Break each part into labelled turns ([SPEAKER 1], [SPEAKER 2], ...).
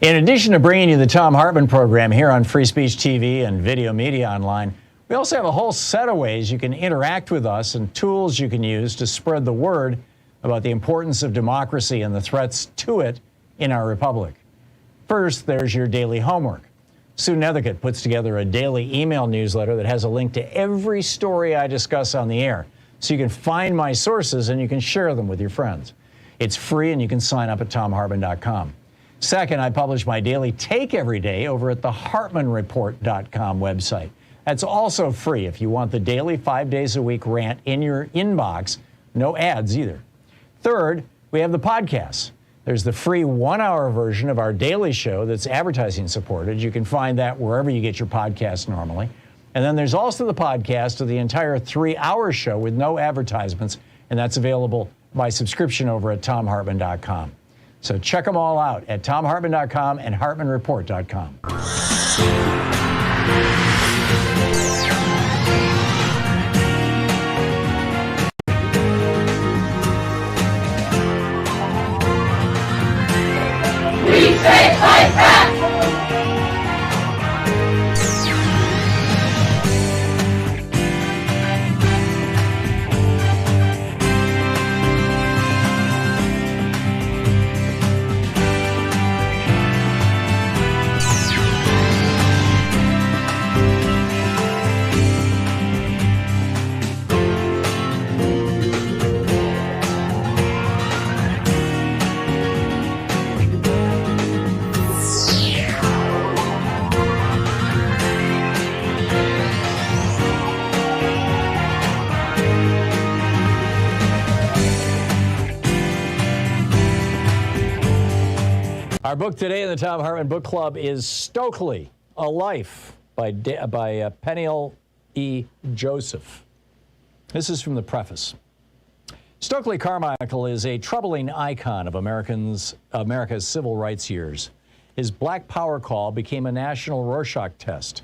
[SPEAKER 1] In addition to bringing you the Thom Hartmann Program here on Free Speech TV and Video Media Online, we also have a whole set of ways you can interact with us and tools you can use to spread the word about the importance of democracy and the threats to it in our republic. First, there's your daily homework. Sue Nethercutt puts together a daily email newsletter that has a link to every story I discuss on the air, so you can find my sources and you can share them with your friends. It's free and you can sign up at thomhartmann.com. Second, I publish my daily take every day over at the hartmannreport.com website. That's also free if you want the daily 5 days a week rant in your inbox. No ads either. Third, we have the podcasts. There's the free 1-hour version of our daily show that's advertising supported. You can find that wherever you get your podcasts normally. And then there's also the podcast of the entire 3-hour show with no advertisements, and that's available by subscription over at thomhartmann.com. So check them all out at thomhartmann.com and hartmannreport.com.
[SPEAKER 2] We say fight back!
[SPEAKER 1] Our book today in the Thom Hartmann Book Club is Stokely, A Life by Peniel E. Joseph. This is from the preface. Stokely Carmichael is a troubling icon of America's civil rights years. His Black Power call became a national Rorschach test.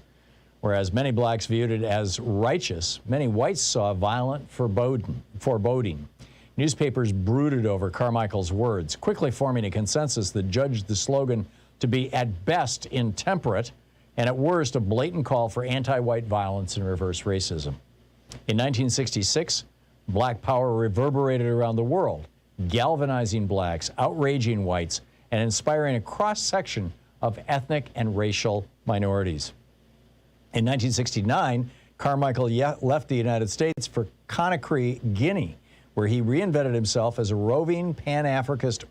[SPEAKER 1] Whereas many blacks viewed it as righteous, many whites saw violent foreboding. Newspapers brooded over Carmichael's words, quickly forming a consensus that judged the slogan to be at best intemperate and at worst a blatant call for anti-white violence and reverse racism. In 1966, Black Power reverberated around the world, galvanizing blacks, outraging whites, and inspiring a cross-section of ethnic and racial minorities. In 1969, Carmichael left the United States for Conakry, Guinea, where he reinvented himself as a roving Pan-Africanist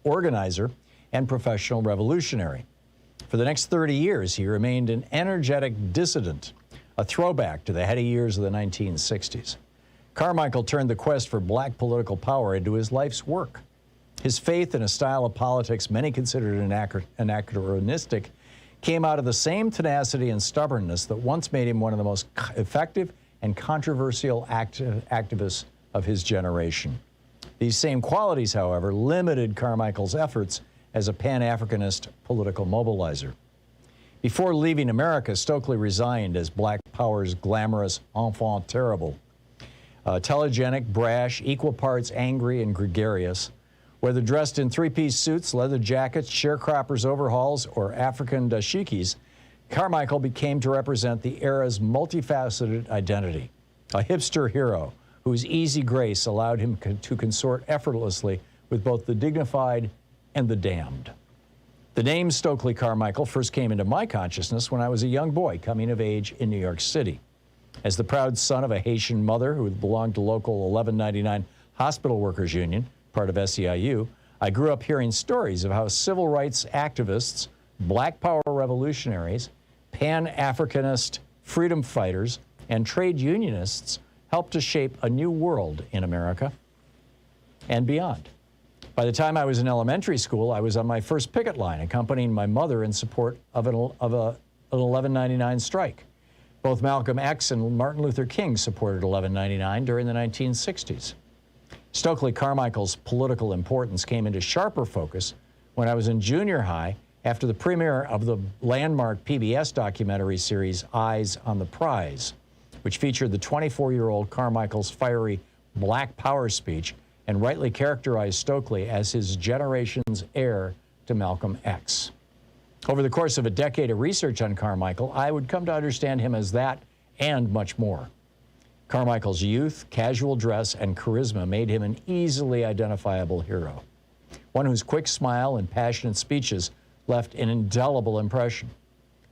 [SPEAKER 1] organizer and professional revolutionary. For the next 30 years, he remained an energetic dissident, a throwback to the heady years of the 1960s. Carmichael turned the quest for black political power into his life's work. His faith in a style of politics many considered anachronistic came out of the same tenacity and stubbornness that once made him one of the most effective and controversial activists of his generation. These same qualities, however, limited Carmichael's efforts as a Pan-Africanist political mobilizer. Before leaving America, Stokely resigned as Black Power's glamorous enfant terrible. Telegenic, brash, equal parts angry and gregarious, whether dressed in three-piece suits, leather jackets, sharecroppers' overhauls, or African dashikis, Carmichael became to represent the era's multifaceted identity, a hipster hero whose easy grace allowed him to consort effortlessly with both the dignified and the damned. The name Stokely Carmichael first came into my consciousness when I was a young boy coming of age in New York City. As the proud son of a Haitian mother who belonged to local 1199 Hospital Workers Union, part of SEIU, I grew up hearing stories of how civil rights activists, Black Power revolutionaries, Pan-Africanist freedom fighters, and trade unionists helped to shape a new world in America and beyond. By the time I was in elementary school, I was on my first picket line, accompanying my mother in support of an 1199 strike. Both Malcolm X and Martin Luther King supported 1199 during the 1960s. Stokely Carmichael's political importance came into sharper focus when I was in junior high after the premiere of the landmark PBS documentary series Eyes on the Prize, which featured the 24-year-old Carmichael's fiery Black Power speech and rightly characterized Stokely as his generation's heir to Malcolm X. Over the course of a decade of research on Carmichael, I would come to understand him as that and much more. Carmichael's youth, casual dress, and charisma made him an easily identifiable hero, one whose quick smile and passionate speeches left an indelible impression.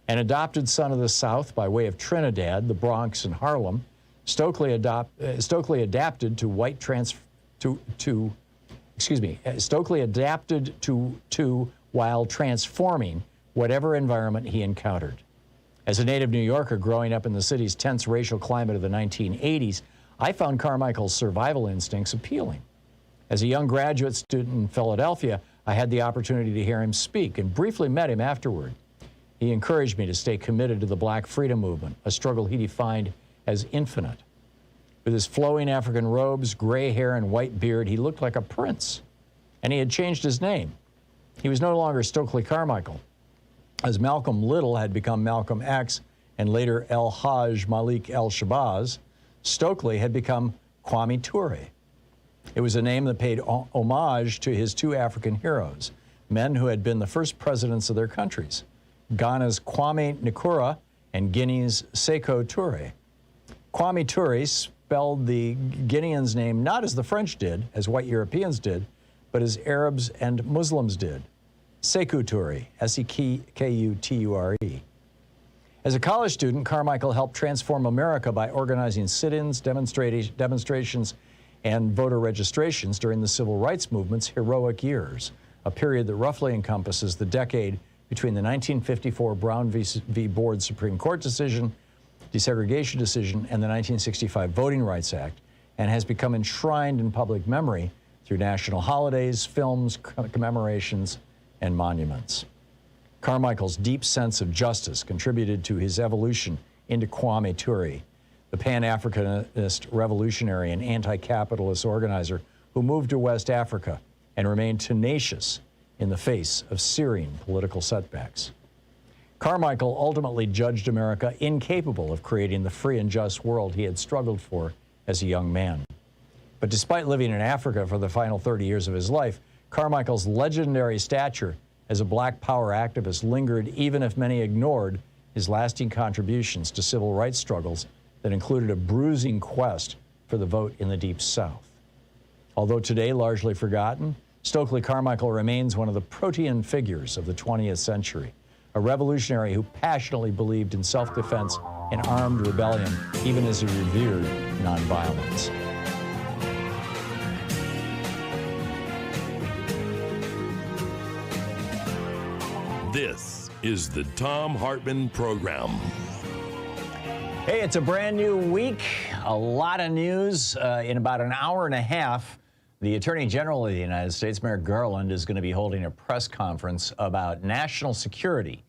[SPEAKER 1] An adopted son of the South by way of Trinidad, the Bronx, and Harlem, Stokely adapted to while transforming whatever environment he encountered. As a native New Yorker growing up in the city's tense racial climate of the 1980s, I found Carmichael's survival instincts appealing. As a young graduate student in Philadelphia, I had the opportunity to hear him speak and briefly met him afterward. He encouraged me to stay committed to the Black freedom movement, a struggle he defined as infinite. With his flowing African robes, gray hair, and white beard, he looked like a prince. And he had changed his name. He was no longer Stokely Carmichael. As Malcolm Little had become Malcolm X and later El Hajj Malik El Shabazz, Stokely had become Kwame Ture. It was a name that paid homage to his two African heroes, men who had been the first presidents of their countries, Ghana's Kwame Nkrumah and Guinea's Sekou Touré. Kwame Ture spelled the Guinean's name not as the French did, as white Europeans did, but as Arabs and Muslims did. Sekou Touré, S-E-K-U-T-U-R-E. As a college student, Carmichael helped transform America by organizing sit-ins, demonstrations, and voter registrations during the Civil Rights Movement's heroic years, a period that roughly encompasses the decade between the 1954 Brown v. Board Supreme Court decision, desegregation decision, and the 1965 Voting Rights Act, and has become enshrined in public memory through national holidays, films, commemorations, and monuments. Carmichael's deep sense of justice contributed to his evolution into Kwame Ture, the Pan-Africanist revolutionary and anti-capitalist organizer who moved to West Africa and remained tenacious in the face of searing political setbacks. Carmichael ultimately judged America incapable of creating the free and just world he had struggled for as a young man. But despite living in Africa for the final 30 years of his life, Carmichael's legendary stature as a Black power activist lingered even if many ignored his lasting contributions to civil rights struggles that included a bruising quest for the vote in the Deep South. Although today largely forgotten, Stokely Carmichael remains one of the protean figures of the 20th century, a revolutionary who passionately believed in self-defense and armed rebellion, even as he revered nonviolence.
[SPEAKER 3] This is the Thom Hartmann Program.
[SPEAKER 1] Hey, it's a brand new week, a lot of news. In about an hour and a half, the Attorney General of the United States, Merrick Garland, is going to be holding a press conference about national security.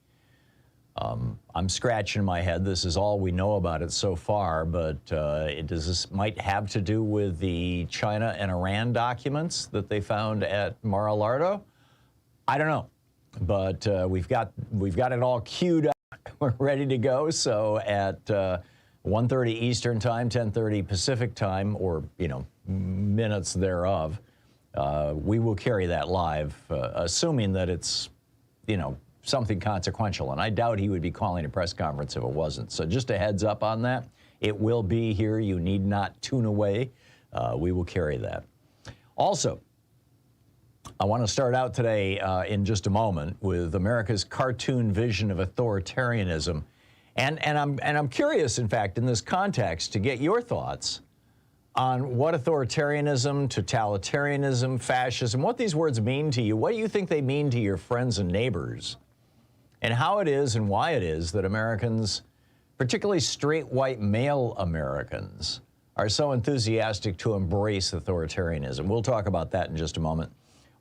[SPEAKER 1] I'm scratching my head. This is all we know about it so far, but does this might have to do with the China and Iran documents that they found at Mar-a-Lago? I don't know. But we've got it all queued up. We're ready to go. So at 1:30 Eastern Time, 10:30 Pacific Time, or minutes thereof, we will carry that live, assuming that it's something consequential. And I doubt he would be calling a press conference if it wasn't. So just a heads up on that. It will be here. You need not tune away. We will carry that. Also, I want to start out today in just a moment with America's cartoon vision of authoritarianism. And I'm curious, in fact, in this context, to get your thoughts on what authoritarianism, totalitarianism, fascism, what these words mean to you. What do you think they mean to your friends and neighbors? And how it is and why it is that Americans, particularly straight white male Americans, are so enthusiastic to embrace authoritarianism. We'll talk about that in just a moment.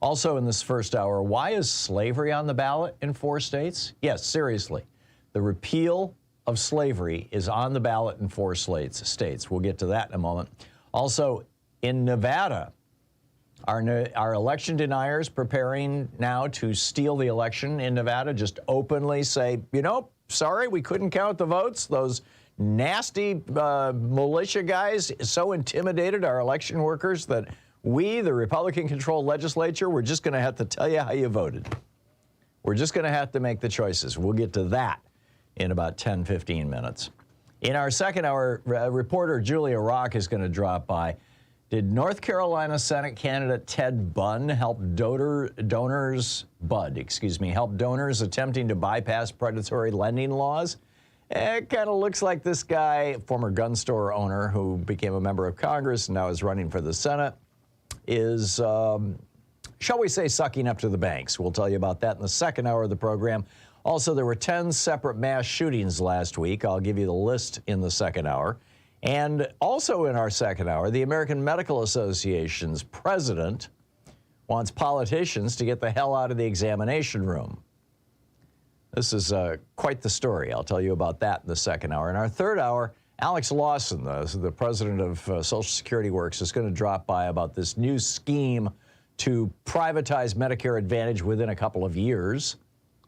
[SPEAKER 1] Also in this first hour, why is slavery on the ballot in 4 states? Yes, seriously. The repeal of slavery is on the ballot in 4 states. We'll get to that in a moment. Also, in Nevada, are election deniers preparing now to steal the election in Nevada? Just openly say, sorry, we couldn't count the votes. Those nasty militia guys so intimidated our election workers that we, the Republican-controlled legislature, we're just going to have to tell you how you voted. We're just going to have to make the choices. We'll get to that in about 10, 15 minutes. In our second hour, reporter Julia Rock is going to drop by. Did North Carolina Senate candidate Ted Bunn help donors attempting to bypass predatory lending laws? It kind of looks like this guy, former gun store owner who became a member of Congress and now is running for the Senate, is, shall we say, sucking up to the banks. We'll tell you about that in the second hour of the program. Also, there were 10 separate mass shootings last week. I'll give you the list in the second hour. And also in our second hour, the American Medical Association's president wants politicians to get the hell out of the examination room. This is quite the story. I'll tell you about that in the second hour. In our third hour, Alex Lawson, the president of Social Security Works, is going to drop by about this new scheme to privatize Medicare Advantage within a couple of years.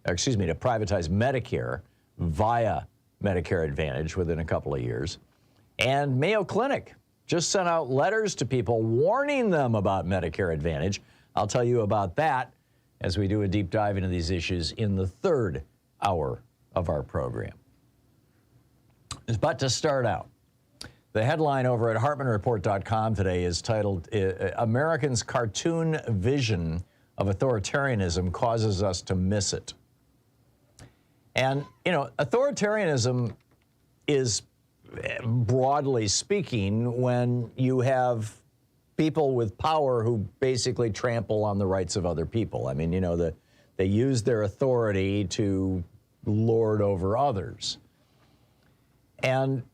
[SPEAKER 1] To privatize Medicare via Medicare Advantage within a couple of years. And Mayo Clinic just sent out letters to people warning them about Medicare Advantage. I'll tell you about that as we do a deep dive into these issues in the third hour of our program. But to start out, the headline over at HartmannReport.com today is titled, Americans' Cartoon Vision of Authoritarianism Causes Us to Miss It. And, authoritarianism is, broadly speaking, when you have people with power who basically trample on the rights of other people. I mean, they use their authority to lord over others. And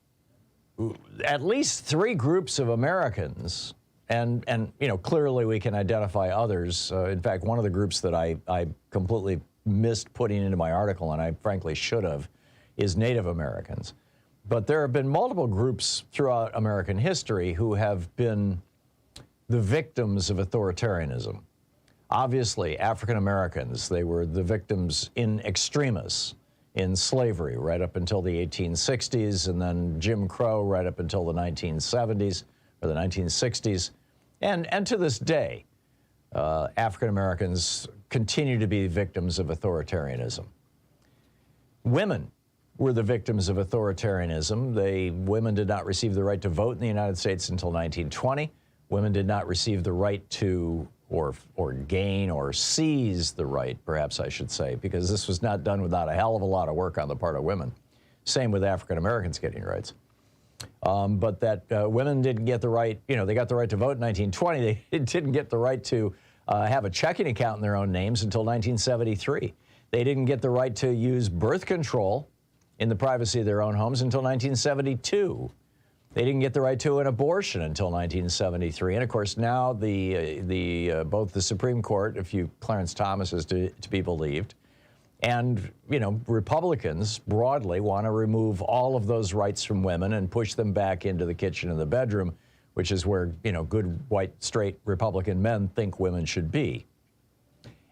[SPEAKER 1] at least three groups of Americans, and clearly we can identify others. In fact, one of the groups that I completely missed putting into my article, and I frankly should have, is Native Americans. But there have been multiple groups throughout American history who have been the victims of authoritarianism. Obviously, African Americans, they were the victims in extremis in slavery right up until the 1860s, and then Jim Crow right up until the 1970s or the 1960s. And to this day, African Americans continue to be victims of authoritarianism. Women were the victims of authoritarianism. Women did not receive the right to vote in the United States until 1920. Women did not receive the right to, or gain or seize the right, perhaps I should say, because this was not done without a hell of a lot of work on the part of women. Same with African Americans getting rights. But that women didn't get the right, they got the right to vote in 1920. They didn't get the right to have a checking account in their own names until 1973. They didn't get the right to use birth control in the privacy of their own homes until 1972. They didn't get the right to an abortion until 1973. And of course, now both the Supreme Court, if Clarence Thomas is to be believed, and Republicans broadly want to remove all of those rights from women and push them back into the kitchen and the bedroom, which is where good white straight Republican men think women should be.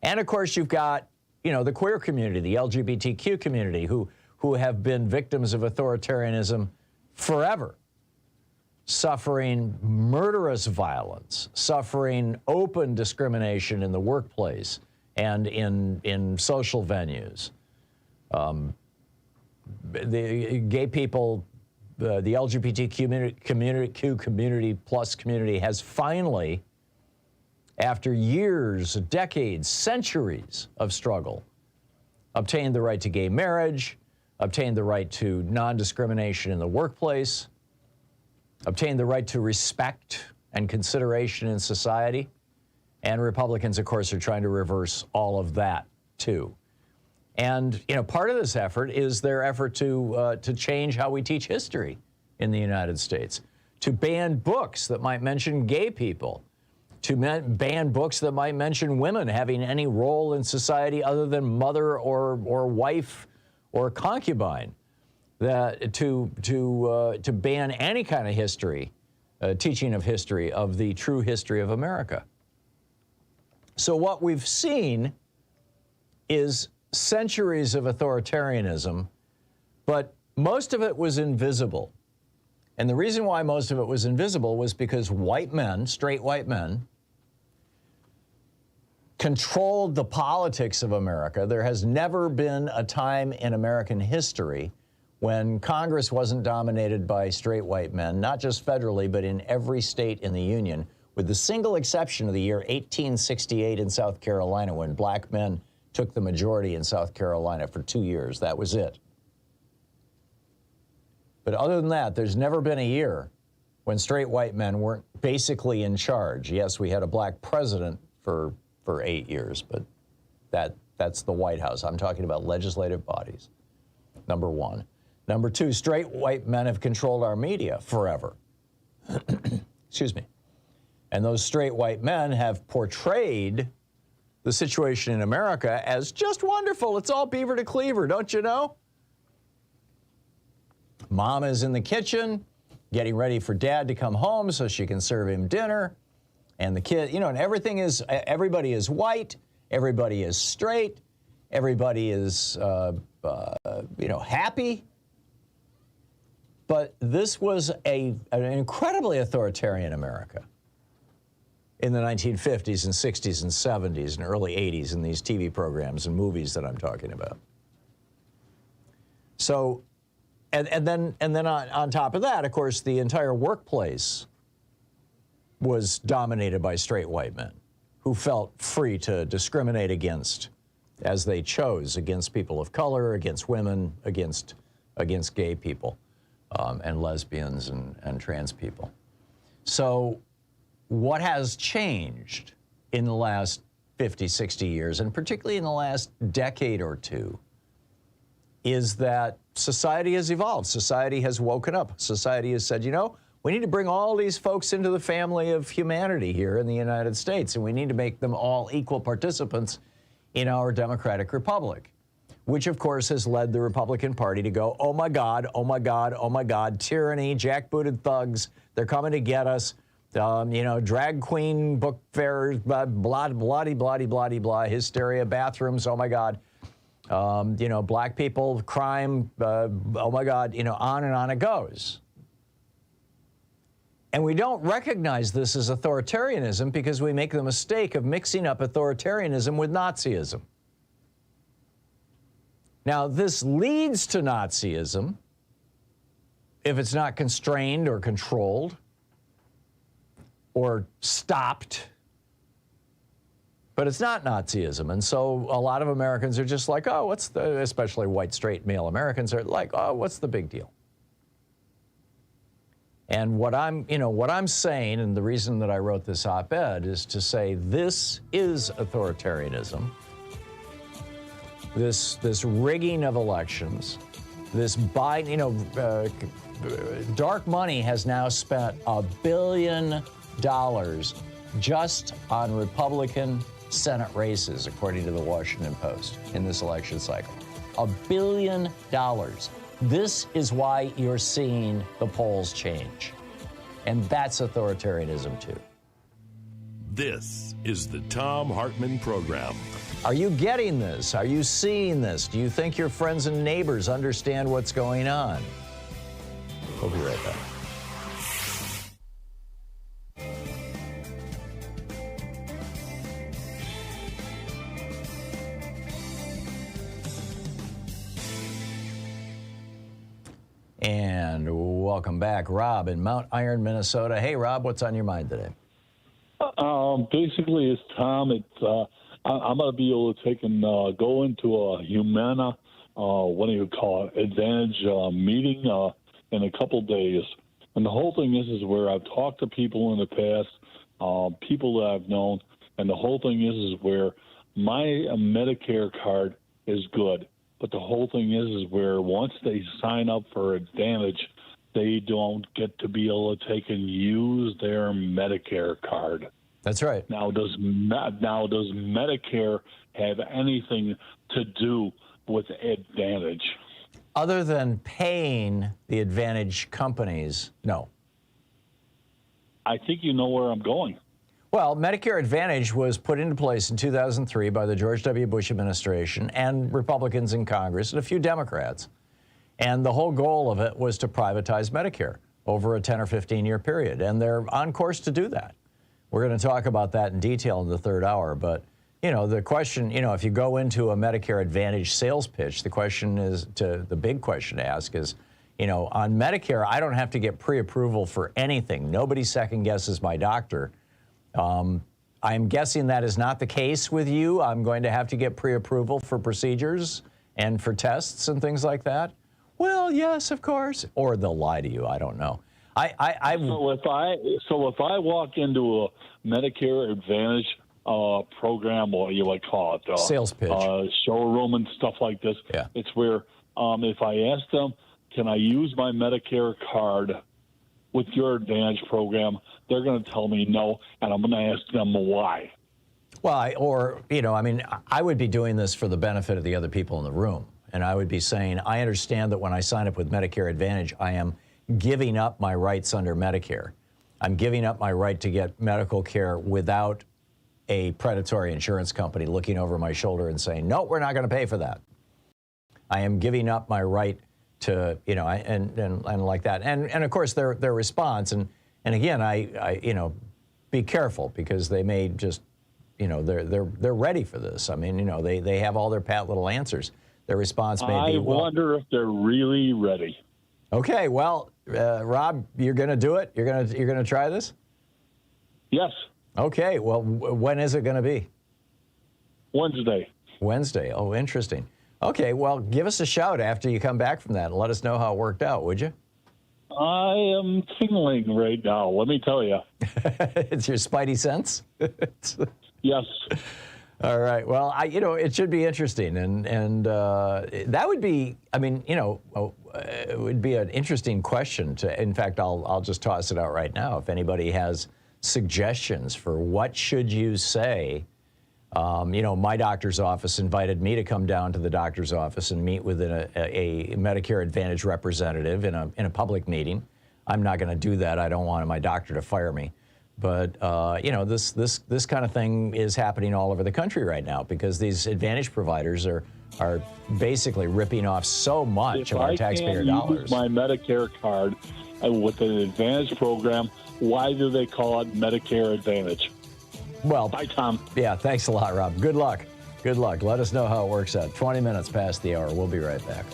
[SPEAKER 1] And of course, you've got the queer community, the LGBTQ community, who have been victims of authoritarianism forever, suffering murderous violence, suffering open discrimination in the workplace and in social venues. The gay people, the LGBTQ community plus community has finally, after years, decades, centuries of struggle, obtained the right to gay marriage, obtained the right to non-discrimination in the workplace, obtained the right to respect and consideration in society. And Republicans, of course, are trying to reverse all of that, too. And, part of this effort is their effort to change how we teach history in the United States, to ban books that might mention gay people, to ban books that might mention women having any role in society other than mother or wife or concubine, to ban any kind of history, teaching of history, of the true history of America. So what we've seen is centuries of authoritarianism, but most of it was invisible. And the reason why most of it was invisible was because white men, straight white men, controlled the politics of America. There has never been a time in American history when Congress wasn't dominated by straight white men, not just federally, but in every state in the Union, with the single exception of the year 1868 in South Carolina, when black men took the majority in South Carolina for 2 years. That was it. But other than that, there's never been a year when straight white men weren't basically in charge. Yes, we had a black president for 8 years, but that's the White House. I'm talking about legislative bodies, number one. Number two, straight white men have controlled our media forever. Excuse me. And those straight white men have portrayed the situation in America as just wonderful. It's all beaver to cleaver, don't you know? Mom is in the kitchen getting ready for dad to come home so she can serve him dinner. And the kid, you know, and everybody is white, everybody is straight, everybody is, happy. But this was an incredibly authoritarian America in the 1950s and 60s and 70s and early 80s in these TV programs and movies that I'm talking about. So, and then on top of that, of course, the entire workplace was dominated by straight white men who felt free to discriminate against, as they chose, against people of color, against women, against gay people, and lesbians and trans people. So what has changed in the last 50, 60 years, and particularly in the last decade or two, is that society has evolved. Society has woken up. Society has said, you know, we need to bring all these folks into the family of humanity here in the United States, and we need to make them all equal participants in our democratic republic, which of course has led the Republican Party to go, oh my God, oh my God, oh my God, tyranny, jackbooted thugs, they're coming to get us, drag queen book fairs, blah, blah, blah, blah, blah, blah, hysteria, bathrooms, oh my God, black people, crime, oh my God, on and on it goes. And we don't recognize this as authoritarianism because we make the mistake of mixing up authoritarianism with Nazism. Now, this leads to Nazism if it's not constrained or controlled or stopped, but it's not Nazism. And so a lot of Americans are just like, oh, especially white, straight, male Americans are like, oh, what's the big deal? And what I'm saying, and the reason that I wrote this op-ed is to say this is authoritarianism. This rigging of elections, this dark money has now spent $1 billion just on Republican Senate races, according to the Washington Post, in this election cycle. $1 billion. This is why you're seeing the polls change. And that's authoritarianism, too.
[SPEAKER 3] This is the Thom Hartmann Program.
[SPEAKER 1] Are you getting this? Are you seeing this? Do you think your friends and neighbors understand what's going on? We'll be right back. And welcome back, Rob in Mount Iron, Minnesota. Hey, Rob, what's on your mind today?
[SPEAKER 4] Basically, it's Tom. I'm going to be able to take and go into a Humana, what do you call it, Advantage meeting in a couple days. And the whole thing is where I've talked to people in the past, people that I've known, and the whole thing is where my Medicare card is good. But the whole thing is where once they sign up for Advantage, they don't get to be able to take and use their Medicare card.
[SPEAKER 1] That's right.
[SPEAKER 4] Now, does Medicare have anything to do with Advantage?
[SPEAKER 1] Other than paying the Advantage companies, no.
[SPEAKER 4] I think you know where I'm going.
[SPEAKER 1] Well, Medicare Advantage was put into place in 2003 by the George W. Bush administration and Republicans in Congress and a few Democrats. And the whole goal of it was to privatize Medicare over a 10 or 15-year period. And they're on course to do that. We're going to talk about that in detail in the third hour. But the question, if you go into a Medicare Advantage sales pitch, the big question to ask is, on Medicare, I don't have to get pre-approval for anything. Nobody second guesses my doctor. I'm guessing that is not the case with you. I'm going to have to get pre-approval for procedures and for tests and things like that. Well, yes, of course. Or they'll lie to you. I don't know.
[SPEAKER 4] So if I walk into a Medicare Advantage program, or you might call it
[SPEAKER 1] sales pitch,
[SPEAKER 4] showroom and stuff like this,
[SPEAKER 1] yeah.
[SPEAKER 4] It's where if I ask them, can I use my Medicare card with your Advantage program, they're going to tell me no, and I'm going to ask them why.
[SPEAKER 1] Well, I would be doing this for the benefit of the other people in the room. And I would be saying, I understand that when I sign up with Medicare Advantage, I am giving up my rights under Medicare. I'm giving up my right to get medical care without a predatory insurance company looking over my shoulder and saying, no, we're not going to pay for that. I am giving up my right to, and like that. And of course, their response, and again, I be careful, because they may just, they're ready for this. I mean, they have all their pat little answers. Their response may be,
[SPEAKER 4] I wonder if they're really ready.
[SPEAKER 1] Okay, well, Rob, you're going to do it? You're going to try this?
[SPEAKER 4] Yes.
[SPEAKER 1] Okay, well, when is it going to be?
[SPEAKER 4] Wednesday.
[SPEAKER 1] Wednesday. Oh, interesting. Okay, well, give us a shout after you come back from that and let us know how it worked out, would you?
[SPEAKER 4] I am tingling right now, let me tell you.
[SPEAKER 1] It's your spidey sense?
[SPEAKER 4] Yes.
[SPEAKER 1] All right. Well, it should be interesting, and that would be, it would be an interesting question to. In fact, I'll just toss it out right now. If anybody has suggestions for what should you say, my doctor's office invited me to come down to the doctor's office and meet with a Medicare Advantage representative in a public meeting. I'm not going to do that. I don't want my doctor to fire me. But, this kind of thing is happening all over the country right now, because these Advantage providers are basically ripping off so much of our taxpayer dollars.
[SPEAKER 4] Use my Medicare card with an Advantage program, why do they call it Medicare Advantage?
[SPEAKER 1] Well,
[SPEAKER 4] bye, Tom.
[SPEAKER 1] Yeah, thanks a lot, Rob. Good luck. Good luck. Let us know how it works out. 20 minutes past the hour. We'll be right back.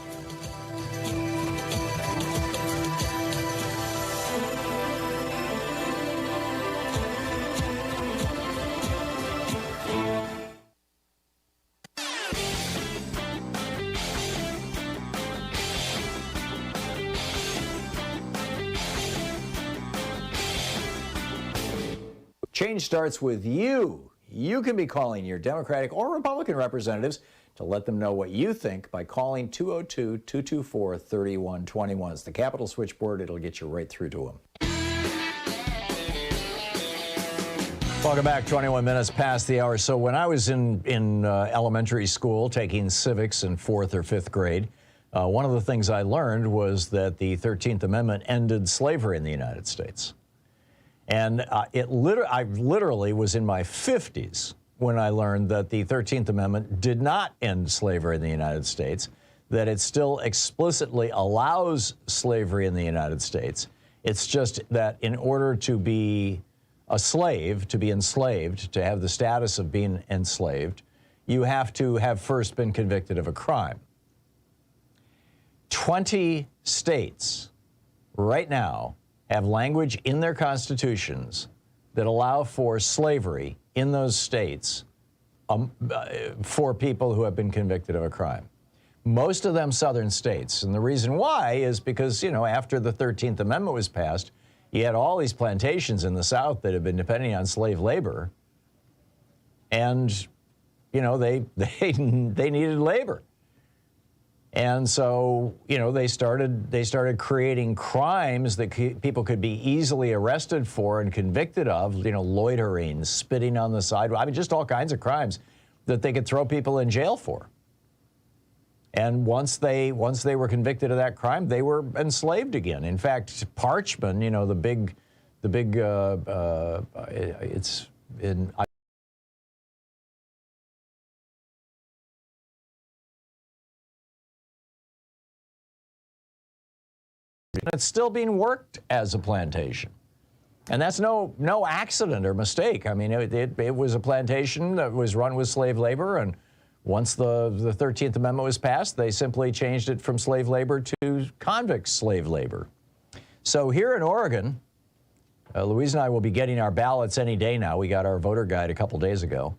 [SPEAKER 1] Change starts with you. You can be calling your Democratic or Republican representatives to let them know what you think by calling 202-224-3121. It's the Capitol switchboard. It'll get you right through to them. Welcome back. 21 minutes past the hour. So when I was in elementary school taking civics in 4th or 5th grade, one of the things I learned was that the 13th Amendment ended slavery in the United States. And I literally was in my 50s when I learned that the 13th Amendment did not end slavery in the United States, that it still explicitly allows slavery in the United States. It's just that in order to be a slave, to be enslaved, to have the status of being enslaved, you have to have first been convicted of a crime. 20 states right now have language in their constitutions that allow for slavery in those states for people who have been convicted of a crime. Most of them southern states. And the reason why is because, after the 13th Amendment was passed, you had all these plantations in the South that had been depending on slave labor. And, they needed labor. And so, they started creating crimes that people could be easily arrested for and convicted of, loitering, spitting on the sidewalk. Just all kinds of crimes that they could throw people in jail for. And once they were convicted of that crime, they were enslaved again. In fact, Parchman, it's in. It's still being worked as a plantation. And that's no accident or mistake. I mean, it was a plantation that was run with slave labor, and once the 13th Amendment was passed, they simply changed it from slave labor to convict slave labor. So here in Oregon, Louise and I will be getting our ballots any day now. We got our voter guide a couple days ago.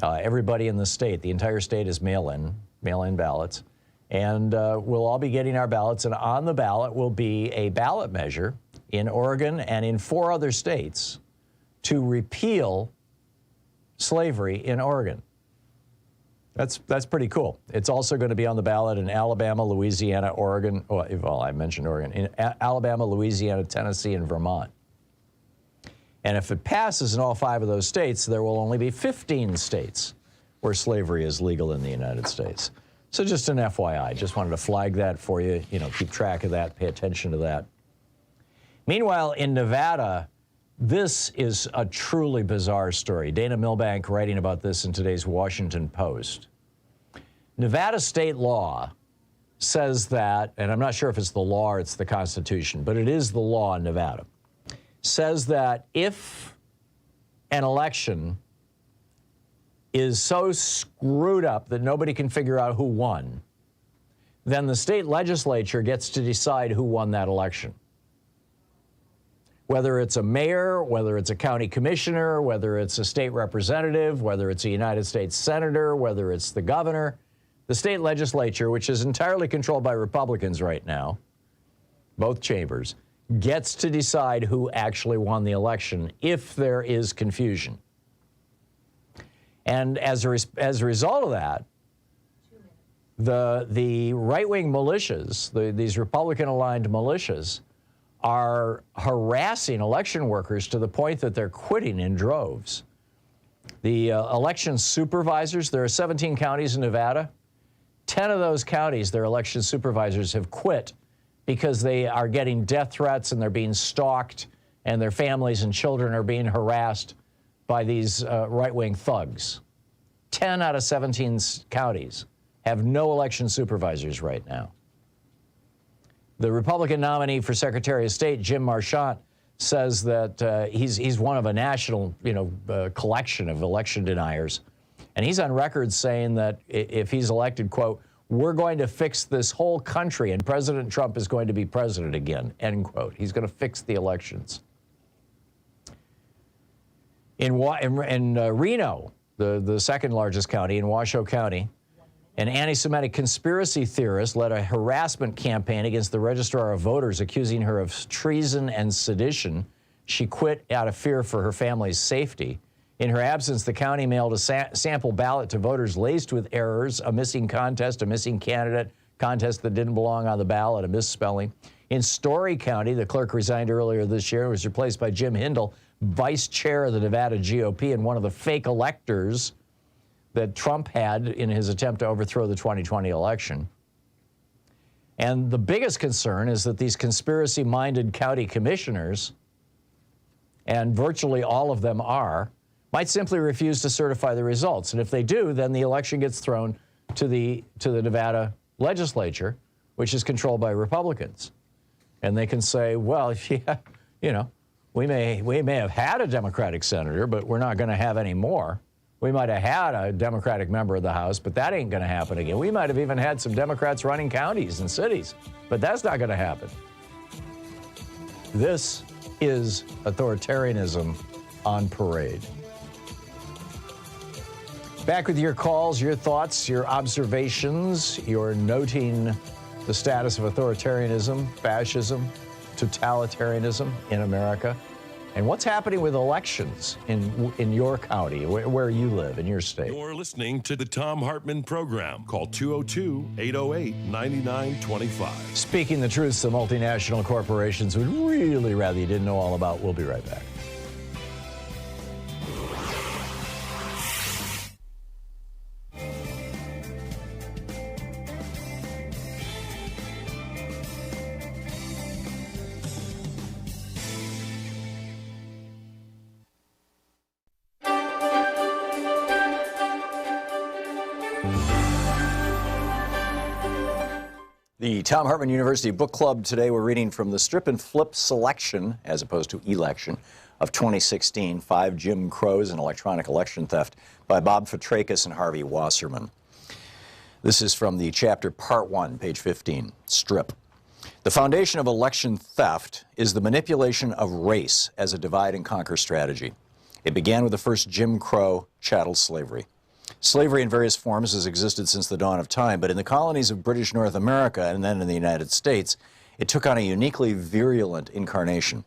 [SPEAKER 1] Everybody in the state, the entire state is mail-in ballots. And we'll all be getting our ballots, and on the ballot will be a ballot measure in Oregon and in 4 other states to repeal slavery in Oregon. That's pretty cool. It's also going to be on the ballot in Alabama, Louisiana, Oregon. Well, I mentioned Oregon. In Alabama, Louisiana, Tennessee, and Vermont. And if it passes in all 5 of those states, there will only be 15 states where slavery is legal in the United States. So just an FYI, just wanted to flag that for you, keep track of that, pay attention to that. Meanwhile, in Nevada, this is a truly bizarre story. Dana Milbank writing about this in today's Washington Post. Nevada state law says that, and I'm not sure if it's the law or it's the Constitution, but it is the law in Nevada, says that if an election is so screwed up that nobody can figure out who won, then the state legislature gets to decide who won that election. Whether it's a mayor, whether it's a county commissioner, whether it's a state representative, whether it's a United States senator, whether it's the governor, the state legislature, which is entirely controlled by Republicans right now, both chambers, gets to decide who actually won the election if there is confusion. And as a result of that, the right-wing militias, these Republican-aligned militias, are harassing election workers to the point that they're quitting in droves. The election supervisors, there are 17 counties in Nevada. 10 of those counties, their election supervisors have quit because they are getting death threats and they're being stalked and their families and children are being harassed by these right-wing thugs. 10 out of 17 counties have no election supervisors right now. The Republican nominee for Secretary of State, Jim Marchant, says that he's one of a national, collection of election deniers. And he's on record saying that if he's elected, quote, "We're going to fix this whole country and President Trump is going to be president again," end quote. He's going to fix the elections. In Reno, the second largest county, in Washoe County, an anti-Semitic conspiracy theorist led a harassment campaign against the registrar of voters, accusing her of treason and sedition. She quit out of fear for her family's safety. In her absence, the county mailed a sample ballot to voters laced with errors, a missing contest, a missing candidate, contest that didn't belong on the ballot, a misspelling. In Story County, the clerk resigned earlier this year and was replaced by Jim Hindle, vice chair of the Nevada GOP and one of the fake electors that Trump had in his attempt to overthrow the 2020 election. And the biggest concern is that these conspiracy-minded county commissioners, and virtually all of them might simply refuse to certify the results. And if they do, then the election gets thrown to the Nevada legislature, which is controlled by Republicans. And they can say, well, yeah, we may have had a Democratic senator, but we're not going to have any more. We might have had a Democratic member of the House, but that ain't going to happen again. We might have even had some Democrats running counties and cities, but that's not going to happen. This is authoritarianism on parade. Back with your calls, your thoughts, your observations. You're noting the status of authoritarianism, fascism, totalitarianism in America. And what's happening with elections in your county, where you live, in your state?
[SPEAKER 3] You're listening to the Thom Hartmann Program. Call 202-808-9925.
[SPEAKER 1] Speaking the truths the multinational corporations would really rather you didn't know all about. We'll be right back. The Thom Hartmann University Book Club today, we're reading from the strip and flip selection, as opposed to election, of 2016, 5 Jim Crows and Electronic Election Theft by Bob Fitrakis and Harvey Wasserman. This is from the chapter Part 1, page 15, strip. The foundation of election theft is the manipulation of race as a divide and conquer strategy. It began with the first Jim Crow chattel slavery. Slavery in various forms has existed since the dawn of time, but in the colonies of British North America and then in the United States, it took on a uniquely virulent incarnation.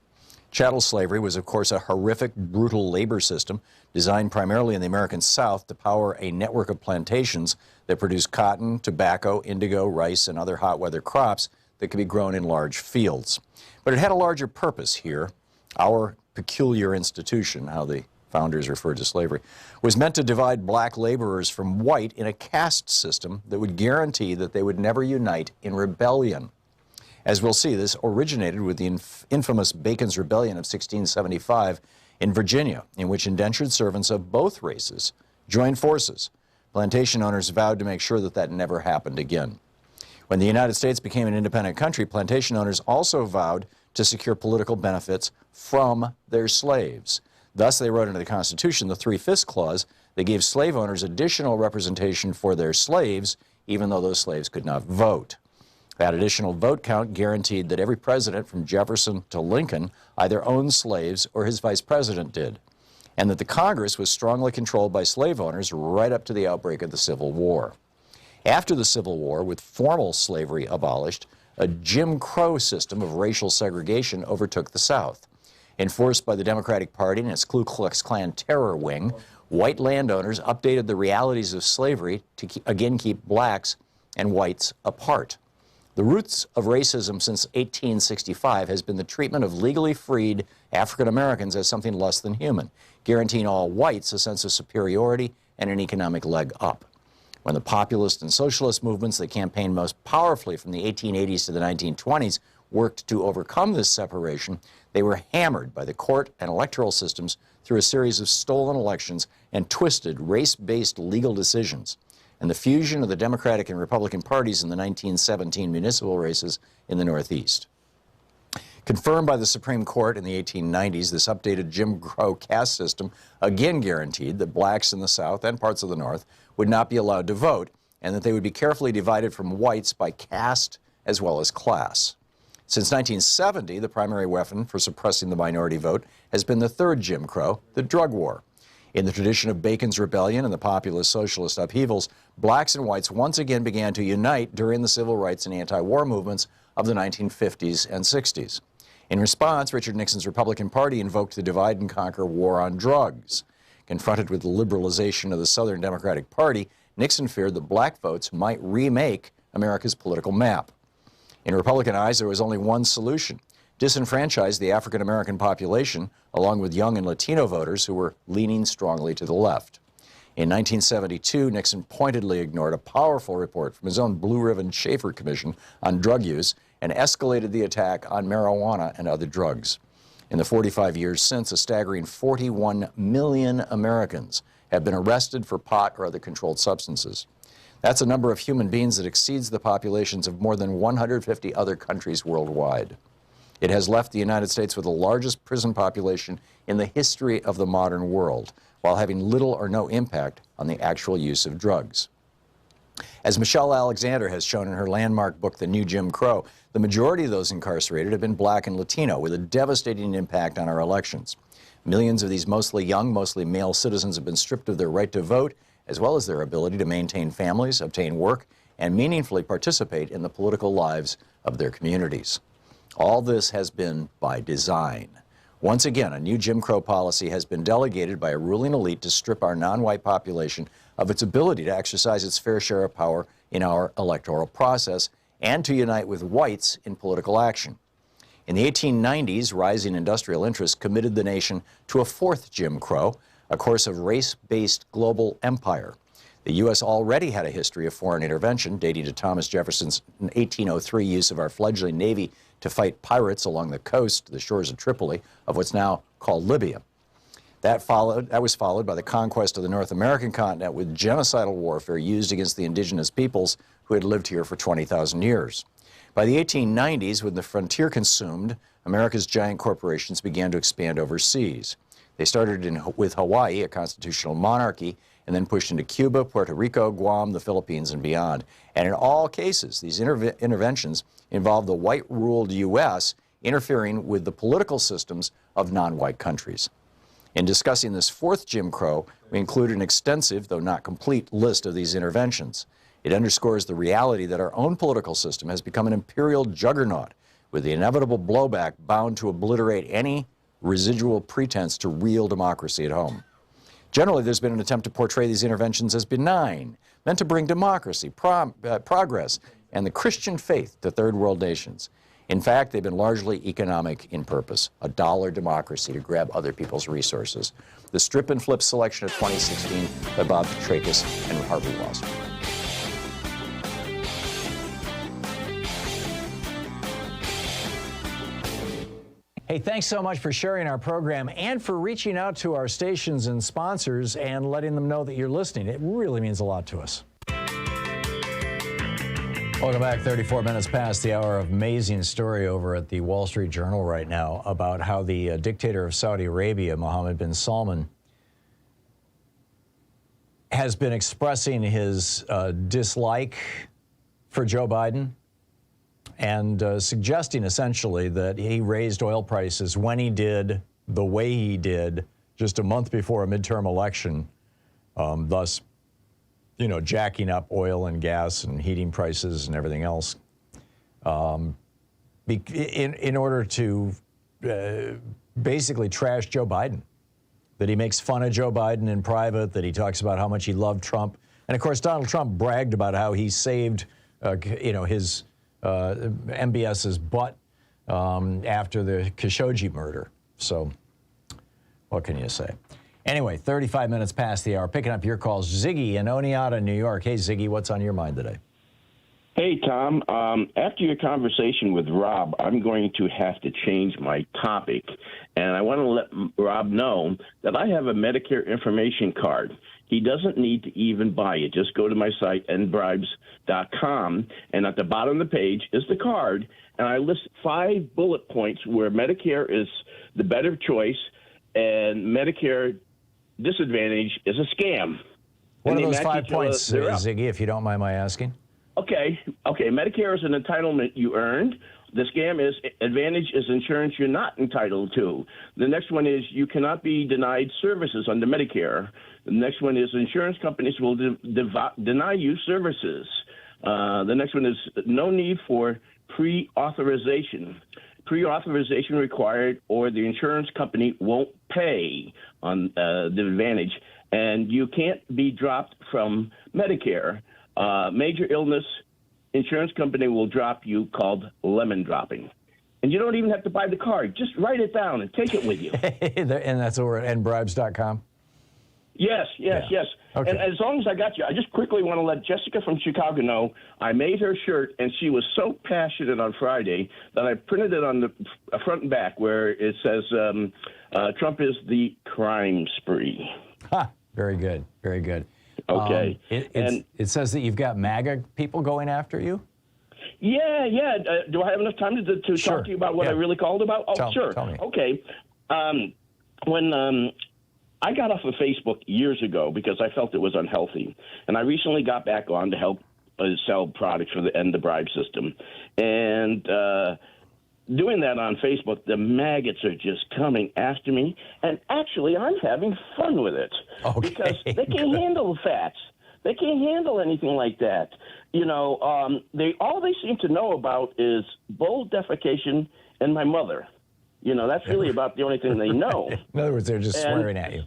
[SPEAKER 1] Chattel slavery was, of course, a horrific, brutal labor system designed primarily in the American South to power a network of plantations that produced cotton, tobacco, indigo, rice, and other hot weather crops that could be grown in large fields. But it had a larger purpose here. Our peculiar institution, how the founders referred to slavery, was meant to divide black laborers from white in a caste system that would guarantee that they would never unite in rebellion. As we'll see, this originated with the infamous Bacon's Rebellion of 1675 in Virginia, in which indentured servants of both races joined forces. Plantation owners vowed to make sure that that never happened again. When the United States became an independent country, plantation owners also vowed to secure political benefits from their slaves. Thus, they wrote into the Constitution the 3/5 clause that gave slave owners additional representation for their slaves, even though those slaves could not vote. That additional vote count guaranteed that every president from Jefferson to Lincoln either owned slaves or his vice president did, and that the Congress was strongly controlled by slave owners right up to the outbreak of the Civil War. After the Civil War, with formal slavery abolished, a Jim Crow system of racial segregation overtook the South. Enforced by the Democratic Party and its Ku Klux Klan terror wing, white landowners updated the realities of slavery to again keep blacks and whites apart. The roots of racism since 1865 has been the treatment of legally freed African Americans as something less than human, guaranteeing all whites a sense of superiority and an economic leg up. When the populist and socialist movements that campaigned most powerfully from the 1880s to the 1920s worked to overcome this separation, they were hammered by the court and electoral systems through a series of stolen elections and twisted race-based legal decisions, and the fusion of the Democratic and Republican parties in the 1917 municipal races in the Northeast. Confirmed by the Supreme Court in the 1890s, this updated Jim Crow caste system again guaranteed that blacks in the South and parts of the North would not be allowed to vote, and that they would be carefully divided from whites by caste as well as class. Since 1970, the primary weapon for suppressing the minority vote has been the third Jim Crow, the drug war. In the tradition of Bacon's Rebellion and the populist socialist upheavals, blacks and whites once again began to unite during the civil rights and anti-war movements of the 1950s and 60s. In response, Richard Nixon's Republican Party invoked the divide and conquer war on drugs. Confronted with the liberalization of the Southern Democratic Party, Nixon feared that black votes might remake America's political map. In Republican eyes, there was only one solution: disenfranchise the African American population, along with young and Latino voters who were leaning strongly to the left. In 1972, Nixon pointedly ignored a powerful report from his own Blue Ribbon Schaefer Commission on drug use and escalated the attack on marijuana and other drugs. In the 45 years since, a staggering 41 million Americans have been arrested for pot or other controlled substances. That's a number of human beings that exceeds the populations of more than 150 other countries worldwide. It has left the United States with the largest prison population in the history of the modern world, while having little or no impact on the actual use of drugs. As Michelle Alexander has shown in her landmark book, The New Jim Crow, the majority of those incarcerated have been black and Latino, with a devastating impact on our elections. Millions of these mostly young, mostly male citizens have been stripped of their right to vote, as well as their ability to maintain families, obtain work, and meaningfully participate in the political lives of their communities. All this has been by design. Once again, a new Jim Crow policy has been delegated by a ruling elite to strip our non-white population of its ability to exercise its fair share of power in our electoral process and to unite with whites in political action. In the 1890s, rising industrial interests committed the nation to a fourth Jim Crow, a course of race-based global empire. The U.S. already had a history of foreign intervention, dating to Thomas Jefferson's 1803 use of our fledgling Navy to fight pirates along the coast, the shores of Tripoli, of what's now called Libya. That was followed by the conquest of the North American continent with genocidal warfare used against the indigenous peoples who had lived here for 20,000 years. By the 1890s, when the frontier consumed, America's giant corporations began to expand overseas. They started with Hawaii, a constitutional monarchy, and then pushed into Cuba, Puerto Rico, Guam, the Philippines, and beyond. And in all cases, these interventions involved the white-ruled U.S. interfering with the political systems of non-white countries. In discussing this fourth Jim Crow, we include an extensive, though not complete, list of these interventions. It underscores the reality that our own political system has become an imperial juggernaut, with the inevitable blowback bound to obliterate any residual pretense to real democracy at home. Generally, there's been an attempt to portray these interventions as benign, meant to bring democracy, progress, and the Christian faith to third world nations. In fact, they've been largely economic in purpose, a dollar democracy to grab other people's resources. The strip and flip selection of 2016 by Bob Petrakis and Harvey Lawson. Hey, thanks so much for sharing our program and for reaching out to our stations and sponsors and letting them know that you're listening. It really means a lot to us. Welcome back. 34 minutes past the hour. Amazing story over at the Wall Street Journal right now about how the dictator of Saudi Arabia, Mohammed bin Salman, has been expressing his dislike for Joe Biden and suggesting essentially that he raised oil prices when he did, the way he did, just a month before a midterm election, thus, you know, jacking up oil and gas and heating prices and everything else, in order to basically trash Joe Biden. That he makes fun of Joe Biden in private, that he talks about how much he loved Trump. And of course, Donald Trump bragged about how he saved, you know, his MBS's butt after the Khashoggi murder. So what can you say? Anyway, 35 minutes past the hour. Picking up your calls. Ziggy in Oneonta, New York. Hey, Ziggy, what's on your mind today?
[SPEAKER 5] Hey, Tom. After your conversation with Rob, I'm going to have to change my topic. And I want to let Rob know that I have a Medicare information card. He doesn't need to even buy it. Just go to my site, endbribes.com, and at the bottom of the page is the card. And I list 5 bullet points where Medicare is the better choice and Medicare disadvantage is a scam.
[SPEAKER 1] What are those 5 points, Ziggy, if you don't mind my asking?
[SPEAKER 5] Okay. Medicare is an entitlement you earned. The scam is advantage is insurance you're not entitled to. The next one is you cannot be denied services under Medicare. The next one is insurance companies will deny you services. The next one is no need for pre-authorization. Pre-authorization required or the insurance company won't pay on the advantage. And you can't be dropped from Medicare. Major illness, insurance company will drop you, called lemon dropping. And you don't even have to buy the card. Just write it down and take it with you.
[SPEAKER 1] And that's over at endbribes.com?
[SPEAKER 5] Yes. Okay. And as long as I got you, I just quickly want to let Jessica from Chicago know I made her shirt, and she was so passionate on Friday that I printed it on the front and back where it says Trump is the crime spree.
[SPEAKER 1] Very good. Very good.
[SPEAKER 5] Okay.
[SPEAKER 1] It says that you've got MAGA people going after you?
[SPEAKER 5] Yeah. Do I have enough time to talk to you about what I really called about? Oh, sure.
[SPEAKER 1] Tell me.
[SPEAKER 5] Okay. When I got off of Facebook years ago because I felt it was unhealthy, and I recently got back on to help sell products for the End the Bribe system. And doing that on Facebook, the maggots are just coming after me, and actually I'm having fun with it because they can't handle facts. They can't handle anything like that. You know, all they seem to know about is bull defecation and my mother. You know, that's really about the only thing they know.
[SPEAKER 1] In other words, they're just swearing at you.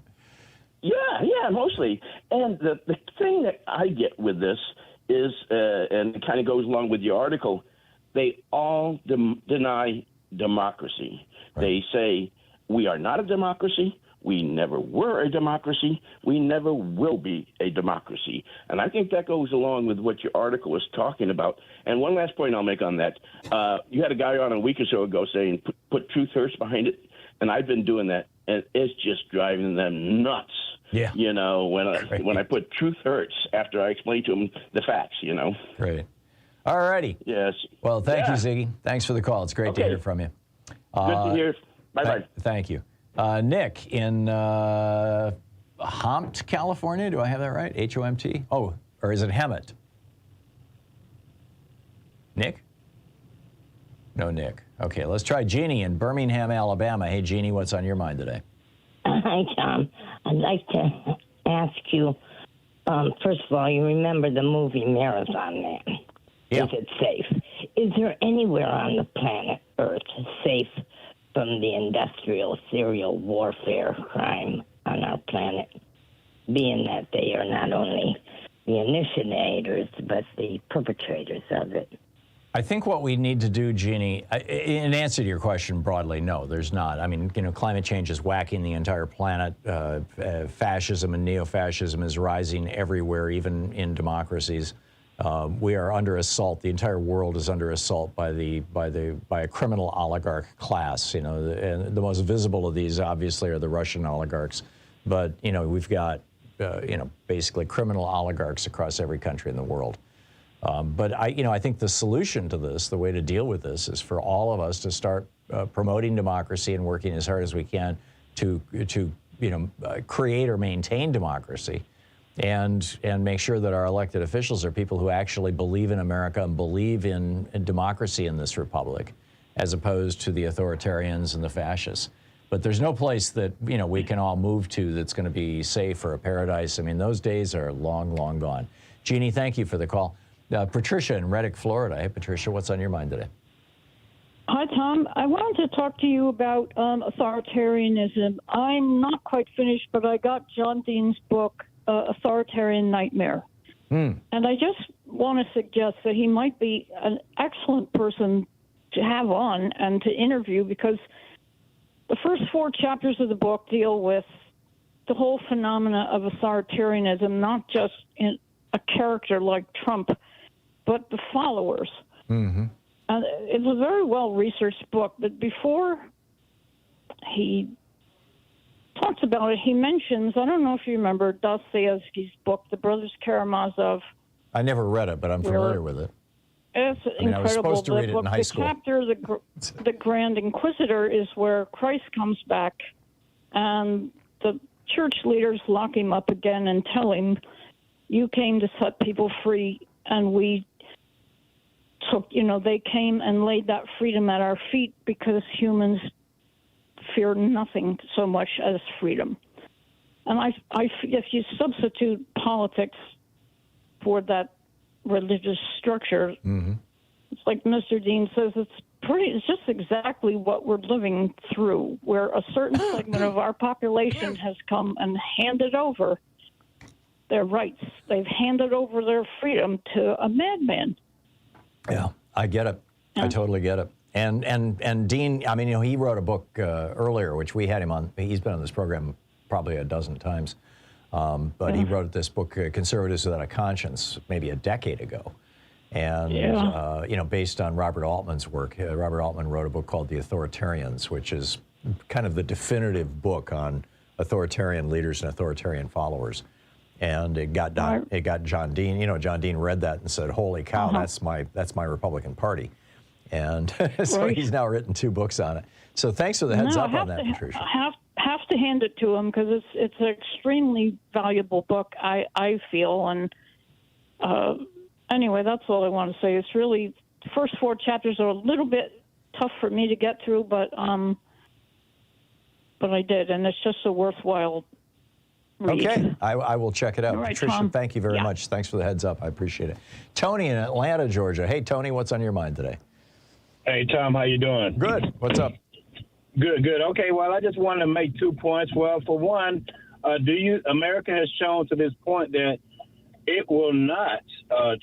[SPEAKER 5] Yeah, mostly. And the thing that I get with this is, and it kind of goes along with your article, they all deny democracy. Right. They say, we are not a democracy. We never were a democracy. We never will be a democracy. And I think that goes along with what your article was talking about. And one last point I'll make on that. You had a guy on a week or so ago saying, put truth hurts behind it. And I've been doing that, and it's just driving them nuts. Yeah. You know, when I put truth hurts after I explain to them the facts, you know.
[SPEAKER 1] Great. All righty.
[SPEAKER 5] Yes.
[SPEAKER 1] Well, thank you,
[SPEAKER 5] Yeah.
[SPEAKER 1] Ziggy. Thanks for the call. It's great to
[SPEAKER 5] Okay.
[SPEAKER 1] hear from you.
[SPEAKER 5] Good to hear. Bye-bye.
[SPEAKER 1] Thank you. Nick in Homt, California. Do I have that right? H-O-M-T? Oh, or is it Hemet? Nick? No, Nick. Okay, let's try Jeannie in Birmingham, Alabama. Hey, Jeannie, what's on your mind today?
[SPEAKER 6] Hi, Tom. I'd like to ask you, first of all, you remember the movie Marathon Man?
[SPEAKER 1] Yeah.
[SPEAKER 6] Is it safe? Is there anywhere on the planet Earth safe from the industrial serial warfare crime on our planet, being that they are not only the initiators but the perpetrators of it?
[SPEAKER 1] I think what we need to do, Jeannie, in answer to your question broadly, no, there's not. I mean, climate change is whacking the entire planet. Fascism and neo-fascism is rising everywhere, even in democracies. We are under assault. The entire world is under assault by a criminal oligarch class. And the most visible of these, obviously, are the Russian oligarchs. But we've got basically criminal oligarchs across every country in the world. But I think the solution to this, the way to deal with this, is for all of us to start promoting democracy and working as hard as we can to create or maintain democracy, and make sure that our elected officials are people who actually believe in America and believe in democracy in this republic, as opposed to the authoritarians and the fascists. But there's no place that we can all move to that's going to be safe or a paradise. I mean, those days are long, long gone. Jeannie, thank you for the call. Patricia in Reddick, Florida. Hey, Patricia, what's on your mind today?
[SPEAKER 7] Hi, Tom. I wanted to talk to you about authoritarianism. I'm not quite finished, but I got John Dean's book, Authoritarian Nightmare. And I just want to suggest that he might be an excellent person to have on and to interview, because the first 4 chapters of the book deal with the whole phenomena of authoritarianism, not just in a character like Trump, but the followers. Mm-hmm. It's a very well-researched book, but before he talks about it, he mentions, I don't know if you remember Dostoevsky's book, The Brothers Karamazov.
[SPEAKER 1] I never read it, but I'm familiar with it.
[SPEAKER 7] It's incredible.
[SPEAKER 1] I was supposed to read it in high school.
[SPEAKER 7] The chapter, the Grand Inquisitor, is where Christ comes back, and the church leaders lock him up again and tell him, you came to set people free, and we took, they came and laid that freedom at our feet, because humans fear nothing so much as freedom. And if you substitute politics for that religious structure, it's like Mr. Dean says, it's just exactly what we're living through, where a certain segment of our population has come and handed over their rights. They've handed over their freedom to a madman.
[SPEAKER 1] Yeah, I get it. I totally get it. And Dean, I mean, he wrote a book earlier, which we had him on. He's been on this program probably a dozen times. But he wrote this book, Conservatives Without a Conscience, maybe a decade ago. And, based on Robert Altman's work. Robert Altman wrote a book called The Authoritarians, which is kind of the definitive book on authoritarian leaders and authoritarian followers. And it got John Dean. John Dean read that and said, "Holy cow, that's my Republican Party." And so he's now written 2 books on it. So thanks for the heads up on that, Patricia.
[SPEAKER 7] I have to hand it to him, because it's an extremely valuable book, I feel. And anyway, that's all I want to say. It's really, the first 4 chapters are a little bit tough for me to get through, but I did, and it's just a worthwhile read.
[SPEAKER 1] Okay, I will check it out.
[SPEAKER 7] All right,
[SPEAKER 1] Patricia,
[SPEAKER 7] Tom.
[SPEAKER 1] thank you very much. Thanks for the heads up. I appreciate it. Tony in Atlanta, Georgia. Hey, Tony, what's on your mind today?
[SPEAKER 8] Hey, Tom, how you doing?
[SPEAKER 1] Good. What's up?
[SPEAKER 8] Good. Okay, well, I just want to make 2 points. Well, for one, America has shown to this point that it will not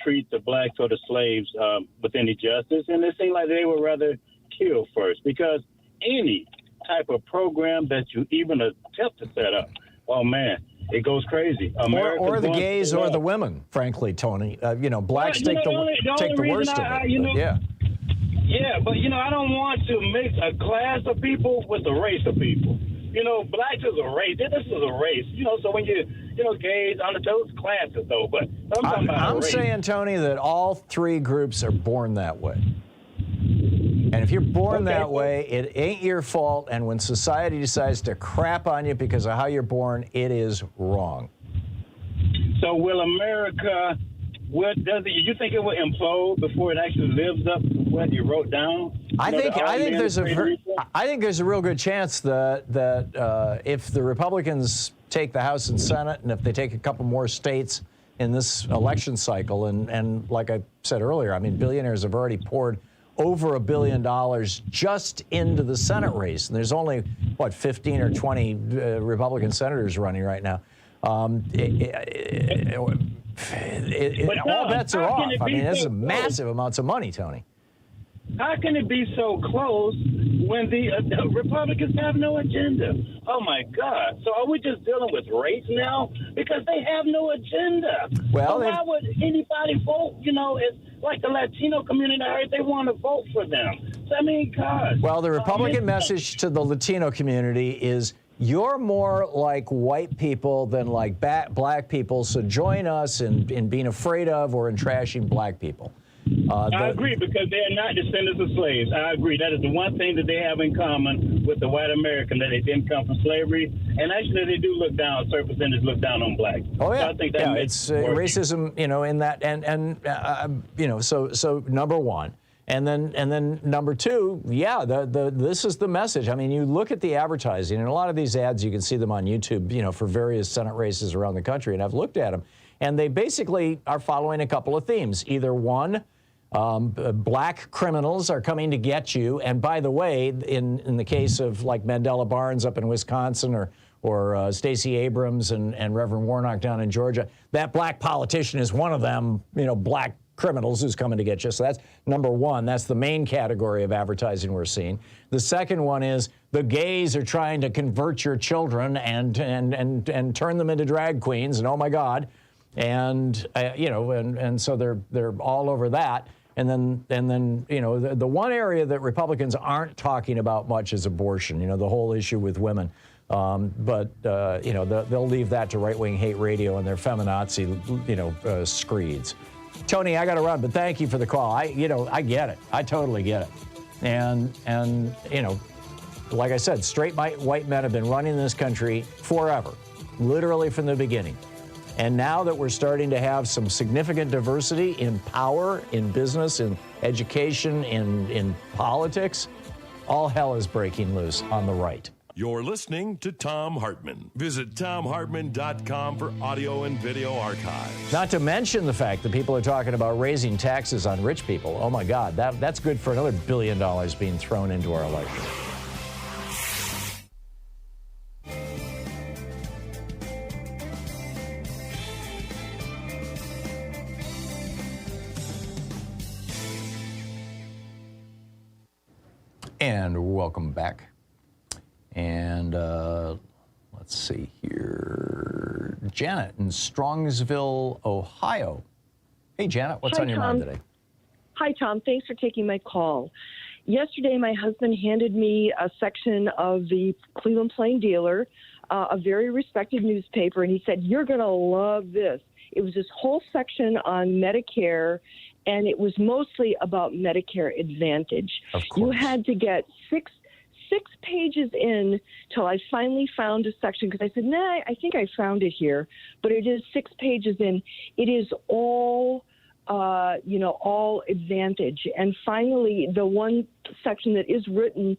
[SPEAKER 8] treat the blacks or the slaves with any justice, and it seems like they would rather kill first, because any type of program that you even attempt to set up, oh, man, it goes crazy.
[SPEAKER 1] Or the gays or the women, frankly, Tony. Blacks take the worst of it.
[SPEAKER 8] Yeah, but, I don't want to mix a class of people with a race of people. Blacks is a race. This is a race. So when you gays, under those classes, though. But I'm talking about
[SPEAKER 1] I'm
[SPEAKER 8] race.
[SPEAKER 1] saying, Tony, that all three groups are born that way. And if you're born that way, it ain't your fault. And when society decides to crap on you because of how you're born, it is wrong.
[SPEAKER 8] So will America, you think it will implode before it actually lives up to what you wrote down?
[SPEAKER 1] I think there's a real good chance that if the Republicans take the House and Senate, and if they take a couple more states in this election cycle, and like I said earlier, I mean, billionaires have already poured over $1 billion just into the Senate race. And there's only, 15 or 20 Republican senators running right now. All bets are off. I mean, this is massive amounts of money, Tony.
[SPEAKER 8] How can it be so close when the Republicans have no agenda? Oh, my God. So are we just dealing with race now? Because they have no agenda.
[SPEAKER 1] Well,
[SPEAKER 8] so why would anybody vote? It's like the Latino community, I heard they want to vote for them. So, I mean, God.
[SPEAKER 1] Well, the Republican message to the Latino community is, you're more like white people than like black people, so join us in being afraid of or in trashing black people.
[SPEAKER 8] I agree, because they're not descendants of slaves. I agree. That is the one thing that they have in common with the white American, that they didn't come from slavery. And actually, they do look down, certain percentage look down on blacks.
[SPEAKER 1] Oh, yeah.
[SPEAKER 8] So I think that
[SPEAKER 1] it's racism, in that. And so number one. And then number two, this is the message. I mean, you look at the advertising, and a lot of these ads, you can see them on YouTube, for various Senate races around the country, and I've looked at them. And they basically are following a couple of themes. Either one, black criminals are coming to get you. And by the way, in the case of like Mandela Barnes up in Wisconsin or Stacey Abrams and Reverend Warnock down in Georgia, that black politician is one of them, black criminals who's coming to get you. So that's number one. That's the main category of advertising we're seeing. The second one is the gays are trying to convert your children and turn them into drag queens. And oh my God. And so they're all over that. And then the one area that Republicans aren't talking about much is abortion. The whole issue with women. But they'll leave that to right-wing hate radio and their feminazi screeds. Tony, I got to run, but thank you for the call. I get it. I totally get it. And like I said, straight white men have been running this country forever, literally from the beginning. And now that we're starting to have some significant diversity in power, in business, in education, in politics, all hell is breaking loose on the right.
[SPEAKER 3] You're listening to Thom Hartmann. Visit ThomHartmann.com for audio and video archives.
[SPEAKER 1] Not to mention the fact that people are talking about raising taxes on rich people. Oh, my God, that's good for another $1 billion being thrown into our election. And welcome back. And let's see here. Janet in Strongsville, Ohio. Hey, Janet, what's on your mind today?
[SPEAKER 9] Hi, Tom. Thanks for taking my call. Yesterday, my husband handed me a section of the Cleveland Plain Dealer, a very respected newspaper, and he said, "You're going to love this." It was this whole section on Medicare, and it was mostly about Medicare Advantage.
[SPEAKER 1] Of course.
[SPEAKER 9] You had to get six pages in till I finally found a section, because I said, nah, I think I found it here. But it is 6 pages in. It is all, all Advantage. And finally, the one section that is written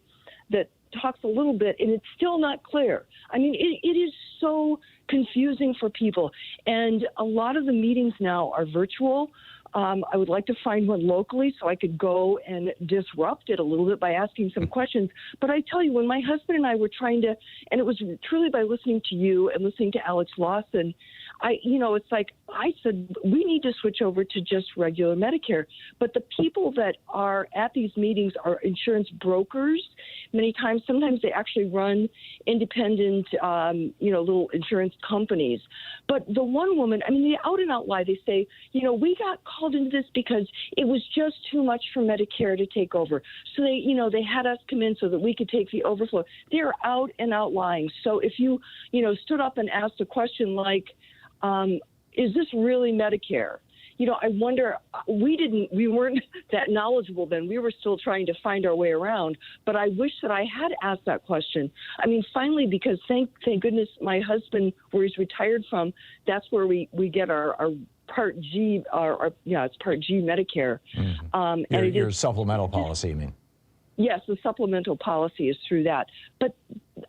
[SPEAKER 9] that talks a little bit, and it's still not clear. I mean, it is so confusing for people. And a lot of the meetings now are virtual. I would like to find one locally so I could go and disrupt it a little bit by asking some questions. But I tell you, when my husband and I were trying to, and it was truly by listening to you and listening to Alex Lawson, it's like I said, we need to switch over to just regular Medicare. But the people that are at these meetings are insurance brokers. Many times, sometimes they actually run independent, little insurance companies. But the one woman, I mean, they out and out lie. They say, we got called into this because it was just too much for Medicare to take over. So they had us come in so that we could take the overflow. They're out and out lying. So if you, stood up and asked a question like, is this really Medicare? I wonder, we weren't that knowledgeable then. We were still trying to find our way around. But I wish that I had asked that question. I mean, finally, because thank goodness my husband, where he's retired from, that's where we get our Part G, it's Part G Medicare.
[SPEAKER 1] Mm-hmm.
[SPEAKER 9] And
[SPEAKER 1] your supplemental policy, you mean?
[SPEAKER 9] Yes, the supplemental policy is through that. But,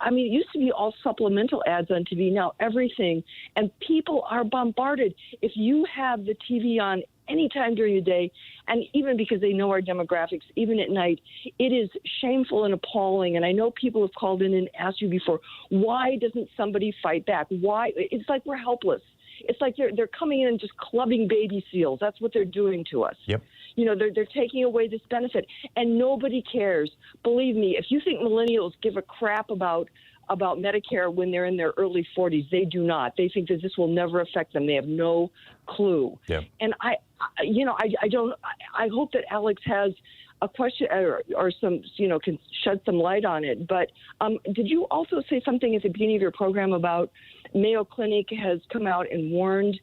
[SPEAKER 9] I mean, it used to be all supplemental ads on TV, now everything. And people are bombarded. If you have the TV on any time during the day, and even because they know our demographics, even at night, it is shameful and appalling. And I know people have called in and asked you before, why doesn't somebody fight back? Why? It's like we're helpless. It's like they're coming in and just clubbing baby seals. That's what they're doing to us.
[SPEAKER 1] Yep.
[SPEAKER 9] They're taking away this benefit, and nobody cares. Believe me, if you think millennials give a crap about Medicare when they're in their early 40s, they do not. They think that this will never affect them. They have no clue.
[SPEAKER 1] Yep.
[SPEAKER 9] And I hope that Alex has a question or some, can shed some light on it. But did you also say something at the beginning of your program about Mayo Clinic has come out and warned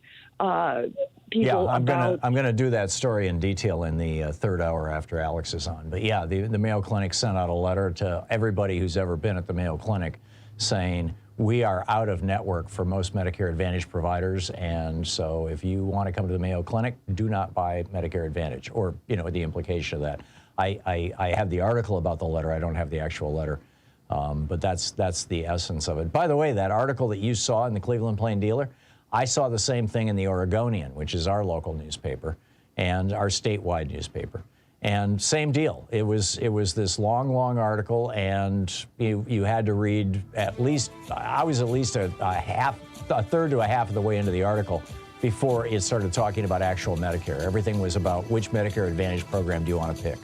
[SPEAKER 9] people about...
[SPEAKER 1] I'm gonna do that story in detail in the third hour after Alex is on. But yeah, the Mayo Clinic sent out a letter to everybody who's ever been at the Mayo Clinic saying, we are out of network for most Medicare Advantage providers, and so if you want to come to the Mayo Clinic, do not buy Medicare Advantage, or, the implication of that. I have the article about the letter. I don't have the actual letter, but that's the essence of it. By the way, that article that you saw in the Cleveland Plain Dealer, I saw the same thing in the Oregonian, which is our local newspaper and our statewide newspaper. And same deal. It was this long article, and you had to read at least, I was at least a third to a half of the way into the article before it started talking about actual Medicare. Everything was about which Medicare Advantage program do you want to pick.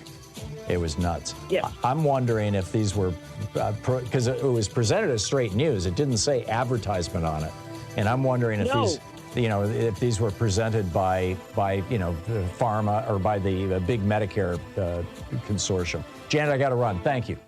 [SPEAKER 1] It was nuts.
[SPEAKER 9] Yeah.
[SPEAKER 1] I'm wondering if these were, because it was presented as straight news. It didn't say advertisement on it. And I'm wondering if if these were presented by pharma or by the big Medicare consortium. Janet, I got to run. Thank you.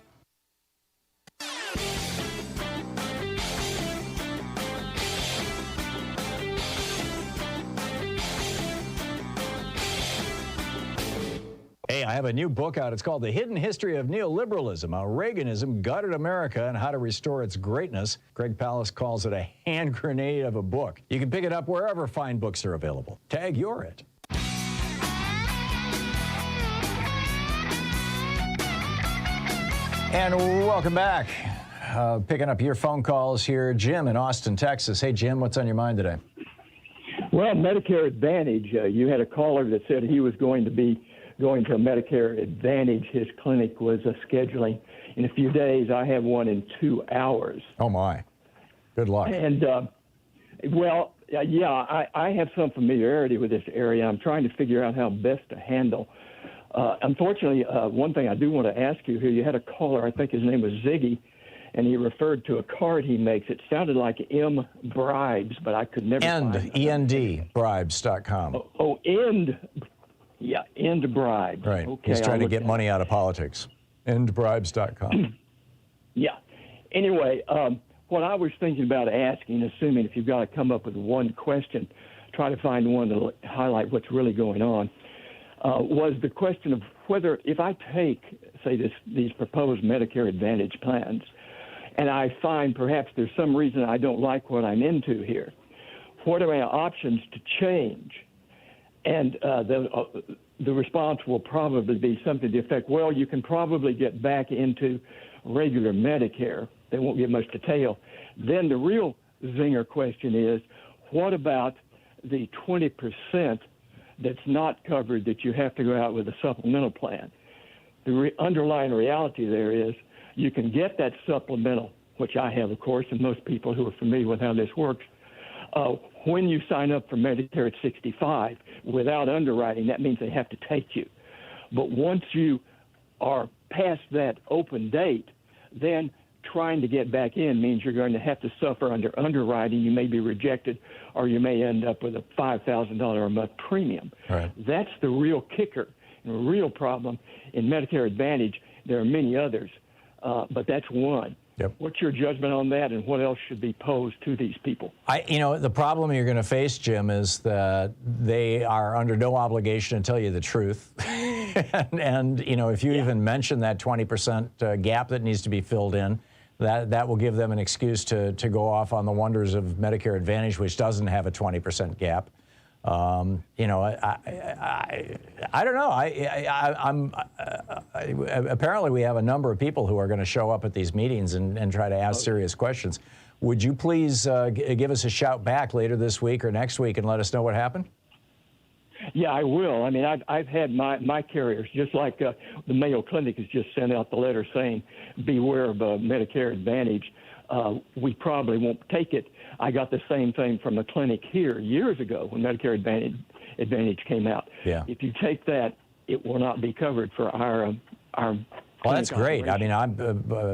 [SPEAKER 1] Hey, I have a new book out. It's called The Hidden History of Neoliberalism, How Reaganism Gutted America and How to Restore Its Greatness. Greg Palast calls it a hand grenade of a book. You can pick it up wherever fine books are available. Tag you're it. And welcome back. Picking up your phone calls here. Jim in Austin, Texas. Hey, Jim, what's on your mind today?
[SPEAKER 10] Well, Medicare Advantage. You had a caller that said he was going to be going to a Medicare Advantage. His clinic was scheduling in a few days. I have one in 2 hours.
[SPEAKER 1] Oh, my. Good luck.
[SPEAKER 10] And, I have some familiarity with this area. I'm trying to figure out how best to handle. Unfortunately, one thing I do want to ask you here, you had a caller, I think his name was Ziggy, and he referred to a card he makes. It sounded like M Bribes, but I could never find it.
[SPEAKER 1] END-bribes.com.
[SPEAKER 10] End Bribes.
[SPEAKER 1] Right.
[SPEAKER 10] Okay,
[SPEAKER 1] He's trying to get money out of politics. EndBribes.com.
[SPEAKER 10] Yeah. Anyway, what I was thinking about asking, assuming if you've got to come up with one question, try to find one to highlight what's really going on, was the question of whether if I take, say, these proposed Medicare Advantage plans, and I find perhaps there's some reason I don't like what I'm into here, what are my options to change? And the response will probably be something to the effect, well, you can probably get back into regular Medicare. They won't give much detail. Then the real zinger question is, what about the 20% that's not covered that you have to go out with a supplemental plan? The underlying reality there is you can get that supplemental, which I have, of course, and most people who are familiar with how this works, When you sign up for Medicare at 65 without underwriting, that means they have to take you. But once you are past that open date, then trying to get back in means you're going to have to suffer under underwriting. You may be rejected, or you may end up with a $5,000 a month premium.
[SPEAKER 1] Right.
[SPEAKER 10] That's the real kicker and the real problem in Medicare Advantage. There are many others, but that's one.
[SPEAKER 1] Yep.
[SPEAKER 10] What's your judgment on that, and what else should be posed to these people?
[SPEAKER 1] The problem you're going to face, Jim, is that they are under no obligation to tell you the truth. and if you even mention that 20% gap that needs to be filled in, that will give them an excuse to go off on the wonders of Medicare Advantage, which doesn't have a 20% gap. I don't know. Apparently we have a number of people who are going to show up at these meetings and try to ask serious questions. Would you please give us a shout back later this week or next week and let us know what happened?
[SPEAKER 10] Yeah, I will. I mean, I've had my carriers, just like the Mayo Clinic has just sent out the letter saying, beware of Medicare Advantage. We probably won't take it. I got the same thing from the clinic here years ago when Medicare Advantage came out.
[SPEAKER 1] Yeah.
[SPEAKER 10] If you take that, it will not be covered for our
[SPEAKER 1] well, that's great. I mean, I'm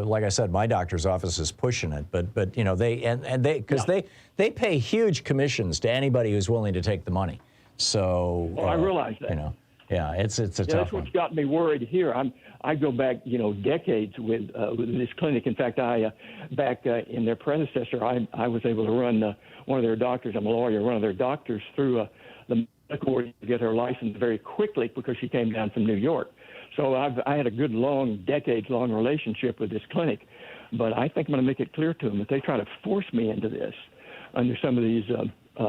[SPEAKER 1] like I said, my doctor's office is pushing it, but they pay huge commissions to anybody who's willing to take the money. So
[SPEAKER 10] I realize that.
[SPEAKER 1] It's a tough
[SPEAKER 10] that's
[SPEAKER 1] one.
[SPEAKER 10] what's got me worried here. I go back, decades with this clinic. In fact, back in their predecessor, I was able to run one of their doctors. I'm a lawyer. One of their doctors through the medical board to get her license very quickly because she came down from New York. So I had a good, decades-long relationship with this clinic. But I think I'm going to make it clear to them that they try to force me into this under some of these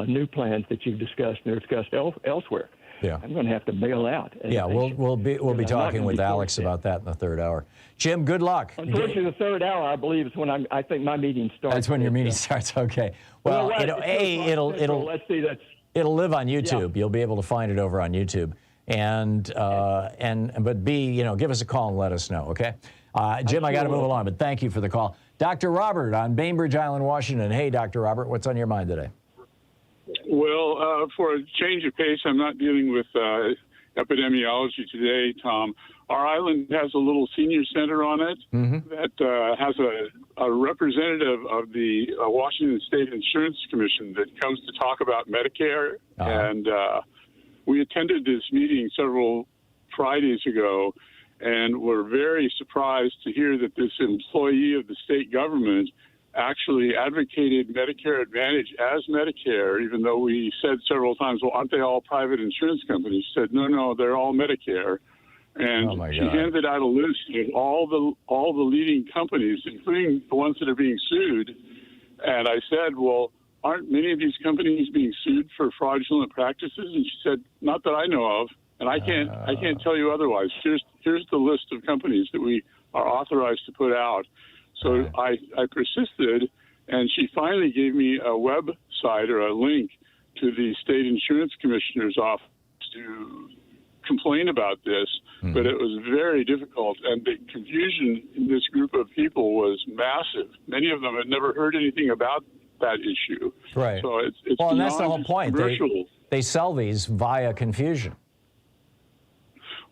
[SPEAKER 10] new plans that you've discussed and they're discussed elsewhere.
[SPEAKER 1] Yeah.
[SPEAKER 10] I'm going to have to bail out.
[SPEAKER 1] Yeah, we'll be talking with Alex about that in the third hour. Jim, good luck.
[SPEAKER 10] Unfortunately, the third hour, I believe, is when I think my meeting starts.
[SPEAKER 1] That's when your meeting starts. Okay. Well,
[SPEAKER 10] let's see.
[SPEAKER 1] It'll live on YouTube. Yeah. You'll be able to find it over on YouTube. But B, give us a call and let us know. Okay. Jim, I got to move along, but thank you for the call. Dr. Robert on Bainbridge Island, Washington. Hey, Dr. Robert, what's on your mind today?
[SPEAKER 11] Well, for a change of pace, I'm not dealing with epidemiology today, Tom. Our island has a little senior center on it that has a representative of the Washington State Insurance Commission that comes to talk about Medicare. And we attended this meeting several Fridays ago, and were very surprised to hear that this employee of the state government actually advocated Medicare Advantage as Medicare, even though we said several times, well, aren't they all private insurance companies? She said, no, they're all Medicare. And she handed out a list of all the leading companies, including the ones that are being sued. And I said, well, aren't many of these companies being sued for fraudulent practices? And she said, not that I know of. And I can't tell you otherwise. Here's the list of companies that we are authorized to put out. So I persisted, and she finally gave me a website or a link to the state insurance commissioner's office to complain about this. But it was very difficult, and the confusion in this group of people was massive. Many of them had never heard anything about that issue.
[SPEAKER 1] Right.
[SPEAKER 11] So it's
[SPEAKER 1] well, and that's the whole point. They sell these via confusion.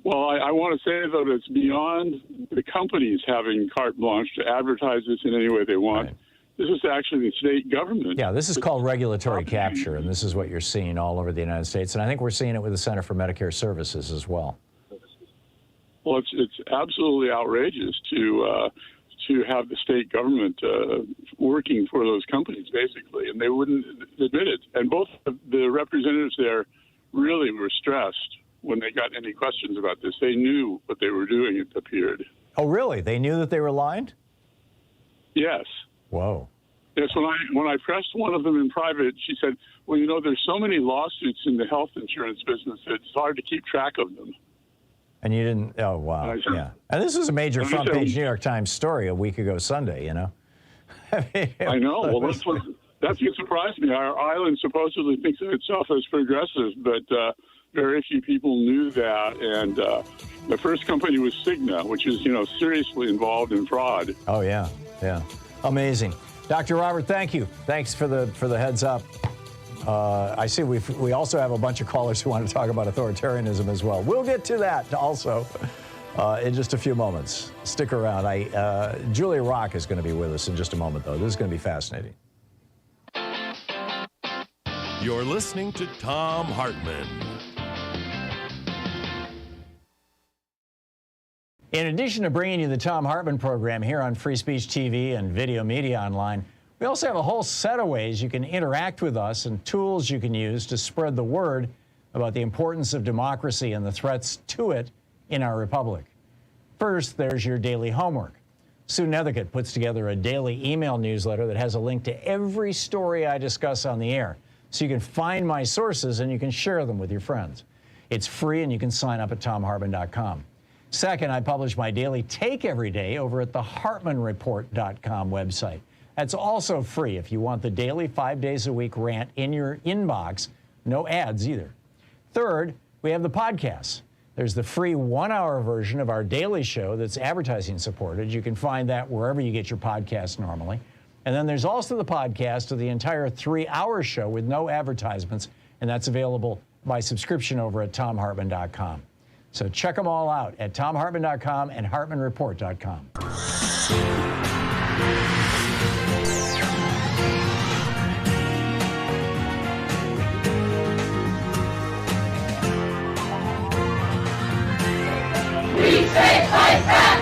[SPEAKER 11] Well, I want to say, though, that it's beyond the companies having carte blanche to advertise this in any way they want. Right. This is actually the state government.
[SPEAKER 1] Yeah, this is called regulatory capture, and this is what you're seeing all over the United States. And I think we're seeing it with the Center for Medicare Services as well.
[SPEAKER 11] Well, it's absolutely outrageous to have the state government working for those companies, basically, and they wouldn't admit it. And both of the representatives there really were stressed when they got any questions about this. They knew what they were doing, it appeared.
[SPEAKER 1] Oh, really? They knew that they were lying?
[SPEAKER 11] Yes.
[SPEAKER 1] Whoa.
[SPEAKER 11] Yes, when I pressed one of them in private, she said, well, there's so many lawsuits in the health insurance business that it's hard to keep track of them.
[SPEAKER 1] And you didn't, oh, wow, yeah. And this was a major front-page New York Times story a week ago Sunday,
[SPEAKER 11] I know. Well, that's what surprised me. Our island supposedly thinks of itself as progressive, but very few people knew that. And the first company was Cigna, which is, seriously involved in fraud.
[SPEAKER 1] Oh, yeah. Amazing. Dr. Robert, thank you. Thanks for the heads up. I see we also have a bunch of callers who want to talk about authoritarianism as well. We'll get to that also in just a few moments. Stick around. Julia Rock is going to be with us in just a moment, though. This is going to be fascinating.
[SPEAKER 3] You're listening to Thom Hartmann.
[SPEAKER 1] In addition to bringing you the Thom Hartmann Program here on Free Speech TV and Video Media Online, we also have a whole set of ways you can interact with us and tools you can use to spread the word about the importance of democracy and the threats to it in our republic. First, there's your daily homework. Sue Nethercutt puts together a daily email newsletter that has a link to every story I discuss on the air, so you can find my sources and you can share them with your friends. It's free and you can sign up at thomhartmann.com. Second, I publish my daily take every day over at the hartmannreport.com website. That's also free if you want the daily 5 days a week rant in your inbox. No ads either. Third, we have the podcasts. There's the free 1-hour version of our daily show that's advertising supported. You can find that wherever you get your podcasts normally. And then there's also the podcast of the entire 3-hour show with no advertisements, and that's available by subscription over at thomhartmann.com. So check them all out at thomhartmann.com and hartmannreport.com.
[SPEAKER 2] We say fight back!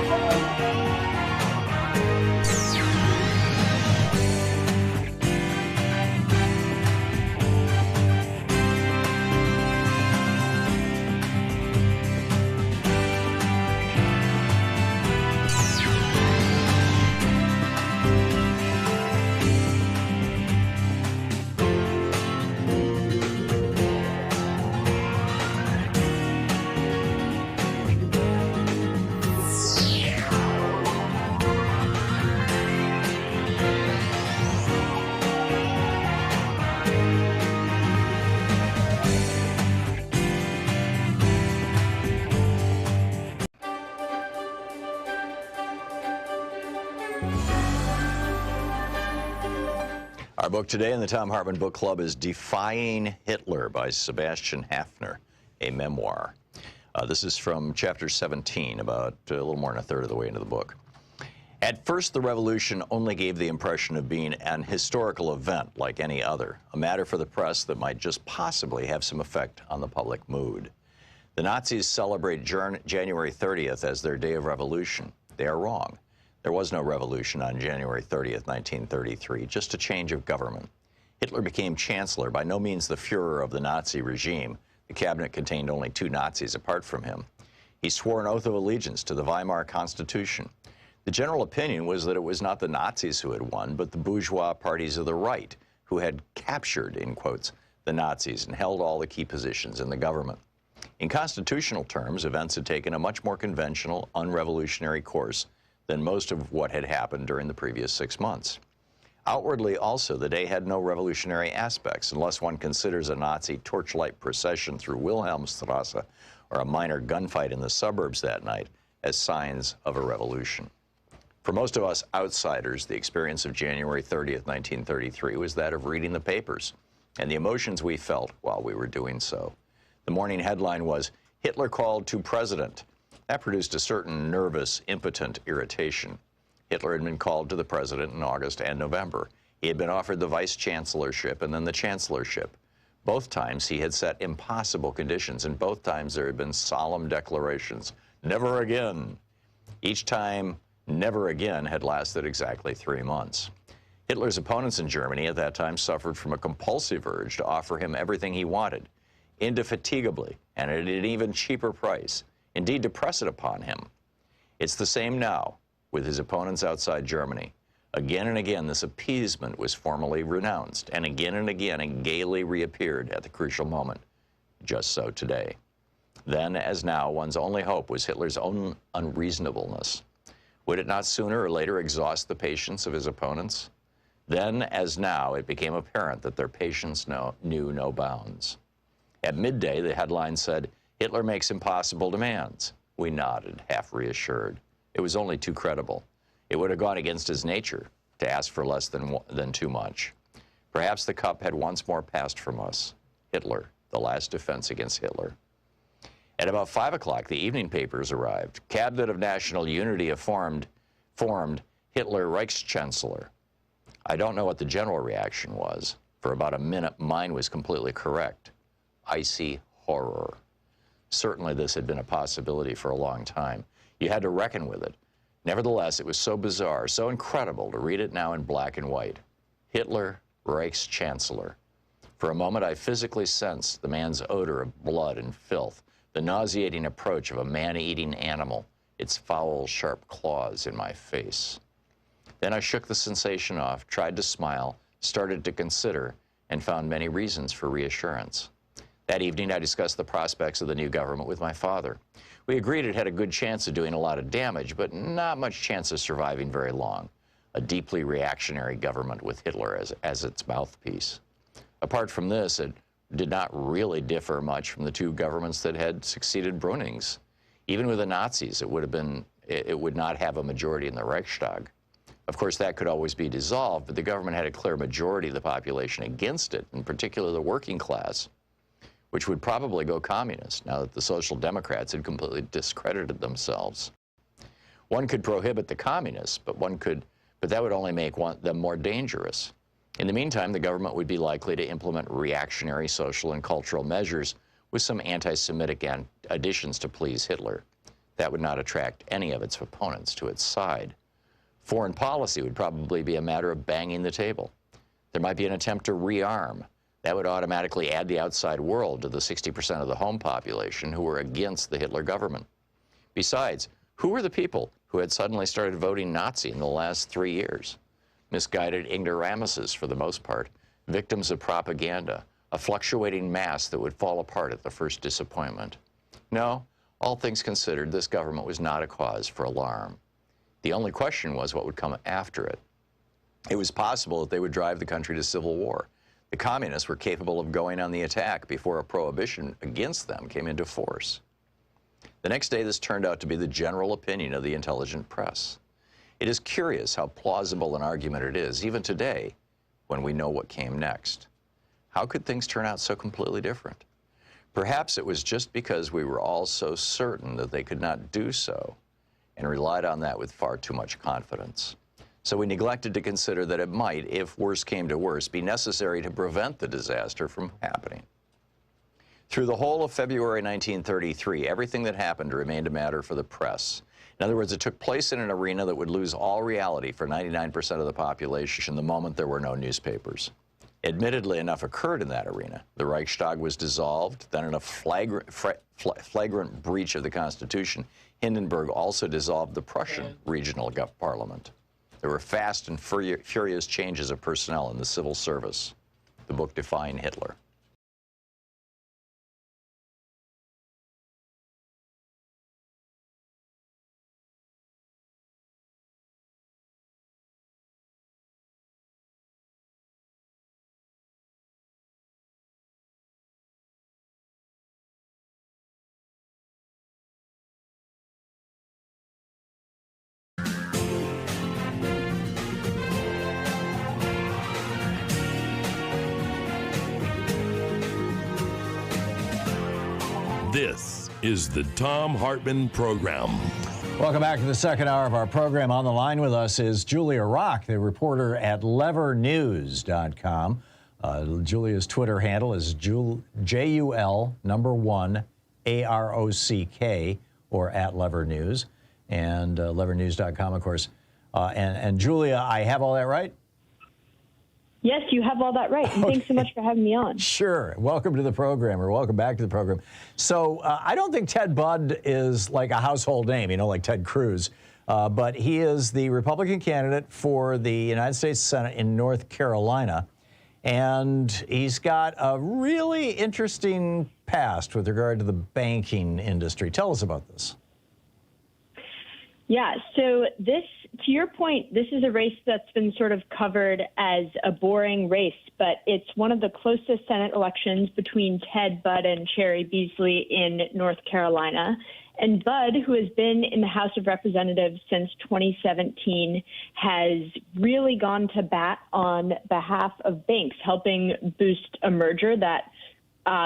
[SPEAKER 1] Our book today in the Thom Hartmann Book Club is Defying Hitler by Sebastian Haffner, a memoir. This is from chapter 17, about a little more than a third of the way into the book. At first, the revolution only gave the impression of being an historical event like any other, a matter for the press that might just possibly have some effect on the public mood. The Nazis celebrate January 30th as their day of revolution. They are wrong. There was no revolution on January 30th, 1933, just a change of government. Hitler became chancellor, by no means the Führer of the Nazi regime. The cabinet contained only 2 Nazis apart from him. He swore an oath of allegiance to the Weimar Constitution. The general opinion was that it was not the Nazis who had won, but the bourgeois parties of the right, who had captured, in quotes, the Nazis and held all the key positions in the government. In constitutional terms, events had taken a much more conventional, unrevolutionary course than most of what had happened during the previous 6 months. Outwardly also, the day had no revolutionary aspects, unless one considers a Nazi torchlight procession through Wilhelmstrasse or a minor gunfight in the suburbs that night as signs of a revolution. For most of us outsiders, the experience of January 30th, 1933 was that of reading the papers and the emotions we felt while we were doing so. The morning headline was, "Hitler called to president." That produced a certain nervous, impotent irritation. Hitler had been called to the president in August and November. He had been offered the vice-chancellorship and then the chancellorship. Both times he had set impossible conditions, and both times there had been solemn declarations, "Never again." Each time, "never again" had lasted exactly 3 months. Hitler's opponents in Germany at that time suffered from a compulsive urge to offer him everything he wanted, indefatigably, and at an even cheaper price. Indeed, to press it upon him. It's the same now with his opponents outside Germany. Again and again, this appeasement was formally renounced, and again it gaily reappeared at the crucial moment. Just so today. Then, as now, one's only hope was Hitler's own unreasonableness. Would it not sooner or later exhaust the patience of his opponents? Then, as now, it became apparent that their patience knew no bounds. At midday, the headline said, "Hitler makes impossible demands." We nodded, half reassured. It was only too credible. It would have gone against his nature to ask for less than too much. Perhaps the cup had once more passed from us. Hitler, the last defense against Hitler. At about 5 o'clock, the evening papers arrived. Cabinet of National Unity formed Hitler Reichschancellor. I don't know what the general reaction was. For about a minute, mine was completely correct. Icy horror. Certainly this had been a possibility for a long time. You had to reckon with it. Nevertheless, it was so bizarre, so incredible to read it now in black and white. Hitler Reichschancellor. For a moment, I physically sensed the man's odor of blood and filth, the nauseating approach of a man-eating animal, its foul, sharp claws in my face. Then I shook the sensation off, tried to smile, started to consider, and found many reasons for reassurance. That evening, I discussed the prospects of the new government with my father. We agreed it had a good chance of doing a lot of damage, but not much chance of surviving very long. A deeply reactionary government with Hitler as its mouthpiece. Apart from this, it did not really differ much from the two governments that had succeeded Bruning's. Even with the Nazis, it would not have a majority in the Reichstag. Of course, that could always be dissolved, but the government had a clear majority of the population against it, in particular the working class, which would probably go communist now that the Social Democrats had completely discredited themselves. One could prohibit the communists, but that would only make them more dangerous. In the meantime, the government would be likely to implement reactionary social and cultural measures with some anti-Semitic additions to please Hitler. That would not attract any of its opponents to its side. Foreign policy would probably be a matter of banging the table. There might be an attempt to rearm. That would automatically add the outside world to the 60% of the home population who were against the Hitler government. Besides, who were the people who had suddenly started voting Nazi in the last 3 years? Misguided ignoramuses, for the most part, victims of propaganda, a fluctuating mass that would fall apart at the first disappointment. No, all things considered, this government was not a cause for alarm. The only question was what would come after it. It was possible that they would drive the country to civil war. The communists were capable of going on the attack before a prohibition against them came into force. The next day, this turned out to be the general opinion of the intelligent press. It is curious how plausible an argument it is, even today, when we know what came next. How could things turn out so completely different? Perhaps it was just because we were all so certain that they could not do so, and relied on that with far too much confidence. So we neglected to consider that it might, if worse came to worse, be necessary to prevent the disaster from happening. Through the whole of February 1933, everything that happened remained a matter for the press. In other words, it took place in an arena that would lose all reality for 99% of the population the moment there were no newspapers. Admittedly, enough occurred in that arena. The Reichstag was dissolved. Then, in a flagrant breach of the Constitution, Hindenburg also dissolved the Prussian regional parliament. There were fast and furious changes of personnel in the civil service. The book defined Hitler.
[SPEAKER 3] This is the Thom Hartmann Program.
[SPEAKER 1] Welcome back to the second hour of our program. On the line with us is Julia Rock, the reporter at levernews.com. Julia's Twitter handle is JUL1AROCK, or at levernews, and levernews.com, of course. And Julia, I have all that right?
[SPEAKER 12] Yes, you have all that right. And thanks so much for having me on.
[SPEAKER 1] Sure. Welcome to the program, or welcome back to the program. So I don't think Ted Budd is like a household name, you know, like Ted Cruz. But he is the Republican candidate for the United States Senate in North Carolina. And he's got a really interesting past with regard to the banking industry. Tell us about this.
[SPEAKER 12] Yeah, so this, to your point, this is a race that's been sort of covered as a boring race, but it's one of the closest Senate elections between Ted Budd and Cherry Beasley in North Carolina. And Bud, who has been in the House of Representatives since 2017, has really gone to bat on behalf of banks, helping boost a merger that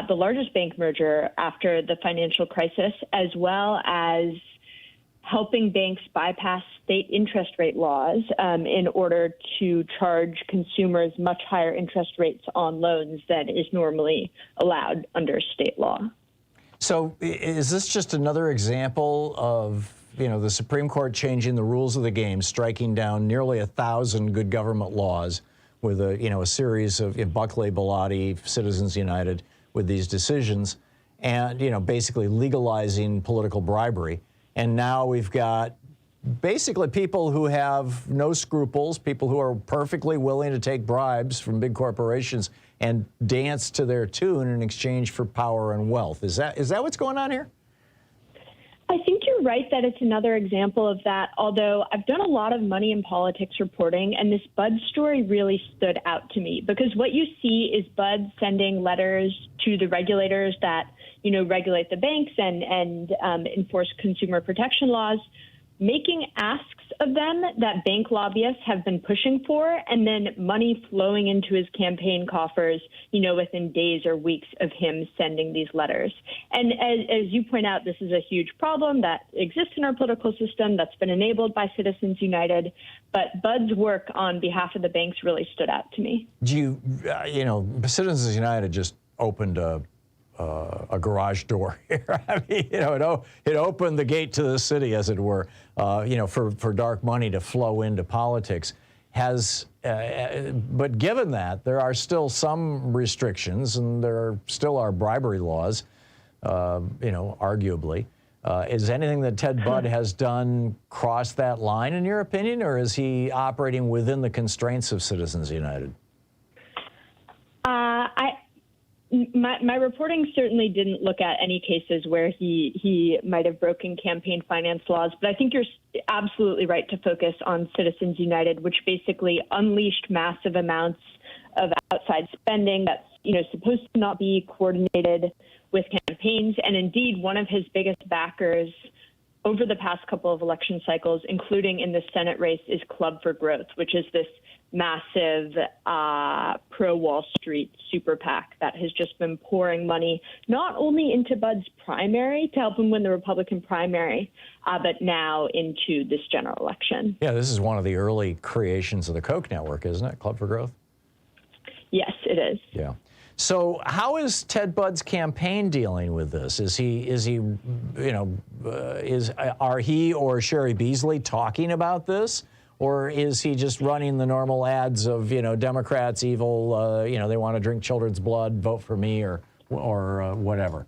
[SPEAKER 12] the largest bank merger after the financial crisis, as well as helping banks bypass state interest rate laws in order to charge consumers much higher interest rates on loans than is normally allowed under state law.
[SPEAKER 1] So is this just another example of, the Supreme Court changing the rules of the game, striking down nearly 1,000 good government laws with a series of Buckley, Bellotti, Citizens United with these decisions, and basically legalizing political bribery? And now we've got basically people who have no scruples, people who are perfectly willing to take bribes from big corporations and dance to their tune in exchange for power and wealth. Is that what's going on here?
[SPEAKER 12] I think you're right that it's another example of that, although I've done a lot of money in politics reporting, and this Bud story really stood out to me because what you see is Bud sending letters to the regulators that, regulate the banks and enforce consumer protection laws, making asks of them that bank lobbyists have been pushing for, and then money flowing into his campaign coffers, within days or weeks of him sending these letters. And as you point out, this is a huge problem that exists in our political system that's been enabled by Citizens United. But Bud's work on behalf of the banks really stood out to me.
[SPEAKER 1] Do Citizens United just opened a garage door here. I mean, it opened the gate to the city, as it were, for dark money to flow into politics. But given that, there are still some restrictions, and there still are bribery laws, arguably. Is anything that Ted Budd has done cross that line, in your opinion, or is he operating within the constraints of Citizens United?
[SPEAKER 12] My reporting certainly didn't look at any cases where he might have broken campaign finance laws, but I think you're absolutely right to focus on Citizens United, which basically unleashed massive amounts of outside spending that's supposed to not be coordinated with campaigns. And indeed, one of his biggest backers over the past couple of election cycles, including in the Senate race, is Club for Growth, which is this massive pro-Wall Street super PAC that has just been pouring money not only into Bud's primary to help him win the Republican primary, but now into this general election.
[SPEAKER 1] Yeah, this is one of the early creations of the Koch network, isn't it? Club for Growth?
[SPEAKER 12] Yes, it is.
[SPEAKER 1] Yeah. So how is Ted Budd's campaign dealing with this? Are he or Sherry Beasley talking about this? Or is he just running the normal ads of, Democrats evil, they want to drink children's blood, vote for me, or whatever?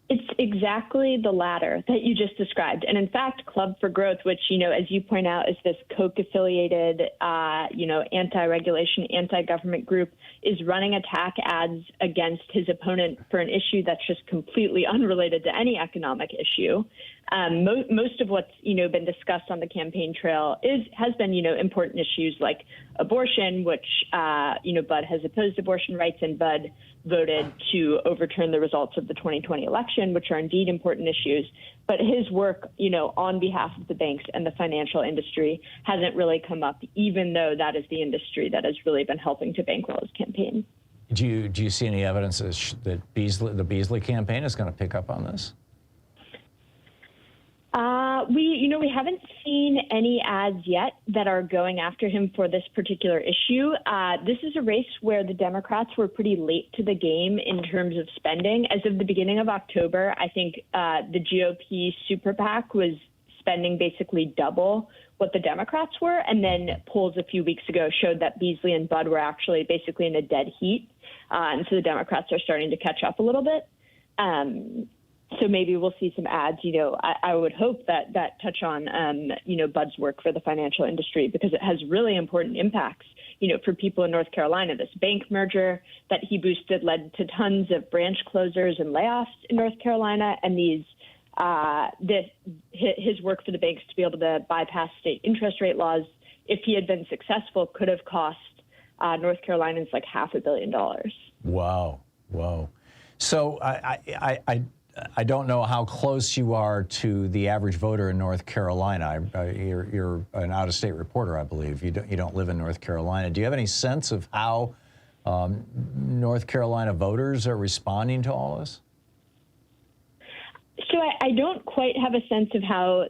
[SPEAKER 12] It's exactly the latter that you just described. And in fact, Club for Growth, which, as you point out, is this Koch-affiliated, anti-regulation, anti-government group, is running attack ads against his opponent for an issue that's just completely unrelated to any economic issue. Most of what's, been discussed on the campaign trail has been, important issues like abortion, which, Bud has opposed abortion rights, and Bud voted to overturn the results of the 2020 election, which are indeed important issues. But his work, on behalf of the banks and the financial industry hasn't really come up, even though that is the industry that has really been helping to bankroll his campaign.
[SPEAKER 1] Do you see any evidence that the Beasley campaign is going to pick up on this?
[SPEAKER 12] We haven't seen any ads yet that are going after him for this particular issue. This is a race where the Democrats were pretty late to the game in terms of spending. As of the beginning of October, I think the GOP super PAC was spending basically double what the Democrats were. And then polls a few weeks ago showed that Beasley and Budd were actually basically in a dead heat. And so the Democrats are starting to catch up a little bit. So maybe we'll see some ads. I would hope that touch on, Bud's work for the financial industry, because it has really important impacts, for people in North Carolina. This bank merger that he boosted led to tons of branch closures and layoffs in North Carolina. And his work for the banks to be able to bypass state interest rate laws, if he had been successful, could have cost North Carolinians like $500 million.
[SPEAKER 1] Wow. So I don't know how close you are to the average voter in North Carolina. You're an out-of-state reporter, I believe. You don't live in North Carolina. Do you have any sense of how North Carolina voters are responding to all this?
[SPEAKER 12] So I don't quite have a sense of how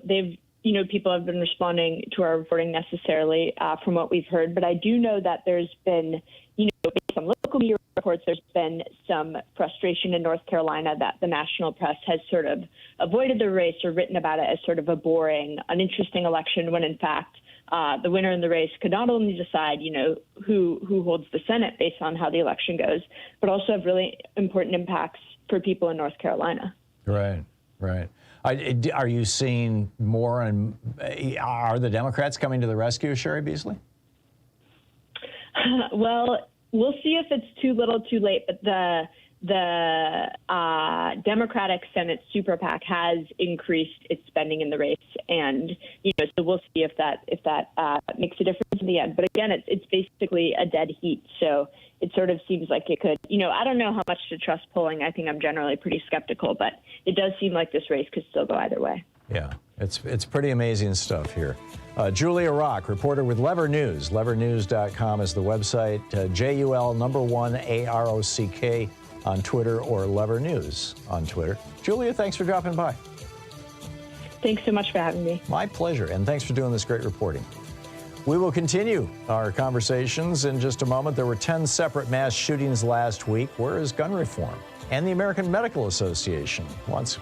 [SPEAKER 12] people have been responding to our reporting necessarily from what we've heard, but I do know that there's been, based on local media reports, there's been some frustration in North Carolina that the national press has sort of avoided the race or written about it as sort of a boring, uninteresting election, when in fact the winner in the race could not only decide, who holds the Senate based on how the election goes, but also have really important impacts for people in North Carolina.
[SPEAKER 1] Right. Are you seeing more, and are the Democrats coming to the rescue, Sherry Beasley?
[SPEAKER 12] Well, we'll see if it's too little too late, but the Democratic Senate super PAC has increased its spending in the race, and so we'll see if that makes a difference in the end. But again, it's basically a dead heat, so it sort of seems like it could. I don't know how much to trust polling. I think I'm generally pretty skeptical, but it does seem like this race could still go either way. Yeah, it's pretty amazing stuff here. Julia Rock, reporter with Lever News. LeverNews.com is the website. JUL1AROCK on Twitter, or Lever News on Twitter. Julia, thanks for dropping by. Thanks so much for having me. My pleasure, and thanks for doing this great reporting. We will continue our conversations in just a moment. There were 10 separate mass shootings last week. Where is gun reform? And the American Medical Association wants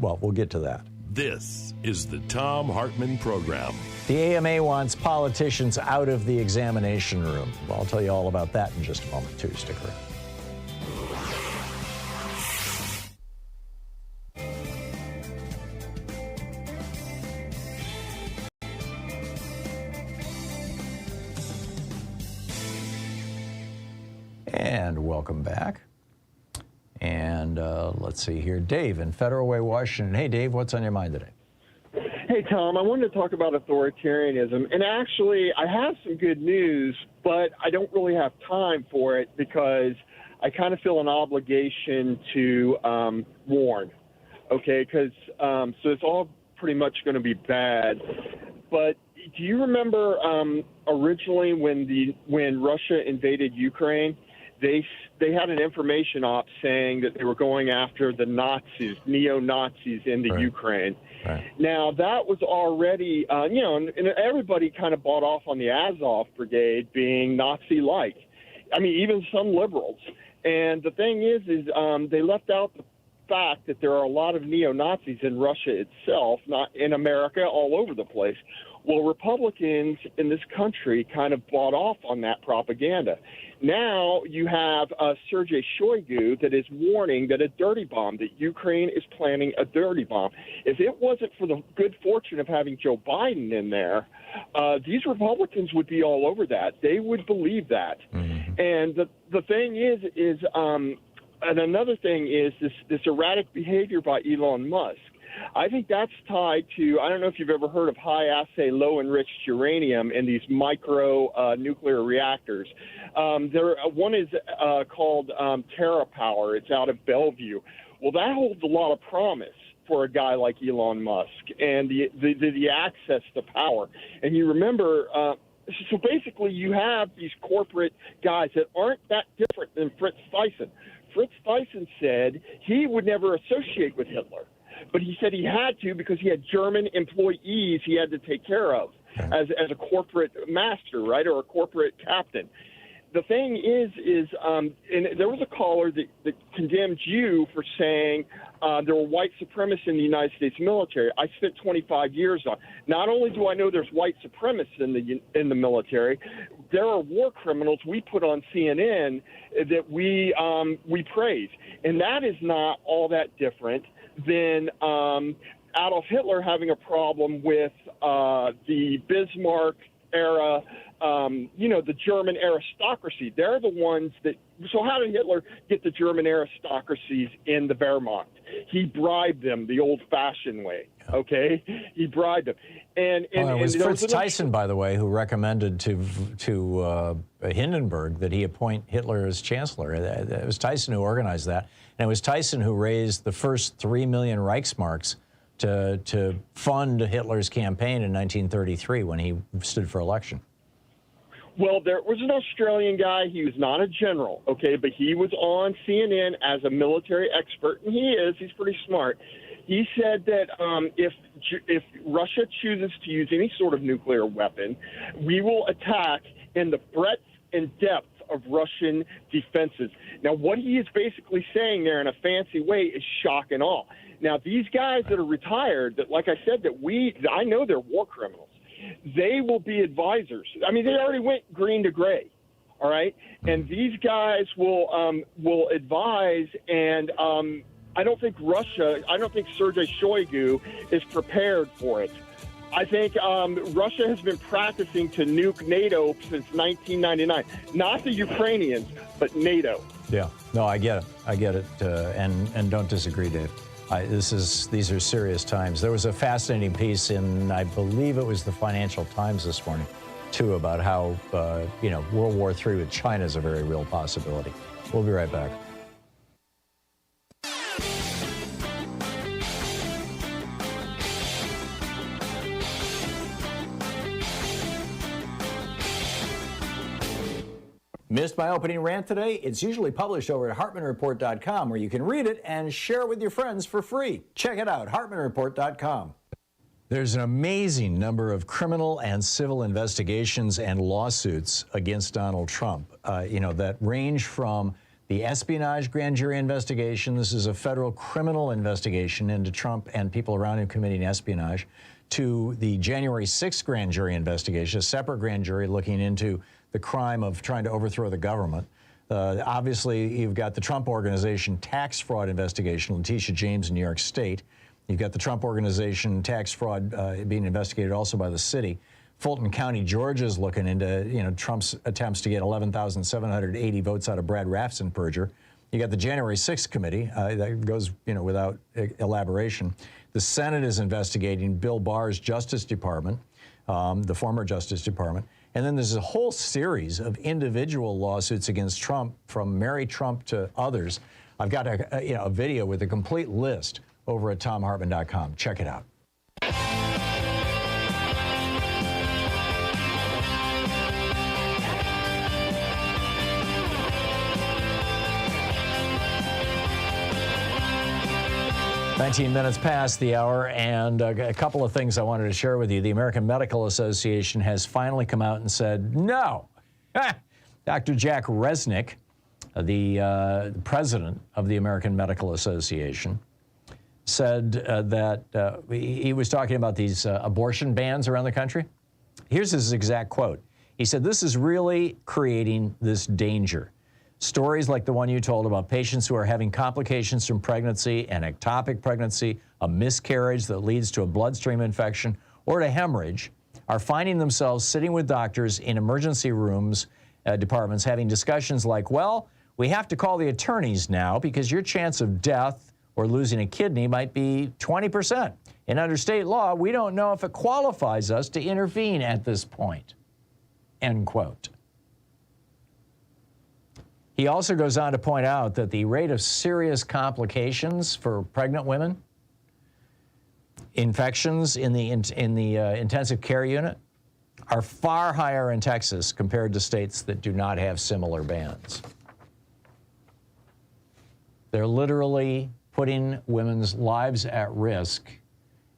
[SPEAKER 12] we'll get to that.
[SPEAKER 3] This is the Thom Hartmann Program.
[SPEAKER 1] The AMA wants politicians out of the examination room. Well, I'll tell you all about that in just a moment, too. Stick around. And welcome back. And let's see here. Dave in Federal Way, Washington. Hey, Dave, what's on your mind today?
[SPEAKER 13] Hey, Tom, I wanted to talk about authoritarianism. And actually, I have some good news, but I don't really have time for it because I kind of feel an obligation to warn, okay? Because so it's all pretty much going to be bad. But do you remember originally when Russia invaded Ukraine? They had an information op saying that they were going after the Nazis, neo-Nazis in the Ukraine. Right. Now, that was already, and everybody kind of bought off on the Azov Brigade being Nazi-like. I mean, even some liberals. And the thing is they left out the fact that there are a lot of neo-Nazis in Russia itself, not in America, all over the place. Well, Republicans in this country kind of bought off on that propaganda. Now you have Sergei Shoigu that is warning that that Ukraine is planning a dirty bomb. If it wasn't for the good fortune of having Joe Biden in there, these Republicans would be all over that. They would believe that. Mm-hmm. And the thing is and another thing is this erratic behavior by Elon Musk. I think that's tied to, I don't know if you've ever heard of high-assay, low-enriched uranium in these micro-nuclear reactors. One is called TerraPower. It's out of Bellevue. Well, that holds a lot of promise for a guy like Elon Musk and the access to power. And you remember, so basically you have these corporate guys that aren't that different than Fritz Thyssen. Fritz Thyssen said he would never associate with Hitler. But he said he had to because he had German employees he had to take care of as a corporate master, right, or a corporate captain. The thing is and there was a caller that condemned you for saying there were white supremacists in the United States military. I spent 25 years on. Not only do I know there's white supremacists in the military, there are war criminals we put on CNN that we praise, and that is not all that different than Adolf Hitler having a problem with the Bismarck era the German aristocracy. They're the ones that. So how did Hitler get the German aristocracies in the Wehrmacht? He bribed them the old-fashioned way. Okay, he bribed them. And
[SPEAKER 1] it was Fritz Thyssen, by the way, who recommended to Hindenburg that he appoint Hitler as chancellor. It was Thyssen who organized that, and it was Thyssen who raised the first 3 million Reichsmarks to fund Hitler's campaign in 1933 when he stood for election.
[SPEAKER 13] Well, there was an Australian guy. He was not a general, okay, but he was on CNN as a military expert, and he's pretty smart. He said that if Russia chooses to use any sort of nuclear weapon, we will attack in the breadth and depth of Russian defenses. Now, what he is basically saying there in a fancy way is shock and awe. Now, these guys that are retired, that, like I said, I know they're war criminals. They will be advisors. I mean, they already went green to gray, all right? And these guys will advise, and I don't think Sergei Shoigu is prepared for it. I think Russia has been practicing to nuke NATO since 1999. Not the Ukrainians, but NATO.
[SPEAKER 1] Yeah, no, I get it, and don't disagree, Dave. These are serious times. There was a fascinating piece in, I believe it was the Financial Times this morning, too, about how World War III with China is a very real possibility. We'll be right back. Missed my opening rant today? It's usually published over at HartmannReport.com, where you can read it and share it with your friends for free. Check it out, HartmannReport.com. There's an amazing number of criminal and civil investigations and lawsuits against Donald Trump, that range from the espionage grand jury investigation. This is a federal criminal investigation into Trump and people around him committing espionage, to the January 6th grand jury investigation, a separate grand jury looking into the crime of trying to overthrow the government. Obviously, you've got the Trump Organization tax fraud investigation, Letitia James in New York State. You've got the Trump Organization tax fraud being investigated also by the city. Fulton County, Georgia is looking into Trump's attempts to get 11,780 votes out of Brad Raffensperger. You got the January 6th committee that goes without elaboration. The Senate is investigating Bill Barr's Justice Department, the former Justice Department. And then there's a whole series of individual lawsuits against Trump, from Mary Trump to others. I've got a video with a complete list over at thomhartmann.com. Check it out. 19 minutes past the hour, and a couple of things I wanted to share with you. The American Medical Association has finally come out and said no. Dr. Jack Resnick, the president of the American Medical Association, said that he was talking about these abortion bans around the country. Here's his exact quote. He said, "This is really creating this danger. Stories like the one you told about patients who are having complications from pregnancy, an ectopic pregnancy, a miscarriage that leads to a bloodstream infection or to hemorrhage, are finding themselves sitting with doctors in emergency rooms, departments, having discussions like, well, we have to call the attorneys now because your chance of death or losing a kidney might be 20%. And under state law, we don't know if it qualifies us to intervene at this point." End quote. He also goes on to point out that the rate of serious complications for pregnant women, infections in the intensive care unit, are far higher in Texas compared to states that do not have similar bans. They're literally putting women's lives at risk.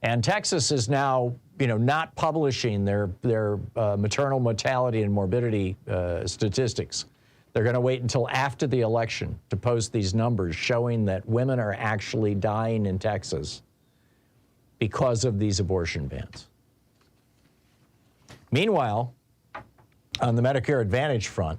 [SPEAKER 1] And Texas is now, not publishing their maternal mortality and morbidity statistics. They're going to wait until after the election to post these numbers showing that women are actually dying in Texas because of these abortion bans. Meanwhile, on the Medicare Advantage front,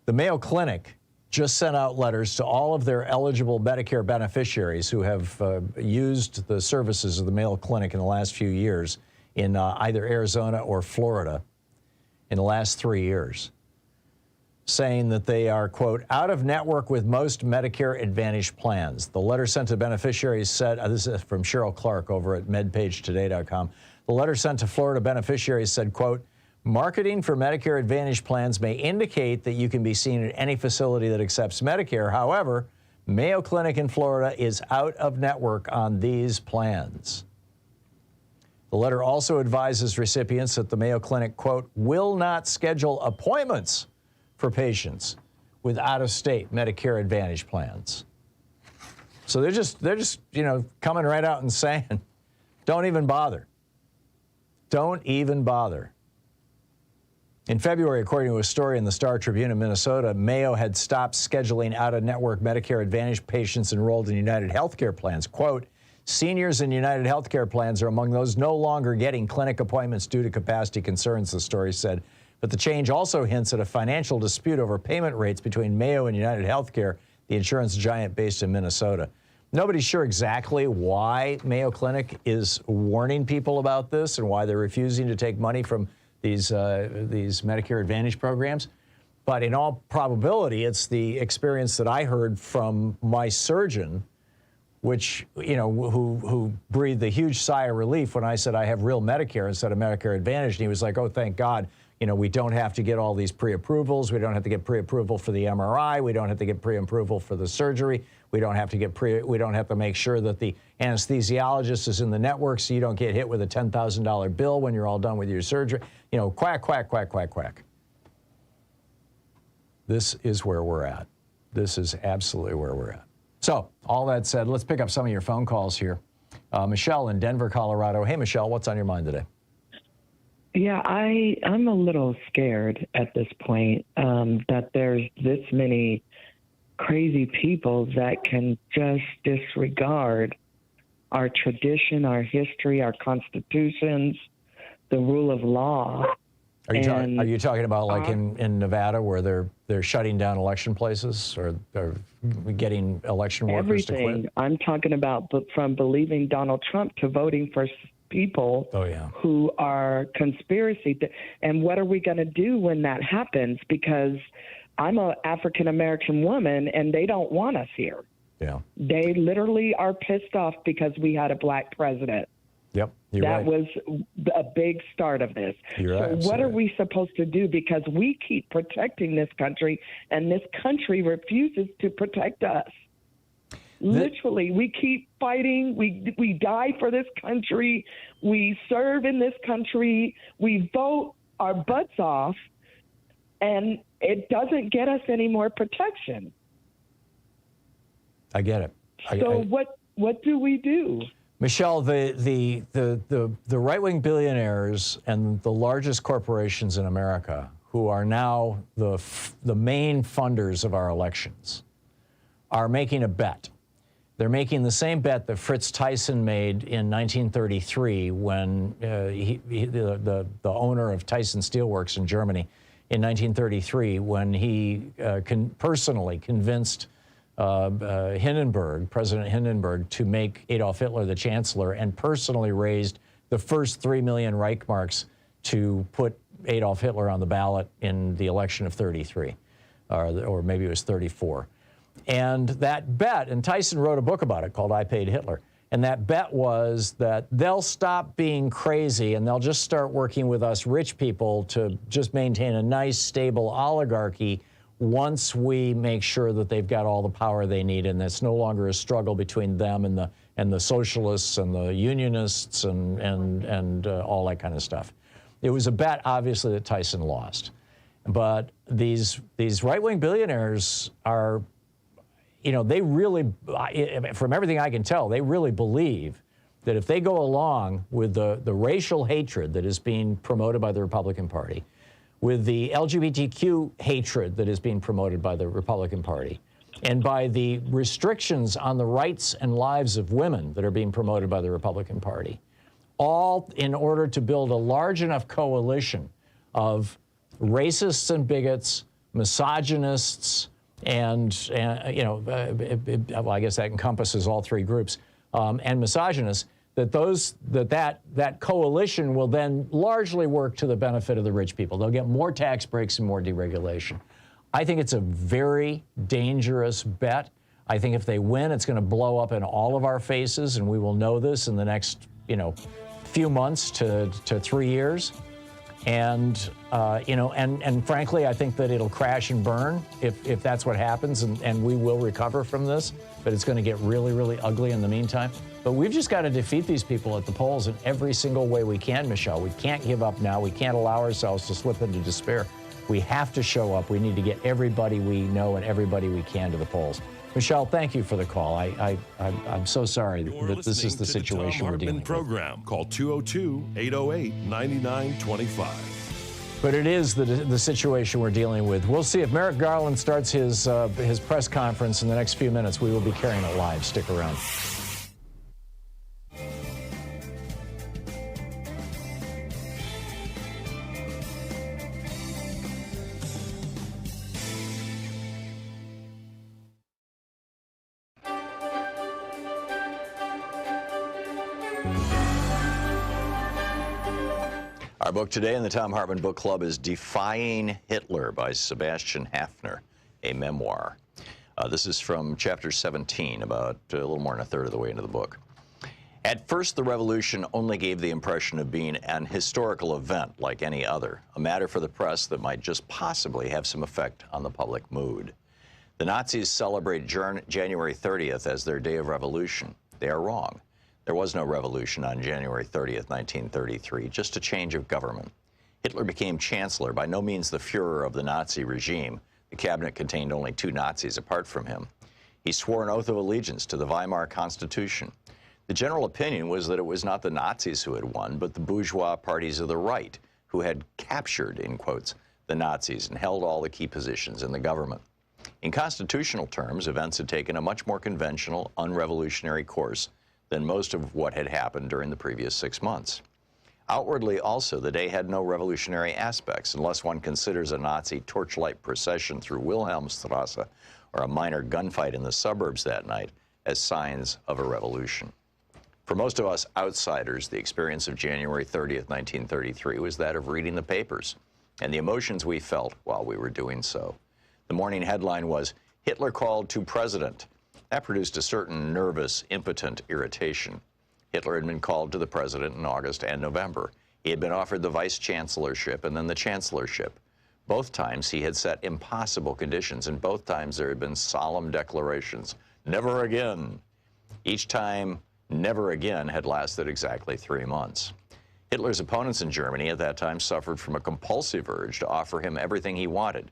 [SPEAKER 1] the Mayo Clinic just sent out letters to all of their eligible Medicare beneficiaries who have used the services of the Mayo Clinic in the last few years in either Arizona or Florida. in the last 3 years, saying that they are, quote, out of network with most Medicare Advantage plans. The letter sent to beneficiaries said, this is from Cheryl Clark over at medpagetoday.com. The letter sent to Florida beneficiaries said, quote, marketing for Medicare Advantage plans may indicate that you can be seen at any facility that accepts Medicare. However, Mayo Clinic in Florida is out of network on these plans. The letter also advises recipients that the Mayo Clinic, quote, will not schedule appointments for patients with out-of-state Medicare Advantage plans. So they're just coming right out and saying, don't even bother. Don't even bother. In February, according to a story in the Star Tribune in Minnesota, Mayo had stopped scheduling out-of-network Medicare Advantage patients enrolled in United Healthcare plans. Quote, seniors in United Healthcare plans are among those no longer getting clinic appointments due to capacity concerns, the story said. But the change also hints at a financial dispute over payment rates between Mayo and United Healthcare, the insurance giant based in Minnesota. Nobody's sure exactly why Mayo Clinic is warning people about this and why they're refusing to take money from these Medicare Advantage programs. But in all probability, it's the experience that I heard from my surgeon, which, who breathed a huge sigh of relief when I said I have real Medicare instead of Medicare Advantage. And he was like, oh, thank God. We don't have to get all these pre-approvals. We don't have to get pre-approval for the MRI. We don't have to get pre-approval for the surgery. We don't have to make sure that the anesthesiologist is in the network so you don't get hit with a $10,000 bill when you're all done with your surgery. Quack, quack, quack, quack, quack. This is where we're at. This is absolutely where we're at. So, all that said, let's pick up some of your phone calls here. Michelle in Denver, Colorado. Hey, Michelle, what's on your mind today?
[SPEAKER 14] Yeah, I'm a little scared at this point that there's this many crazy people that can just disregard our tradition, our history, our constitutions, the rule of law.
[SPEAKER 1] Are you talking about like in Nevada where they're shutting down election places or they're getting election workers to quit?
[SPEAKER 14] Everything. I'm talking about from believing Donald Trump to voting for people who are conspiracy. And what are we going to do when that happens? Because I'm an African-American woman and they don't want us here.
[SPEAKER 1] Yeah.
[SPEAKER 14] They literally are pissed off because we had a black president.
[SPEAKER 1] Yep.
[SPEAKER 14] That was a big start of this. So what are we supposed to do? Because we keep protecting this country and this country refuses to protect us. Literally, we keep fighting. We die for this country. We serve in this country. We vote our butts off, and it doesn't get us any more protection.
[SPEAKER 1] I get it.
[SPEAKER 14] So what do we do?
[SPEAKER 1] Michelle, the right-wing billionaires and the largest corporations in America, who are now the main funders of our elections, are making a bet. They're making the same bet that Fritz Tyson made in 1933 when the owner of Tyson Steelworks in Germany in 1933, when he personally convinced President Hindenburg, to make Adolf Hitler the chancellor and personally raised the first 3 million Reichmarks to put Adolf Hitler on the ballot in the election of 33, or maybe it was 34. And that bet, and Tyson wrote a book about it called I Paid Hitler, and that bet was that they'll stop being crazy and they'll just start working with us rich people to just maintain a nice, stable oligarchy once we make sure that they've got all the power they need and it's no longer a struggle between them and the socialists and the unionists and all that kind of stuff. It was a bet, obviously, that Tyson lost. But these right-wing billionaires are, they really, from everything I can tell, they really believe that if they go along with the racial hatred that is being promoted by the Republican Party, with the LGBTQ hatred that is being promoted by the Republican Party, and by the restrictions on the rights and lives of women that are being promoted by the Republican Party, all in order to build a large enough coalition of racists and bigots, misogynists, and well, I guess that encompasses all three groups, and misogynists, that coalition will then largely work to the benefit of the rich people. They'll get more tax breaks and more deregulation. I think it's a very dangerous bet. I think if they win, it's going to blow up in all of our faces, and we will know this in the next, few months to 3 years. And, and frankly, I think that it'll crash and burn if that's what happens, and we will recover from this, but it's going to get really, really ugly in the meantime. But we've just got to defeat these people at the polls in every single way we can, Michelle. We can't give up now. We can't allow ourselves to slip into despair. We have to show up. We need to get everybody we know and everybody we can to the polls. Michelle, thank you for the call. I'm so sorry that this is the situation we're dealing with.
[SPEAKER 3] Program. Call 202-808-9925.
[SPEAKER 1] But it is the situation we're dealing with. We'll see if Merrick Garland starts his press conference in the next few minutes. We will be carrying it live. Stick around. Our book today in the Thom Hartmann Book Club is Defying Hitler by Sebastian Haffner, a memoir. This is from chapter 17, about a little more than a third of the way into the book. At first, the revolution only gave the impression of being an historical event like any other, a matter for the press that might just possibly have some effect on the public mood. The Nazis celebrate January 30th as their day of revolution. They are wrong. There was no revolution on January 30th, 1933, just a change of government. Hitler became chancellor, by no means the Führer of the Nazi regime. The cabinet contained only 2 Nazis apart from him. He swore an oath of allegiance to the Weimar Constitution. The general opinion was that it was not the Nazis who had won, but the bourgeois parties of the right, who had captured, in quotes, the Nazis and held all the key positions in the government. In constitutional terms, events had taken a much more conventional, unrevolutionary course than most of what had happened during the previous 6 months. Outwardly also, the day had no revolutionary aspects, unless one considers a Nazi torchlight procession through Wilhelmstrasse or a minor gunfight in the suburbs that night as signs of a revolution. For most of us outsiders, the experience of January 30th, 1933 was that of reading the papers and the emotions we felt while we were doing so. The morning headline was, "Hitler called to president." That produced a certain nervous, impotent irritation. Hitler had been called to the president in August and November. He had been offered the vice-chancellorship and then the chancellorship. Both times he had set impossible conditions, and both times there had been solemn declarations, "Never again." Each time, "never again" had lasted exactly 3 months. Hitler's opponents in Germany at that time suffered from a compulsive urge to offer him everything he wanted,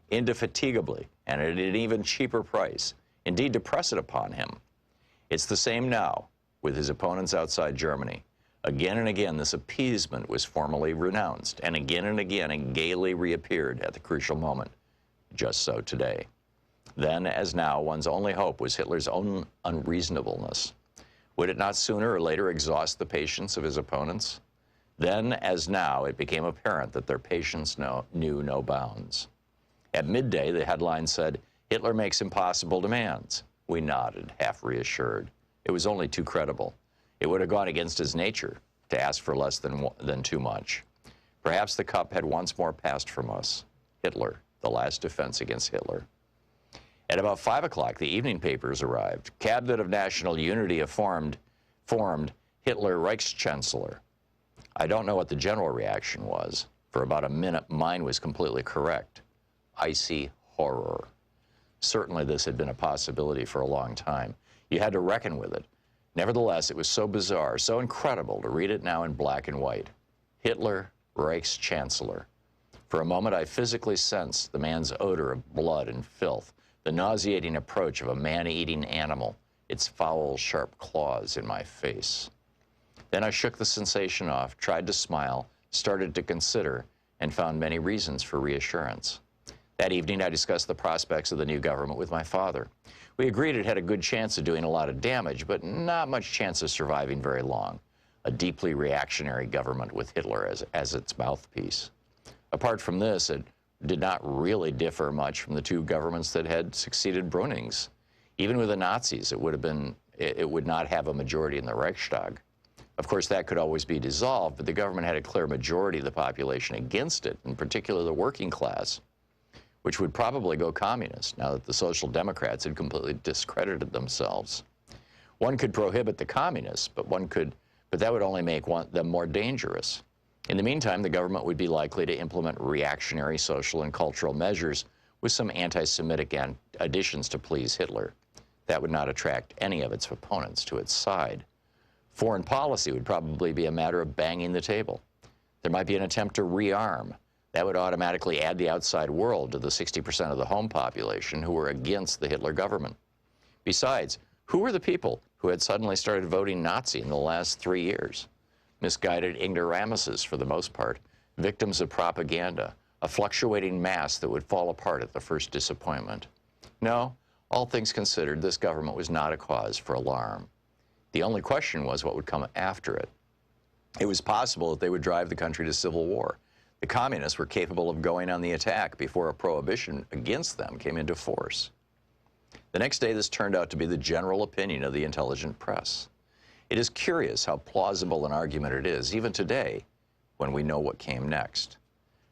[SPEAKER 1] indefatigably, and at an even cheaper price. Indeed, to press it upon him. It's the same now with his opponents outside Germany. Again and again, this appeasement was formally renounced, and again it gaily reappeared at the crucial moment. Just so today. Then, as now, one's only hope was Hitler's own unreasonableness. Would it not sooner or later exhaust the patience of his opponents? Then, as now, it became apparent that their patience knew no bounds. At midday, the headline said, "Hitler makes impossible demands." We nodded, half reassured. It was only too credible. It would have gone against his nature to ask for less than too much. Perhaps the cup had once more passed from us. Hitler, the last defense against Hitler. At about 5 o'clock, the evening papers arrived. Cabinet of National Unity formed Hitler Reichschancellor. I don't know what the general reaction was. For about a minute, mine was completely correct. Icy horror. Certainly this had been a possibility for a long time. You had to reckon with it. Nevertheless, it was so bizarre, so incredible to read it now in black and white. Hitler, Reichschancellor. For a moment, I physically sensed the man's odor of blood and filth, the nauseating approach of a man-eating animal, its foul, sharp claws in my face. Then I shook the sensation off, tried to smile, started to consider, and found many reasons for reassurance. That evening, I discussed the prospects of the new government with my father. We agreed it had a good chance of doing a lot of damage, but not much chance of surviving very long. A deeply reactionary government with Hitler as its mouthpiece. Apart from this, it did not really differ much from the 2 governments that had succeeded Bruning's. Even with the Nazis, it would not have a majority in the Reichstag.
[SPEAKER 15] Of course, that could always be dissolved, but the government had a clear majority of the population against it, in particular the working class, which would probably go communist now that the Social Democrats had completely discredited themselves. One could prohibit the communists, but that would only make them more dangerous. In the meantime, the government would be likely to implement reactionary social and cultural measures with some anti-Semitic additions to please Hitler. That would not attract any of its opponents to its side. Foreign policy would probably be a matter of banging the table. There might be an attempt to rearm. That would automatically add the outside world to the 60% of the home population who were against the Hitler government. Besides, who were the people who had suddenly started voting Nazi in the last 3 years? Misguided ignoramuses, for the most part, victims of propaganda, a fluctuating mass that would fall apart at the first disappointment. No, all things considered, this government was not a cause for alarm. The only question was what would come after it. It was possible that they would drive the country to civil war. The communists were capable of going on the attack before a prohibition against them came into force. The next day, this turned out to be the general opinion of the intelligent press. It is curious how plausible an argument it is, even today, when we know what came next.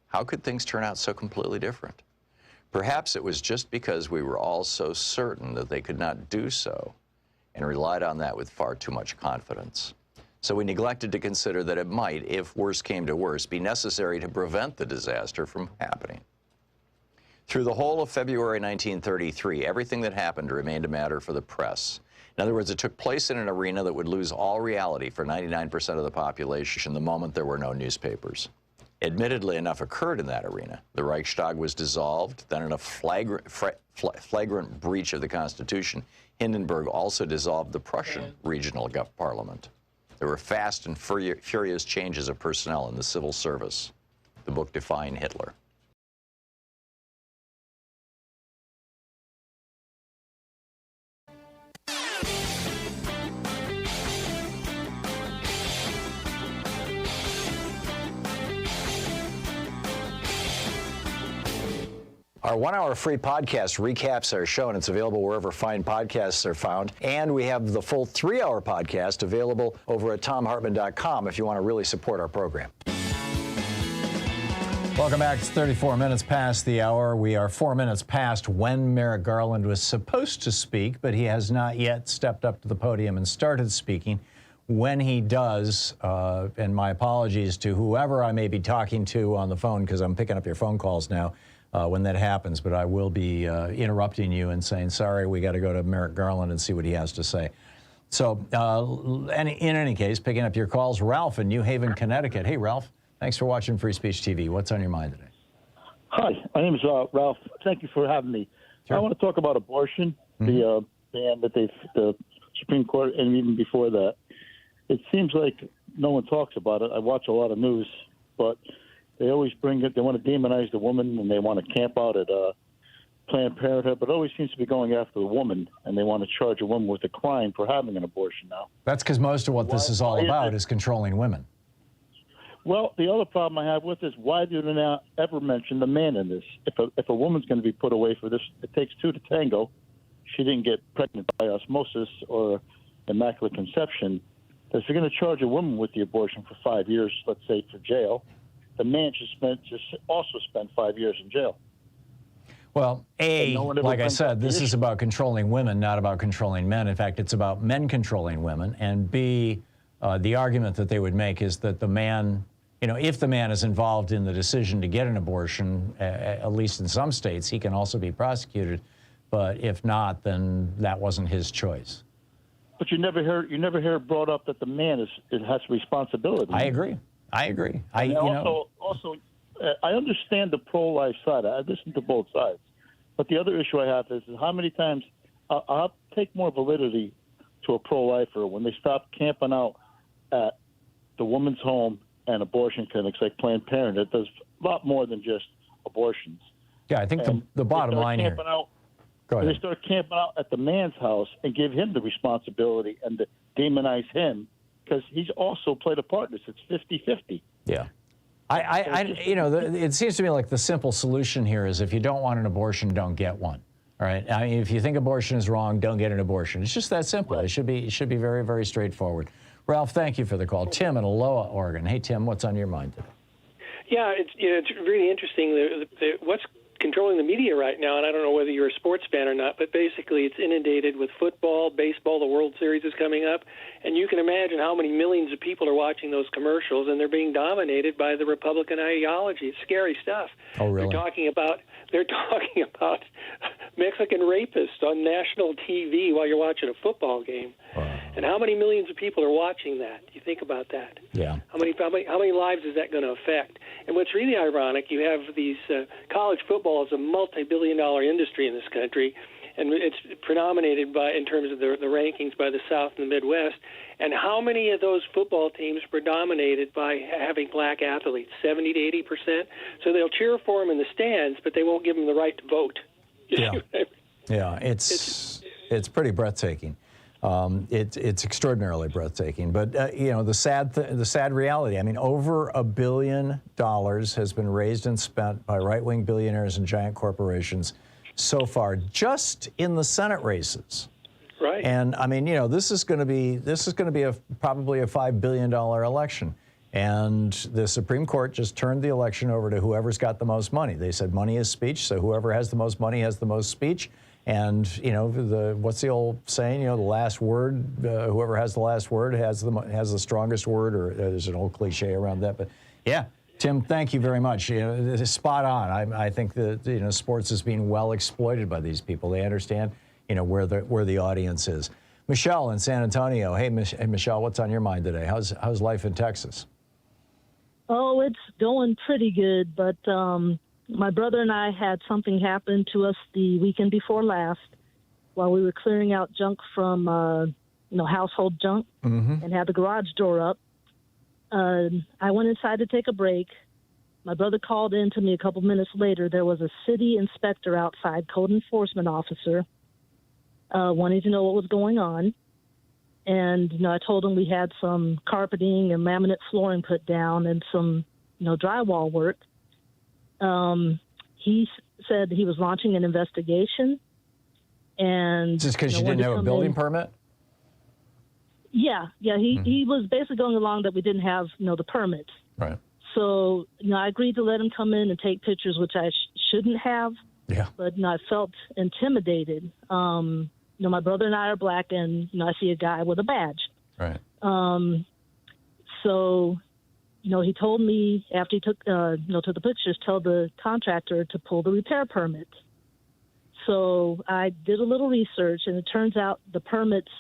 [SPEAKER 15] How could things turn out so completely different? Perhaps it was just because we were all so certain that they could not do so, and relied on that with far too much confidence. So we neglected to consider that it might, if worse came to worse, be necessary to prevent the disaster from happening. Through the whole of February 1933, everything that happened remained a matter for the press. In other words, it took place in an arena that would lose all reality for 99% of the population the moment there were no newspapers. Admittedly, enough occurred in that arena. The Reichstag was dissolved. Then, in a flagrant breach of the Constitution, Hindenburg also dissolved the Prussian regional parliament. There were fast and furious changes of personnel in the civil service. The book Defying Hitler.
[SPEAKER 1] Our 1-hour free podcast recaps our show, and it's available wherever fine podcasts are found. And we have the full 3-hour podcast available over at thomhartmann.com if you want to really support our program. Welcome back. It's 34 minutes past the hour. We are 4 minutes past when Merrick Garland was supposed to speak, but he has not yet stepped up to the podium and started speaking. When he does, and my apologies to whoever I may be talking to on the phone, because I'm picking up your phone calls now, when that happens, but I will be interrupting you and saying, sorry, we got to go to Merrick Garland and see what he has to say. So in any case, picking up your calls, Ralph in New Haven, Connecticut. Hey, Ralph, thanks for watching Free Speech TV. What's on your mind today?
[SPEAKER 16] Hi, my name is Ralph. Thank you for having me. Sure. I want to talk about abortion, the ban that the Supreme Court, and even before that. It seems like no one talks about it. I watch a lot of news, but they always bring it. They want to demonize the woman, and they want to camp out at Planned Parenthood, but it always seems to be going after the woman, and they want to charge a woman with a crime for having an abortion now.
[SPEAKER 1] That's because most of what this is all about is controlling women.
[SPEAKER 16] Well, the other problem I have with this, why do they not ever mention the man in this? If a woman's going to be put away for this, it takes two to tango. She didn't get pregnant by osmosis or immaculate conception. If you're going to charge a woman with the abortion for 5 years, let's say for jail, the man should also spend 5 years in jail.
[SPEAKER 1] Well, like I said, this is about controlling women, not about controlling men. In fact, it's about men controlling women. And B, the argument that they would make is that the man, if the man is involved in the decision to get an abortion, at least in some states, he can also be prosecuted. But if not, then that wasn't his choice.
[SPEAKER 16] But you never hear it brought up that the man has responsibility.
[SPEAKER 1] I agree. I
[SPEAKER 16] understand the pro-life side. I listen to both sides. But the other issue I have is how many times I'll take more validity to a pro-lifer when they stop camping out at the woman's home and abortion clinics like Planned Parenthood. It does a lot more than just abortions.
[SPEAKER 1] Yeah, I think the bottom line here. Go ahead.
[SPEAKER 16] They start camping out at the man's house and give him the responsibility and to demonize him because he's also played a part in this. It's 50-50.
[SPEAKER 1] Yeah. It seems to me like the simple solution here is if you don't want an abortion, don't get one. All right. I mean, if you think abortion is wrong, don't get an abortion. It's just that simple. Right. It should be very, very straightforward. Ralph, thank you for the call. Tim in Aloha, Oregon. Hey, Tim, what's on your mind today?
[SPEAKER 17] Yeah, it's really interesting. What's controlling the media right now, and I don't know whether you're a sports fan or not, but basically it's inundated with football, baseball. The World Series is coming up, and you can imagine how many millions of people are watching those commercials, and they're being dominated by the Republican ideology. It's scary stuff.
[SPEAKER 1] Oh, really?
[SPEAKER 17] They're talking about Mexican rapists on national TV while you're watching a football game.
[SPEAKER 1] Wow.
[SPEAKER 17] And how many millions of people are watching that? You think about that.
[SPEAKER 1] Yeah.
[SPEAKER 17] How many lives is that going to affect? And what's really ironic, you have these college football is a multi-billion-dollar industry in this country, and it's predominated by, in terms of the rankings, by the South and the Midwest. And how many of those football teams are dominated by having black athletes? 70 to 80%. So they'll cheer for them in the stands, but they won't give them the right to vote.
[SPEAKER 1] Yeah. Yeah. It's pretty breathtaking. It's extraordinarily breathtaking. But you know, the sad reality. I mean, over $1 billion has been raised and spent by right-wing billionaires and giant corporations so far, just in the Senate races.
[SPEAKER 17] Right.
[SPEAKER 1] And I mean, you know, this is going to be probably a $5 billion election. And the Supreme Court just turned the election over to whoever's got the most money. They said money is speech, so whoever has the most money has the most speech. And you know, what's the old saying? You know, the last word. Whoever has the last word has the strongest word. Or there's an old cliche around that. But yeah, Tim, thank you very much. You know, it's spot on. I think that, you know, sports is being well exploited by these people. They understand, you know, where the audience is. Michelle in San Antonio. Hey, Michelle, what's on your mind today? How's life in Texas?
[SPEAKER 18] Oh, it's going pretty good, but my brother and I had something happen to us the weekend before last while we were clearing out junk from, household junk, and had the garage door up. I went inside to take a break. My brother called in to me a couple minutes later. There was a city inspector outside, code enforcement officer, wanting to know what was going on. And, you know, I told him we had some carpeting and laminate flooring put down and some, drywall work. He said he was launching an investigation. And
[SPEAKER 1] just because you didn't have a building permit?
[SPEAKER 18] Yeah. He was basically going along that we didn't have, the permits.
[SPEAKER 1] Right.
[SPEAKER 18] So, I agreed to let him come in and take pictures, which I shouldn't have. Yeah. But, I felt intimidated. My brother and I are black, and, I see a guy with a badge.
[SPEAKER 1] Right.
[SPEAKER 18] So, he told me after he took the pictures, tell the contractor to pull the repair permit. So I did a little research, and it turns out the permits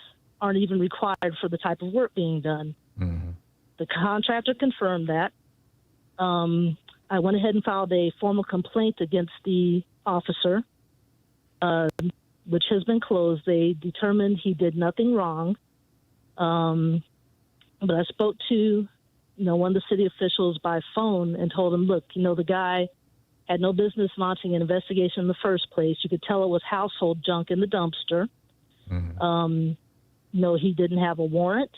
[SPEAKER 18] aren't even required for the type of work being done. Mm-hmm. The contractor confirmed that. I went ahead and filed a formal complaint against the officer, which has been closed. They determined he did nothing wrong. But I spoke to, one of the city officials by phone and told him, look, the guy had no business launching an investigation in the first place. You could tell it was household junk in the dumpster. Mm-hmm. He didn't have a warrant.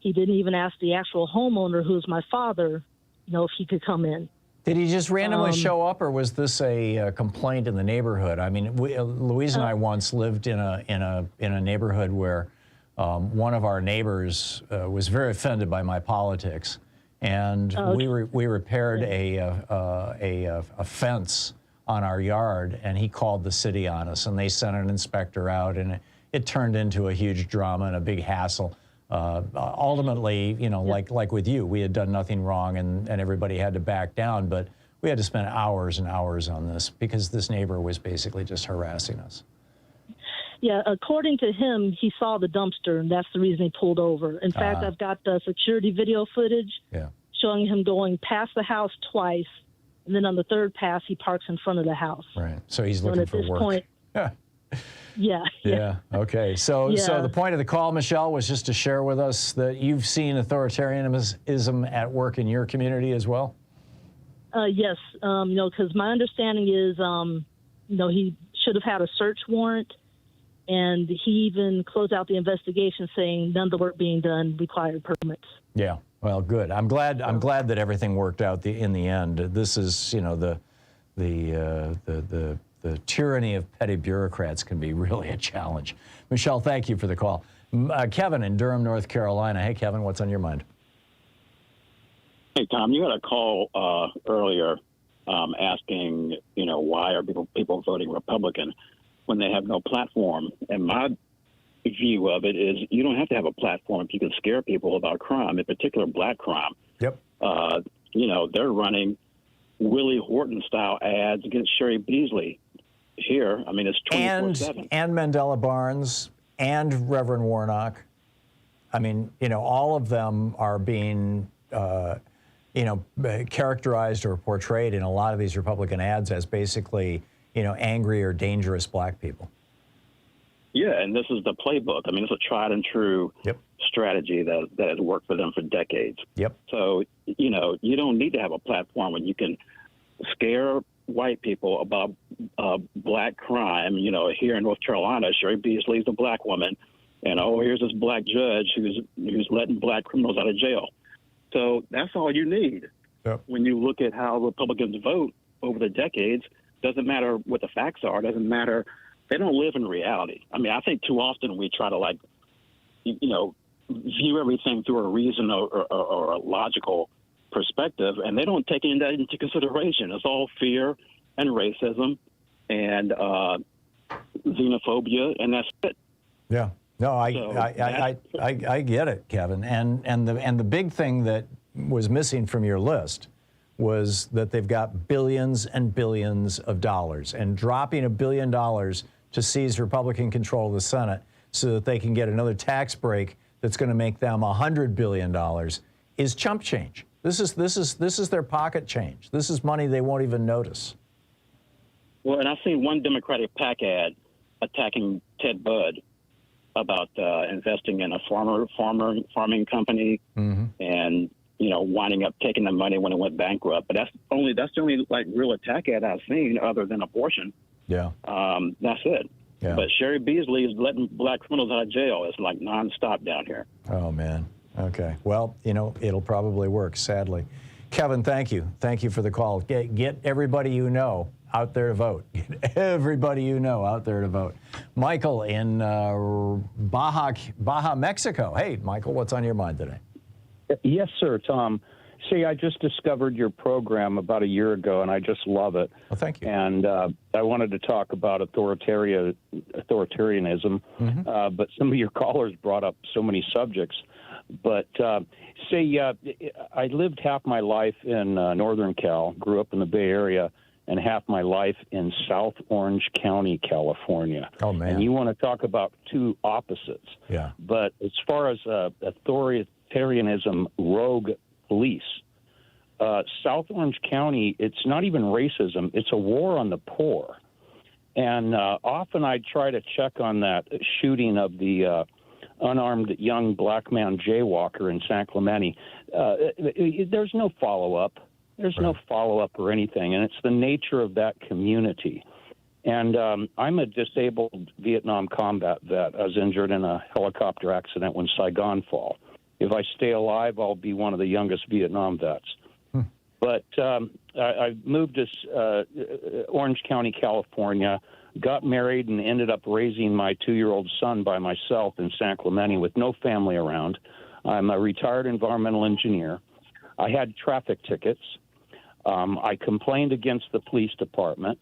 [SPEAKER 18] He didn't even ask the actual homeowner, who's my father, if he could come in.
[SPEAKER 1] Did he just randomly show up, or was this a complaint in the neighborhood? I mean, Louise and I once lived in a neighborhood where one of our neighbors was very offended by my politics, and we repaired a fence on our yard, and he called the city on us, and they sent an inspector out, and it turned into a huge drama and a big hassle. Ultimately, like with you, we had done nothing wrong, and everybody had to back down, but we had to spend hours and hours on this because this neighbor was basically just harassing us.
[SPEAKER 18] Yeah, according to him, he saw the dumpster, and that's the reason he pulled over. In fact, I've got the security video footage showing him going past the house twice, and then on the third pass, he parks in front of the house.
[SPEAKER 1] Right, so he's looking for work.
[SPEAKER 18] Point, Yeah. Okay. So
[SPEAKER 1] the point of the call, Michelle, was just to share with us that you've seen authoritarianism at work in your community as well.
[SPEAKER 18] Yes. Because my understanding is, he should have had a search warrant, and he even closed out the investigation saying none of the work being done required permits. Yeah.
[SPEAKER 1] Well, good. I'm glad that everything worked out in the end. This is, the tyranny of petty bureaucrats can be really a challenge. Michelle, thank you for the call. Kevin in Durham, North Carolina. Hey, Kevin, what's on your mind?
[SPEAKER 19] Hey, Tom, you had a call earlier asking, why are people voting Republican when they have no platform? And my view of it is you don't have to have a platform if you can scare people about crime, in particular black crime.
[SPEAKER 1] Yep.
[SPEAKER 19] They're running Willie Horton-style ads against Sherry Beasley here. I mean, it's 24/7.
[SPEAKER 1] And Mandela Barnes and Reverend Warnock. I mean, all of them are being, characterized or portrayed in a lot of these Republican ads as basically, angry or dangerous black people.
[SPEAKER 19] Yeah, and this is the playbook. I mean, it's a tried and true strategy that has worked for them for decades.
[SPEAKER 1] Yep.
[SPEAKER 19] So, you don't need to have a platform when you can scare white people about black crime. Here in North Carolina, Sherry Beasley is a black woman, and here's this black judge who's letting black criminals out of jail. So that's all you need.
[SPEAKER 1] Yep.
[SPEAKER 19] When you look at how Republicans vote over the decades, doesn't matter what the facts are, doesn't matter. They don't live in reality. I mean, I think too often we try to view everything through a reason or a logical perspective, and they don't take that into consideration. It's all fear and racism and xenophobia, and that's it.
[SPEAKER 1] Yeah. No, I get it, Kevin. And the big thing that was missing from your list was that they've got billions and billions of dollars, and dropping $1 billion to seize Republican control of the Senate so that they can get another tax break that's going to make them $100 billion is chump change. This is their pocket change. This is money they won't even notice.
[SPEAKER 19] Well, and I've seen one Democratic PAC ad attacking Ted Budd about investing in a farming company, and winding up taking the money when it went bankrupt. But that's the only real attack ad I've seen other than abortion.
[SPEAKER 1] Yeah.
[SPEAKER 19] That's it.
[SPEAKER 1] Yeah.
[SPEAKER 19] But Sherry Beasley is letting black criminals out of jail. It's like nonstop down here.
[SPEAKER 1] Oh man. Okay. Well, it'll probably work. Sadly, Kevin, thank you. Thank you for the call. Get everybody you know out there to vote. Get everybody you know out there to vote. Michael in Baja, Mexico. Hey, Michael, what's on your mind today?
[SPEAKER 20] Yes, sir, Tom. See, I just discovered your program about a year ago, and I just love it.
[SPEAKER 1] Well, thank you.
[SPEAKER 20] And I wanted to talk about authoritarianism, but some of your callers brought up so many subjects. But I lived half my life in Northern Cal, grew up in the Bay Area, and half my life in South Orange County, California.
[SPEAKER 1] Oh, man.
[SPEAKER 20] And you want to talk about two opposites.
[SPEAKER 1] Yeah.
[SPEAKER 20] But as far as authoritarianism, rogue police, South Orange County, it's not even racism, it's a war on the poor. And often I try to check on that shooting of the unarmed young black man jaywalker in San Clemente. There's no follow-up. There's no follow-up or anything, and it's the nature of that community. And I'm a disabled Vietnam combat vet. I was injured in a helicopter accident when Saigon fell. If I stay alive, I'll be one of the youngest Vietnam vets. But I moved to Orange County, California, got married, and ended up raising my 2-year-old son by myself in San Clemente with no family around. I'm a retired environmental engineer. I had traffic tickets. I complained against the police department.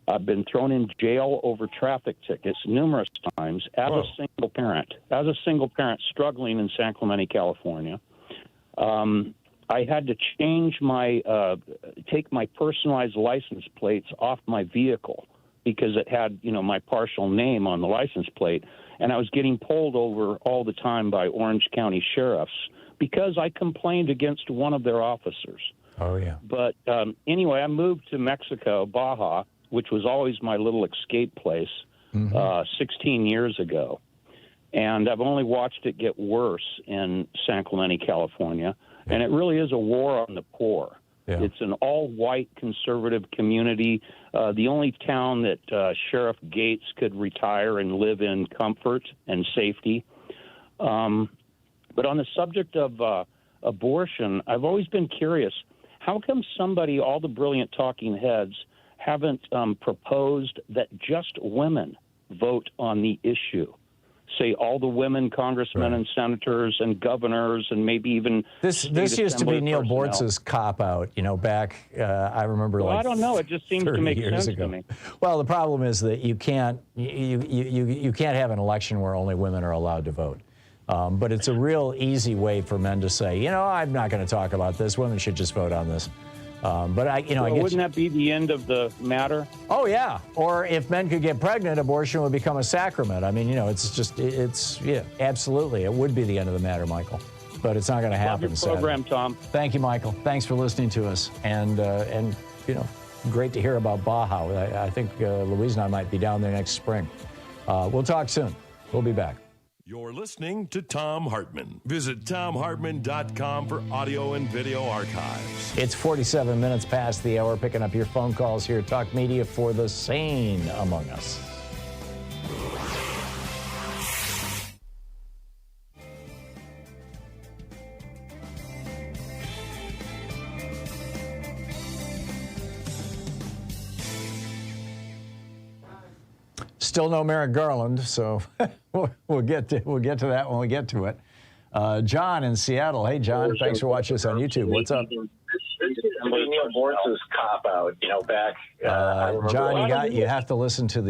[SPEAKER 20] I've been thrown in jail over traffic tickets numerous times as a single parent struggling in San Clemente, California. I had to change take my personalized license plates off my vehicle because it had, my partial name on the license plate. And I was getting pulled over all the time by Orange County sheriffs because I complained against one of their officers.
[SPEAKER 1] Oh, yeah.
[SPEAKER 20] But anyway, I moved to Mexico, Baja, which was always my little escape place, 16 years ago. And I've only watched it get worse in San Clemente, California. Yeah. And it really is a war on the poor. Yeah. It's an all-white conservative community, the only town that Sheriff Gates could retire and live in comfort and safety. But on the subject of abortion, I've always been curious, how come all the brilliant talking heads, haven't proposed that just women vote on the issue? say, all the women congressmen and senators and governors and maybe even
[SPEAKER 1] this used to be Neil Bortz's cop-out, back, I remember
[SPEAKER 20] I don't know. It just seems to make sense to me.
[SPEAKER 1] Well, the problem is that you can't have an election where only women are allowed to vote. But it's a real easy way for men to say, I'm not going to talk about this. Women should just vote on this. But I get
[SPEAKER 20] wouldn't that be the end of the matter?
[SPEAKER 1] Oh yeah. Or if men could get pregnant, abortion would become a sacrament. I mean, absolutely, it would be the end of the matter, Michael. But it's not going to happen.
[SPEAKER 20] Love your program, Tom.
[SPEAKER 1] Thank you, Michael. Thanks for listening to us, and great to hear about Baja. I think Louise and I might be down there next spring. We'll talk soon. We'll be back.
[SPEAKER 3] You're listening to Thom Hartmann. Visit thomhartmann.com for audio and video archives.
[SPEAKER 1] It's 47 minutes past the hour, picking up your phone calls here at Talk Media for the sane among us. Still no Merrick Garland, so we'll get to that when we get to it. John in Seattle. Hey, John. Thanks for watching us on YouTube. What's up?
[SPEAKER 21] Neil Bortz's cop-out, back.
[SPEAKER 1] John, you have to listen to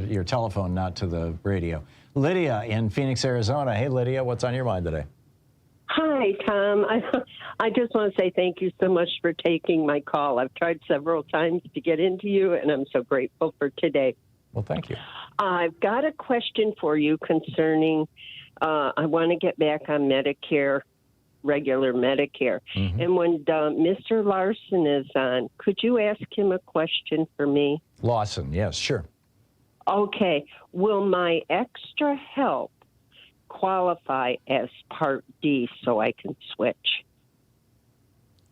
[SPEAKER 1] your telephone, not to the radio. Lydia in Phoenix, Arizona. Hey, Lydia. What's on your mind today?
[SPEAKER 22] Hi, Tom. I just want to say thank you so much for taking my call. I've tried several times to get into you, and I'm so grateful for today.
[SPEAKER 1] Well, thank you.
[SPEAKER 22] I've got a question for you concerning, I want to get back on Medicare, regular Medicare. Mm-hmm. And when Mr. Lawson is on, could you ask him a question for me?
[SPEAKER 1] Lawson, yes, sure.
[SPEAKER 22] Okay. Will my extra help qualify as Part D so I can switch?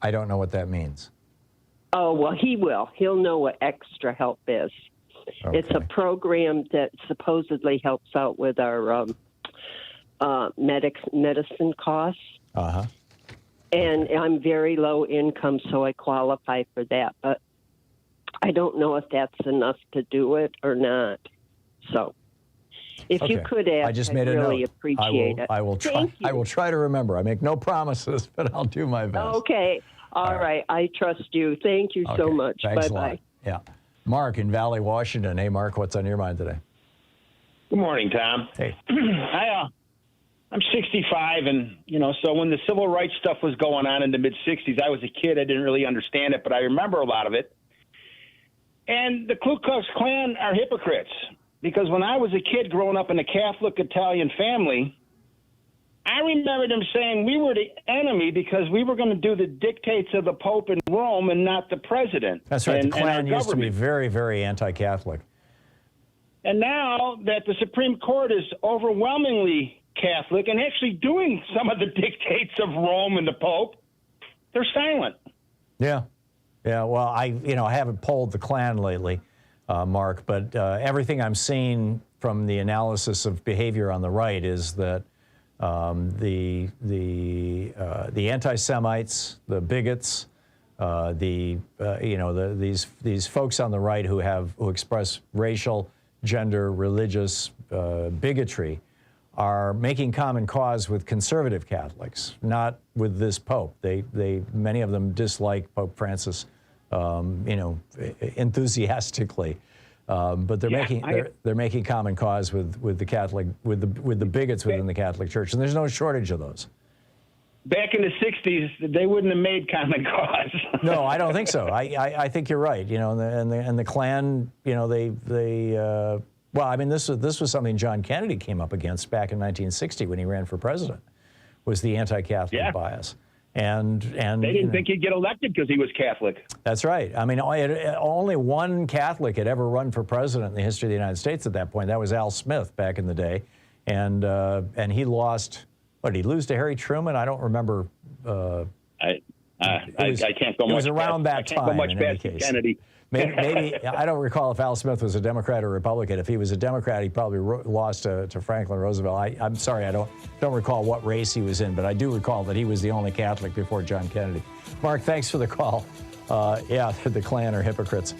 [SPEAKER 1] I don't know what that means.
[SPEAKER 22] Oh, well, he will. He'll know what extra help is. Okay. It's a program that supposedly helps out with our medicine costs.
[SPEAKER 1] Uh-huh.
[SPEAKER 22] And I'm very low income, so I qualify for that. But I don't know if that's enough to do it or not. So if you could ask,
[SPEAKER 1] I just made
[SPEAKER 22] I'd
[SPEAKER 1] a
[SPEAKER 22] really
[SPEAKER 1] note.
[SPEAKER 22] appreciate it.
[SPEAKER 1] I will try. I will try to remember. I make no promises, but I'll do my best.
[SPEAKER 22] Okay. All right. I trust you. Thank you so much.
[SPEAKER 1] Thanks
[SPEAKER 22] Bye-bye.
[SPEAKER 1] a lot. Yeah. Mark in Valley, Washington. Hey, Mark, what's on your mind today?
[SPEAKER 23] Good morning, Tom.
[SPEAKER 1] Hey.
[SPEAKER 23] I'm 65, and, so when the civil rights stuff was going on in the mid-'60s, I was a kid. I didn't really understand it, but I remember a lot of it. And the Ku Klux Klan are hypocrites, because when I was a kid growing up in a Catholic Italian family, I remember them saying we were the enemy because we were going to do the dictates of the Pope in Rome and not the president.
[SPEAKER 1] That's right.
[SPEAKER 23] And,
[SPEAKER 1] the Klan used to be
[SPEAKER 23] government.
[SPEAKER 1] very, very anti-Catholic.
[SPEAKER 23] And now that the Supreme Court is overwhelmingly Catholic and actually doing some of the dictates of Rome and the Pope, they're silent.
[SPEAKER 1] Yeah. Yeah, well, I haven't polled the Klan lately, Mark, but everything I'm seeing from the analysis of behavior on the right is that the anti-Semites, the bigots, these folks on the right who express racial, gender, religious bigotry are making common cause with conservative Catholics, not with this Pope. Many of them dislike Pope Francis, enthusiastically. But they're making common cause with the Catholic, with the bigots within the Catholic Church, and there's no shortage of those.
[SPEAKER 23] Back in the 60s, they wouldn't have made common cause.
[SPEAKER 1] No, I don't think so. I think you're right. And the Klan, this was something John Kennedy came up against back in 1960 when he ran for president, was the anti-Catholic bias. And
[SPEAKER 23] they didn't think he'd get elected because he was Catholic.
[SPEAKER 1] That's right. I mean, only one Catholic had ever run for president in the history of the United States at that point. That was Al Smith back in the day, and he lost. What did he lose to Harry Truman? I don't remember.
[SPEAKER 23] I can't go much.
[SPEAKER 1] It was around that time.
[SPEAKER 23] I can't go much
[SPEAKER 1] in
[SPEAKER 23] past
[SPEAKER 1] any case.
[SPEAKER 23] Kennedy.
[SPEAKER 1] Maybe I don't recall if Al Smith was a Democrat or Republican. If he was a Democrat, he probably lost to Franklin Roosevelt. I'm sorry, I don't recall what race he was in, but I do recall that he was the only Catholic before John Kennedy. Mark, thanks for the call. The Klan are hypocrites.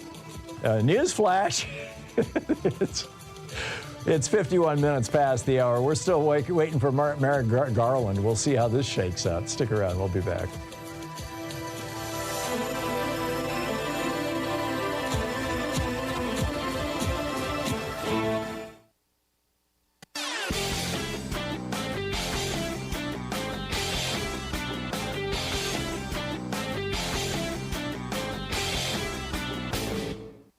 [SPEAKER 1] Newsflash. It's 51 minutes past the hour. We're still waiting for Merrick Garland. We'll see how this shakes out. Stick around. We'll be back.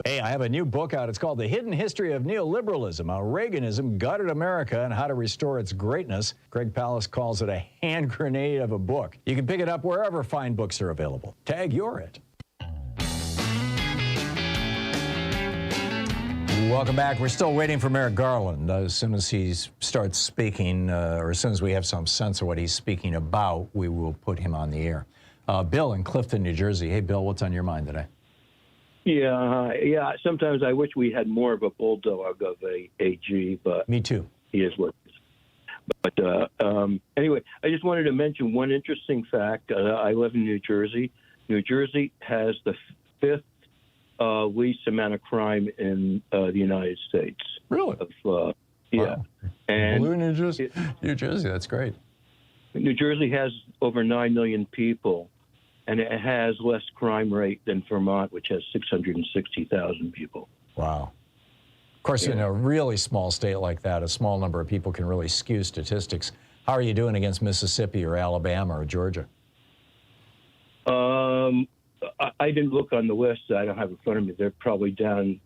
[SPEAKER 1] Hey, I have a new book out. It's called The Hidden History of Neoliberalism, How Reaganism Gutted America and How to Restore Its Greatness. Greg Palast calls it a hand grenade of a book. You can pick it up wherever fine books are available. Tag you're it. Welcome back. We're still waiting for Merrick Garland. As soon as he starts speaking, or as soon as we have some sense of what he's speaking about, we will put him on the air. Bill in Clifton, New Jersey. Hey, Bill, what's on your mind today?
[SPEAKER 4] Yeah. Sometimes I wish we had more of a bulldog of a AG, but
[SPEAKER 1] me too.
[SPEAKER 4] He is what he is. But anyway, I just wanted to mention one interesting fact. I live in New Jersey. New Jersey has the fifth least amount of crime in the United States.
[SPEAKER 1] Really?
[SPEAKER 4] Yeah.
[SPEAKER 1] Wow.
[SPEAKER 4] And
[SPEAKER 1] Blue New Jersey. New Jersey. That's great.
[SPEAKER 4] New Jersey has over 9 million people. And it has less crime rate than Vermont, which has 660,000 people.
[SPEAKER 1] Wow. Of course, in a really small state like that, a small number of people can really skew statistics. How are you doing against Mississippi or Alabama or Georgia?
[SPEAKER 4] I didn't look on the list. I don't have it in front of me. They're probably down,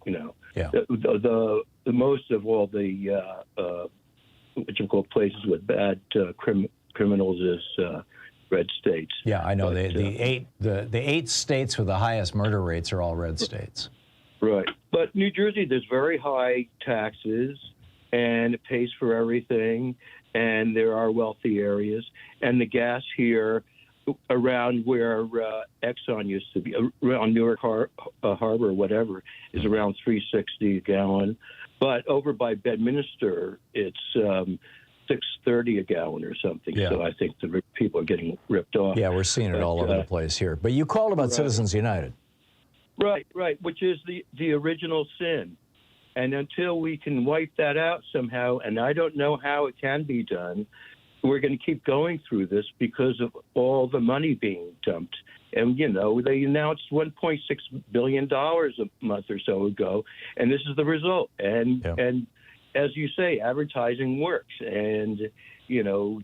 [SPEAKER 1] Yeah.
[SPEAKER 4] The most of all the what you call places with bad criminals is red states.
[SPEAKER 1] Yeah, I know. The eight states with the highest murder rates are all red states.
[SPEAKER 4] Right. But New Jersey, there's very high taxes, and it pays for everything, and there are wealthy areas. And the gas here around where Exxon used to be, around Newark Harbor or whatever, is around $3.60 a gallon. But over by Bedminster, it's $6.30 a gallon or something.
[SPEAKER 1] Yeah.
[SPEAKER 4] So I think the people are getting ripped off.
[SPEAKER 1] Yeah, we're seeing it all over the place here. But you called about Citizens United.
[SPEAKER 4] Right, which is the original sin. And until we can wipe that out somehow, and I don't know how it can be done, we're going to keep going through this because of all the money being dumped. And, they announced $1.6 billion a month or so ago, and this is the result. And as you say, advertising works. And,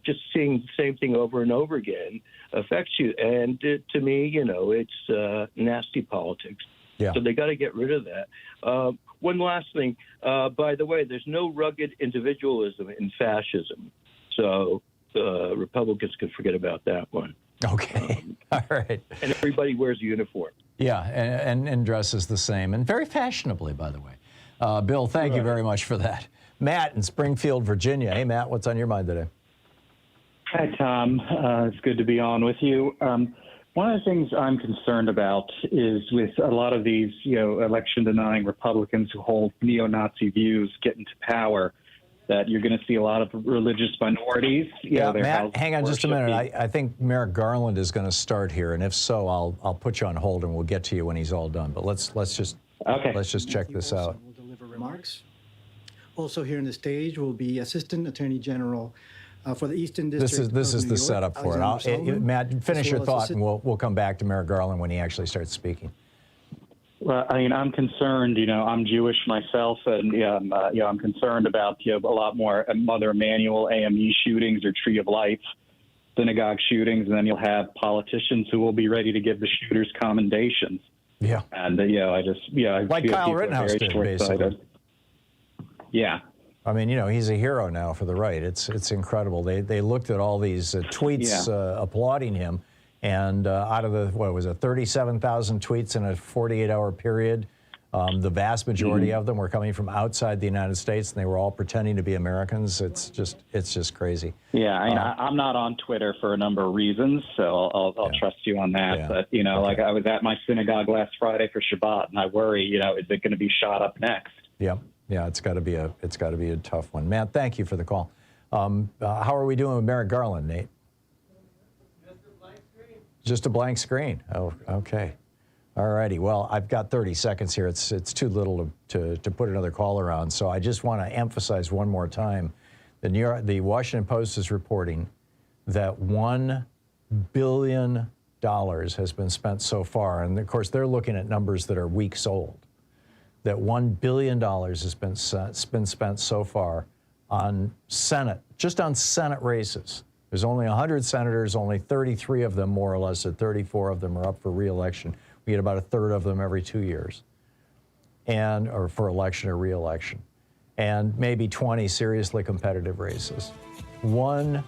[SPEAKER 4] just seeing the same thing over and over again affects you. And to me, it's nasty politics.
[SPEAKER 1] Yeah.
[SPEAKER 4] So they got to get rid of that. One last thing. By the way, there's no rugged individualism in fascism. So Republicans can forget about that one.
[SPEAKER 1] Okay. All right.
[SPEAKER 4] And everybody wears a uniform.
[SPEAKER 1] Yeah, and dresses the same, and very fashionably, by the way. Bill, thank you very much for that. Matt in Springfield, Virginia. Hey, Matt, what's on your mind today?
[SPEAKER 5] Hi, Tom. It's good to be on with you. One of the things I'm concerned about is with a lot of these, election-denying Republicans who hold neo-Nazi views get into power, that you're going to see a lot of religious minorities.
[SPEAKER 1] Matt, hang on just a minute. I think Merrick Garland is going to start here, and if so, I'll put you on hold, and we'll get to you when he's all done. But let's just check this out.
[SPEAKER 6] Will deliver remarks. Also here on the stage will be Assistant Attorney General for the Eastern District.
[SPEAKER 1] This is the setup for it. Matt, finish your thought, and we'll come back to Merrick Garland when he actually starts speaking.
[SPEAKER 5] Well, I'm concerned. I'm Jewish myself, and I'm concerned about a lot more Mother Emanuel AME shootings or Tree of Life synagogue shootings, and then you'll have politicians who will be ready to give the shooters commendations.
[SPEAKER 1] Yeah,
[SPEAKER 5] and I
[SPEAKER 1] like Kyle Rittenhouse did, basically.
[SPEAKER 5] Yeah.
[SPEAKER 1] I mean, he's a hero now for the right. It's incredible. They looked at all these tweets applauding him, and out of the 37,000 tweets in a 48-hour period, the vast majority of them were coming from outside the United States, and they were all pretending to be Americans. It's just crazy.
[SPEAKER 5] Yeah, I'm not on Twitter for a number of reasons, so I'll trust you on that. Yeah. But like I was at my synagogue last Friday for Shabbat, and I worry, is it going to be shot up next?
[SPEAKER 1] Yeah. Yeah, it's got to be a tough one. Matt, thank you for the call. How are we doing with Merrick Garland, Nate? Just a blank screen. Oh, okay. All righty. Well, I've got 30 seconds here. It's too little to put another caller on. So I just want to emphasize one more time. The Washington Post is reporting that $1 billion has been spent so far. And of course, they're looking at numbers that are weeks old. That $1 billion has been spent so far on Senate, just on Senate races. There's only 100 senators, only 33 of them, more or less, or 34 of them are up for re-election. We get about a third of them every 2 years, or for election or re-election, and maybe 20 seriously competitive races. $1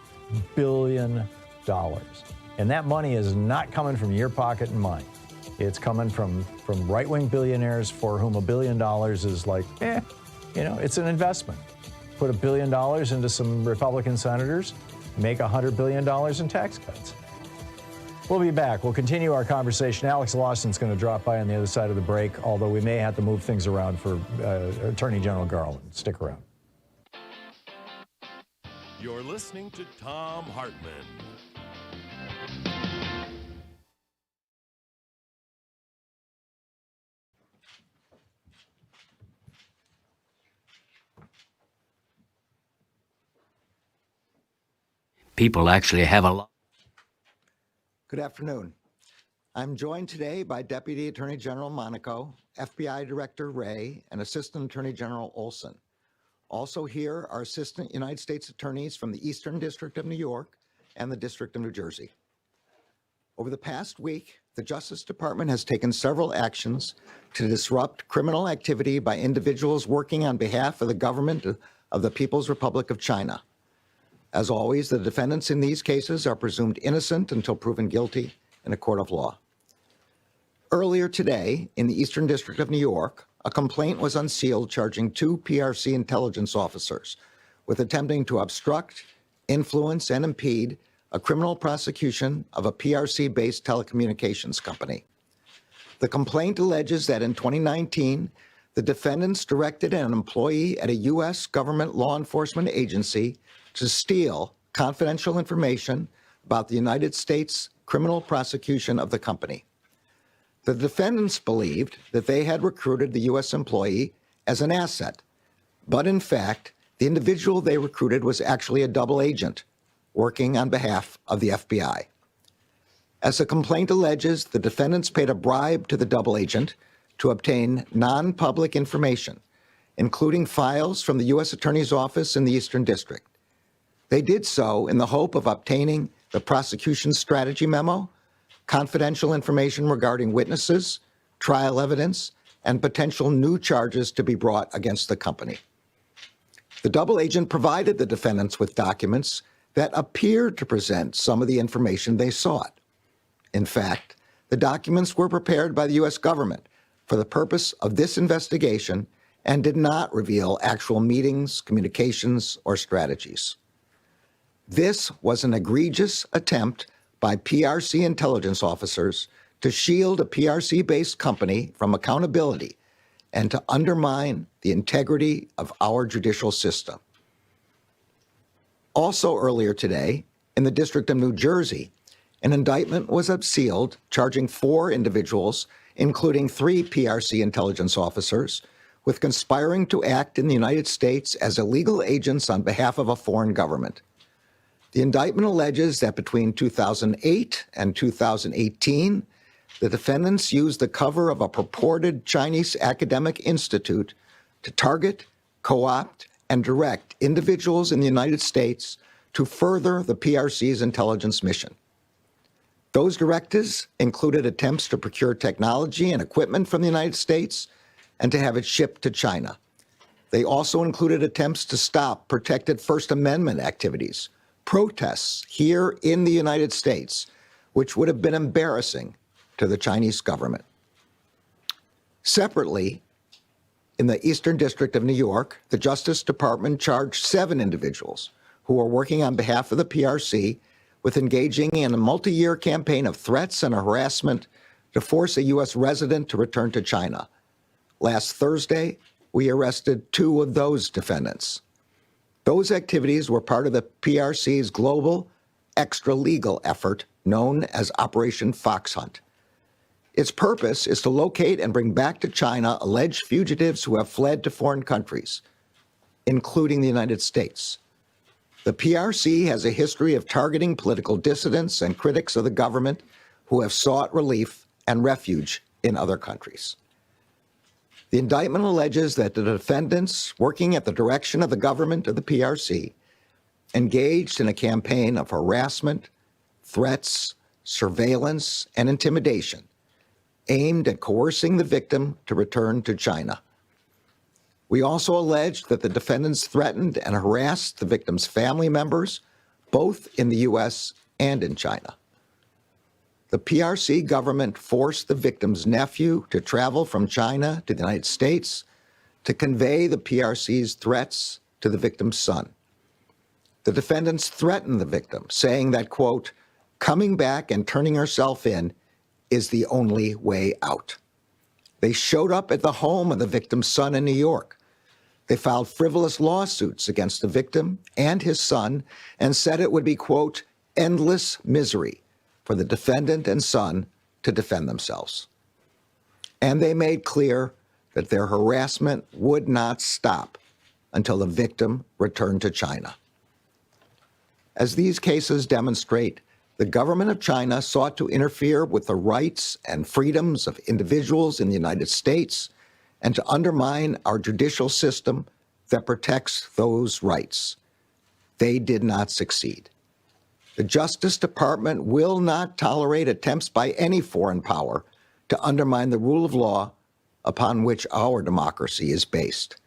[SPEAKER 1] billion. And that money is not coming from your pocket and mine. It's coming from right-wing billionaires for whom $1 billion is like, it's an investment. Put $1 billion into some Republican senators, make $100 billion in tax cuts. We'll be back. We'll continue our conversation. Alex Lawson's going to drop by on the other side of the break, although we may have to move things around for Attorney General Garland. Stick around.
[SPEAKER 3] You're listening to Thom Hartmann.
[SPEAKER 7] People actually have a lot.
[SPEAKER 8] Good afternoon. I'm joined today by Deputy Attorney General Monaco, FBI Director Wray, and Assistant Attorney General Olson. Also here are Assistant United States Attorneys from the Eastern District of New York and the District of New Jersey. Over the past week, the Justice Department has taken several actions to disrupt criminal activity by individuals working on behalf of the government of the People's Republic of China. As always, the defendants in these cases are presumed innocent until proven guilty in a court of law. Earlier today, in the Eastern District of New York, a complaint was unsealed charging 2 PRC intelligence officers with attempting to obstruct, influence, and impede a criminal prosecution of a PRC-based telecommunications company. The complaint alleges that in 2019, the defendants directed an employee at a U.S. government law enforcement agency to steal confidential information about the United States criminal prosecution of the company. The defendants believed that they had recruited the U.S. employee as an asset, but in fact, the individual they recruited was actually a double agent working on behalf of the FBI. As the complaint alleges, the defendants paid a bribe to the double agent to obtain non-public information, including files from the U.S. Attorney's Office in the Eastern District. They did so in the hope of obtaining the prosecution's strategy memo, confidential information regarding witnesses, trial evidence, and potential new charges to be brought against the company. The double agent provided the defendants with documents that appeared to present some of the information they sought. In fact, the documents were prepared by the U.S. government for the purpose of this investigation and did not reveal actual meetings, communications, or strategies. This was an egregious attempt by PRC intelligence officers to shield a PRC-based company from accountability and to undermine the integrity of our judicial system. Also earlier today, in the District of New Jersey, an indictment was unsealed charging 4 individuals, including 3 PRC intelligence officers, with conspiring to act in the United States as illegal agents on behalf of a foreign government. The indictment alleges that between 2008 and 2018, the defendants used the cover of a purported Chinese academic institute to target, co-opt, and direct individuals in the United States to further the PRC's intelligence mission. Those directives included attempts to procure technology and equipment from the United States and to have it shipped to China. They also included attempts to stop protected First Amendment activities, protests here in the United States, which would have been embarrassing to the Chinese government. Separately, in the Eastern District of New York, the Justice Department charged 7 individuals who were working on behalf of the PRC with engaging in a multi-year campaign of threats and harassment to force a U.S. resident to return to China. Last Thursday, we arrested 2 of those defendants. Those activities were part of the PRC's global extra-legal effort known as Operation Fox Hunt. Its purpose is to locate and bring back to China alleged fugitives who have fled to foreign countries, including the United States. The PRC has a history of targeting political dissidents and critics of the government who have sought relief and refuge in other countries. The indictment alleges that the defendants, working at the direction of the government of the PRC, engaged in a campaign of harassment, threats, surveillance, and intimidation aimed at coercing the victim to return to China. We also allege that the defendants threatened and harassed the victim's family members, both in the U.S. and in China. The PRC government forced the victim's nephew to travel from China to the United States to convey the PRC's threats to the victim's son. The defendants threatened the victim, saying that, quote, coming back and turning herself in is the only way out. They showed up at the home of the victim's son in New York. They filed frivolous lawsuits against the victim and his son and said it would be, quote, endless misery for the defendant and son to defend themselves. And they made clear that their harassment would not stop until the victim returned to China. As these cases demonstrate, the government of China sought to interfere with the rights and freedoms of individuals in the United States and to undermine our judicial system that protects those rights. They did not succeed. The Justice Department will not tolerate attempts by any foreign power to undermine the rule of law upon which our democracy is based.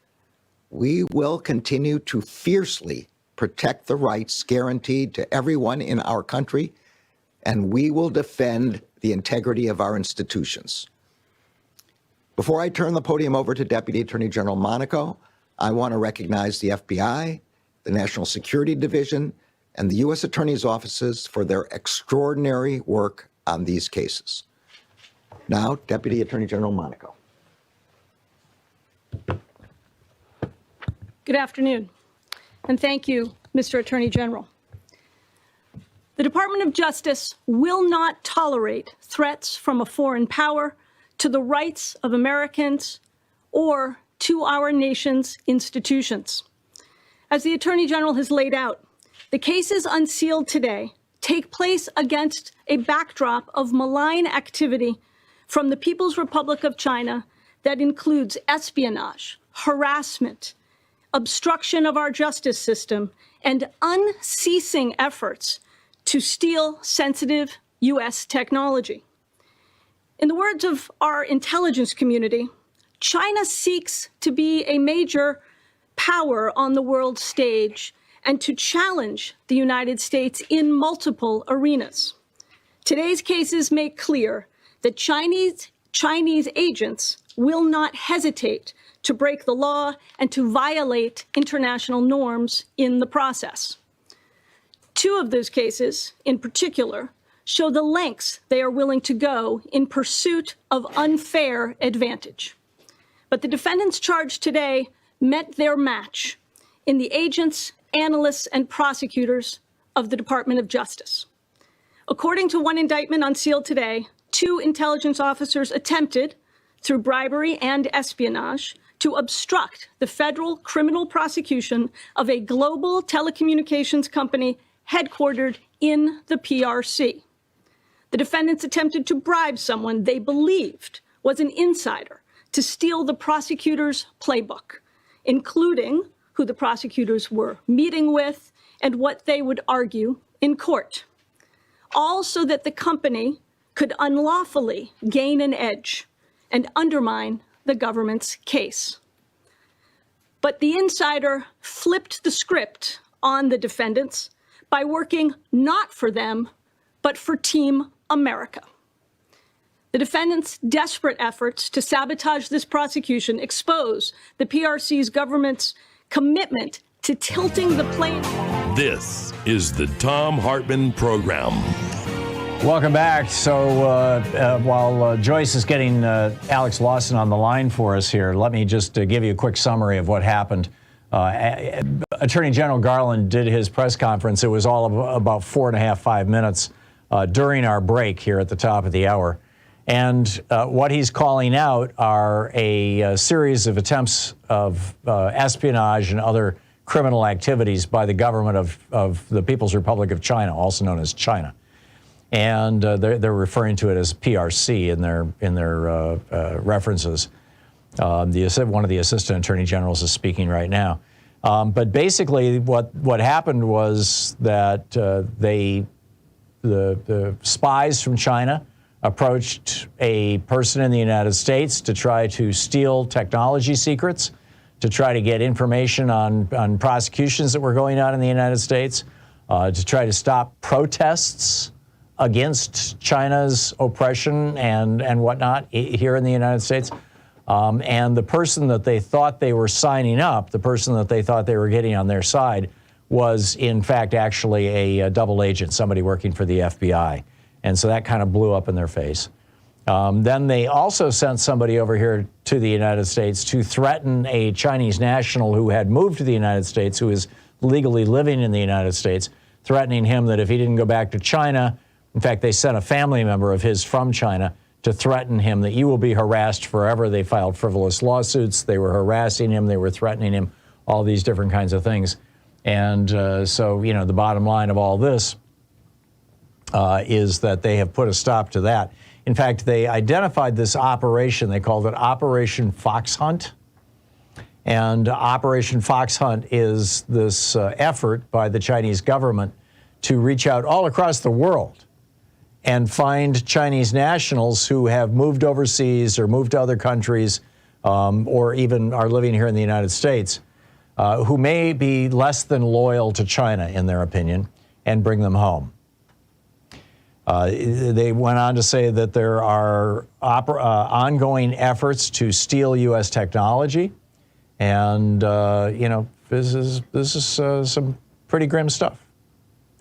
[SPEAKER 8] We will continue to fiercely protect the rights guaranteed to everyone in our country, and we will defend the integrity of our institutions. Before I turn the podium over to Deputy Attorney General Monaco, I want to recognize the FBI, the National Security Division, and the U.S. Attorney's offices for their extraordinary work on these cases. Now, Deputy Attorney General Monaco.
[SPEAKER 9] Good afternoon, and thank you, Mr. Attorney General. The Department of Justice will not tolerate threats from a foreign power to the rights of Americans or to our nation's institutions. As the Attorney General has laid out, the cases unsealed today take place against a backdrop of malign activity from the People's Republic of China that includes espionage, harassment, obstruction of our justice system, and unceasing efforts to steal sensitive U.S. technology. In the words of our intelligence community, China seeks to be a major power on the world stage and to challenge the United States in multiple arenas. Today's cases make clear that Chinese agents will not hesitate to break the law and to violate international norms in the process. Two of those cases, in particular, show the lengths they are willing to go in pursuit of unfair advantage. But the defendants charged today met their match in the agents, analysts, and prosecutors of the Department of Justice. According to one indictment unsealed today, 2 intelligence officers attempted, through bribery and espionage, to obstruct the federal criminal prosecution of a global telecommunications company headquartered in the PRC. The defendants attempted to bribe someone they believed was an insider to steal the prosecutor's playbook, including who the prosecutors were meeting with and what they would argue in court, all so that the company could unlawfully gain an edge and undermine the government's case. But the insider flipped the script on the defendants by working not for them, but for Team America. The defendants' desperate efforts to sabotage this prosecution expose the PRC's government's commitment to tilting the plane.
[SPEAKER 3] This is the Thom Hartmann Program.
[SPEAKER 1] Welcome back. So while Joyce is getting Alex Lawson on the line for us here, let me just give you a quick summary of what happened. Attorney General Garland did his press conference. It was all of about 4.5, 5 minutes during our break here at the top of the hour. And what he's calling out are a series of attempts of espionage and other criminal activities by the government of the People's Republic of China, also known as China. And they're referring to it as PRC in their references. One of the assistant attorney generals is speaking right now. But basically, what happened was that the spies from China approached a person in the United States to try to steal technology secrets, to try to get information on prosecutions that were going on in the United States, to try to stop protests against China's oppression and whatnot here in the United States. And the person that they thought they were signing up, the person that they thought they were getting on their side, was in fact actually a double agent, somebody working for the FBI. And so that kind of blew up in their face. Then they also sent somebody over here to the United States to threaten a Chinese national who had moved to the United States, who is legally living in the United States, threatening him that if he didn't go back to China, in fact, they sent a family member of his from China to threaten him that you will be harassed forever. They filed frivolous lawsuits. They were harassing him. They were threatening him, all these different kinds of things. And so, you know, the bottom line of all this is that they have put a stop to that. In fact, they identified this operation. They called it Operation Fox Hunt. And Operation Fox Hunt is this effort by the Chinese government to reach out all across the world and find Chinese nationals who have moved overseas or moved to other countries or even are living here in the United States who may be less than loyal to China, in their opinion, and bring them home. They went on to say that there are ongoing efforts to steal U.S. technology, and you know, this is some pretty grim stuff,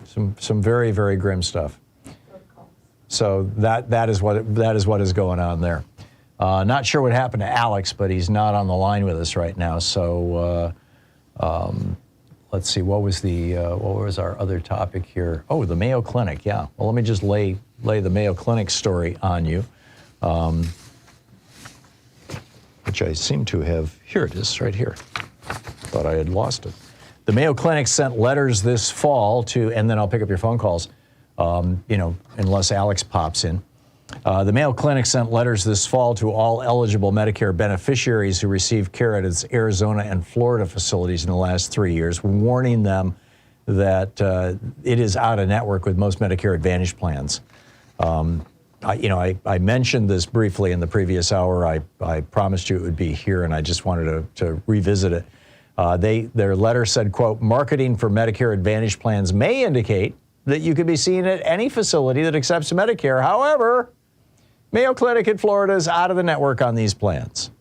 [SPEAKER 1] some very, very grim stuff. So that is what is going on there. Not sure what happened to Alex, but he's not on the line with us right now. So let's see, what was our other topic here? Oh, the Mayo Clinic. Yeah. Well, let me just lay the Mayo Clinic story on you, which I seem to have. Here it is, right here. Thought I had lost it. The Mayo Clinic sent letters this fall to, and then I'll pick up your phone calls. You know, unless Alex pops in. The Mayo Clinic sent letters this fall to all eligible Medicare beneficiaries who received care at its Arizona and Florida facilities in the last 3 years, warning them that it is out of network with most Medicare Advantage plans. I mentioned this briefly in the previous hour. I promised you it would be here, and I just wanted to revisit it. Their letter said, quote, marketing for Medicare Advantage plans may indicate that you could be seen at any facility that accepts Medicare. However, Mayo Clinic in Florida is out of the network on these plans.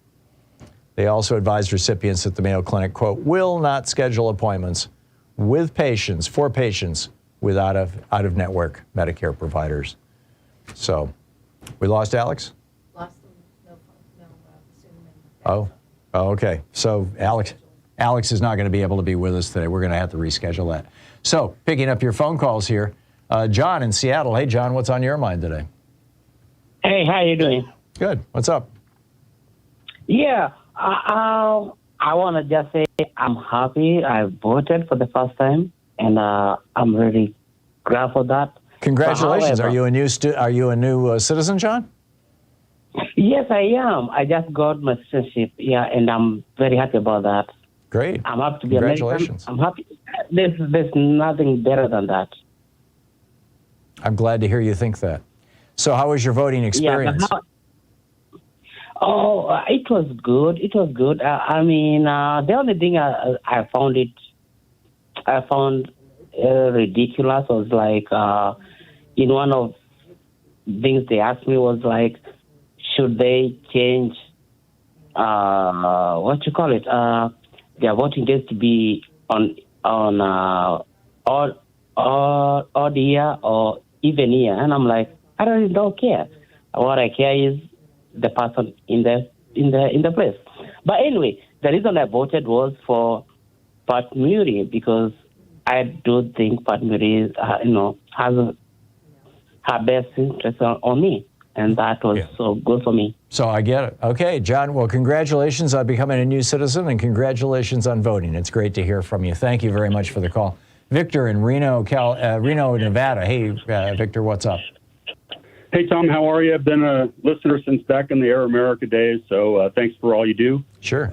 [SPEAKER 1] They also advised recipients that the Mayo Clinic, quote, will not schedule appointments with patients, for patients with out-of-network Medicare providers. So, we lost Alex?
[SPEAKER 2] Lost him. No,
[SPEAKER 1] okay. So, Alex is not going to be able to be with us today. We're going to have to reschedule that. So, picking up your phone calls here, John in Seattle. Hey, John, what's on your mind today?
[SPEAKER 10] Hey, how you doing?
[SPEAKER 1] Good. What's up?
[SPEAKER 10] Yeah, I want to just say I'm happy I voted for the first time, and I'm really glad for that.
[SPEAKER 1] Congratulations.
[SPEAKER 10] However,
[SPEAKER 1] are you a new citizen, John?
[SPEAKER 10] Yes, I am. I just got my citizenship, yeah, and I'm very happy about that.
[SPEAKER 1] Great.
[SPEAKER 10] I'm happy to be
[SPEAKER 1] Congratulations.
[SPEAKER 10] American. I'm happy. There's nothing better than that.
[SPEAKER 1] I'm glad to hear you think that. So how was your voting experience?
[SPEAKER 10] Yeah, it was good. It was good. I mean, the only thing I found ridiculous was like, in one of things they asked me was like, should they change, their voting days to be on odd year or even year, and I'm like, I don't care. What I care is the person in the place. But anyway, the reason I voted was for Pat Murray because I do think Pat Murray, has her best interest on me. and that was so good for me.
[SPEAKER 1] So I get it. Okay, John, well, congratulations on becoming a new citizen, and congratulations on voting. It's great to hear from you. Thank you very much for the call. Victor in Reno, Nevada. Hey, Victor, what's up?
[SPEAKER 11] Hey, Tom, how are you? I've been a listener since back in the Air America days, so thanks for all you do.
[SPEAKER 1] Sure.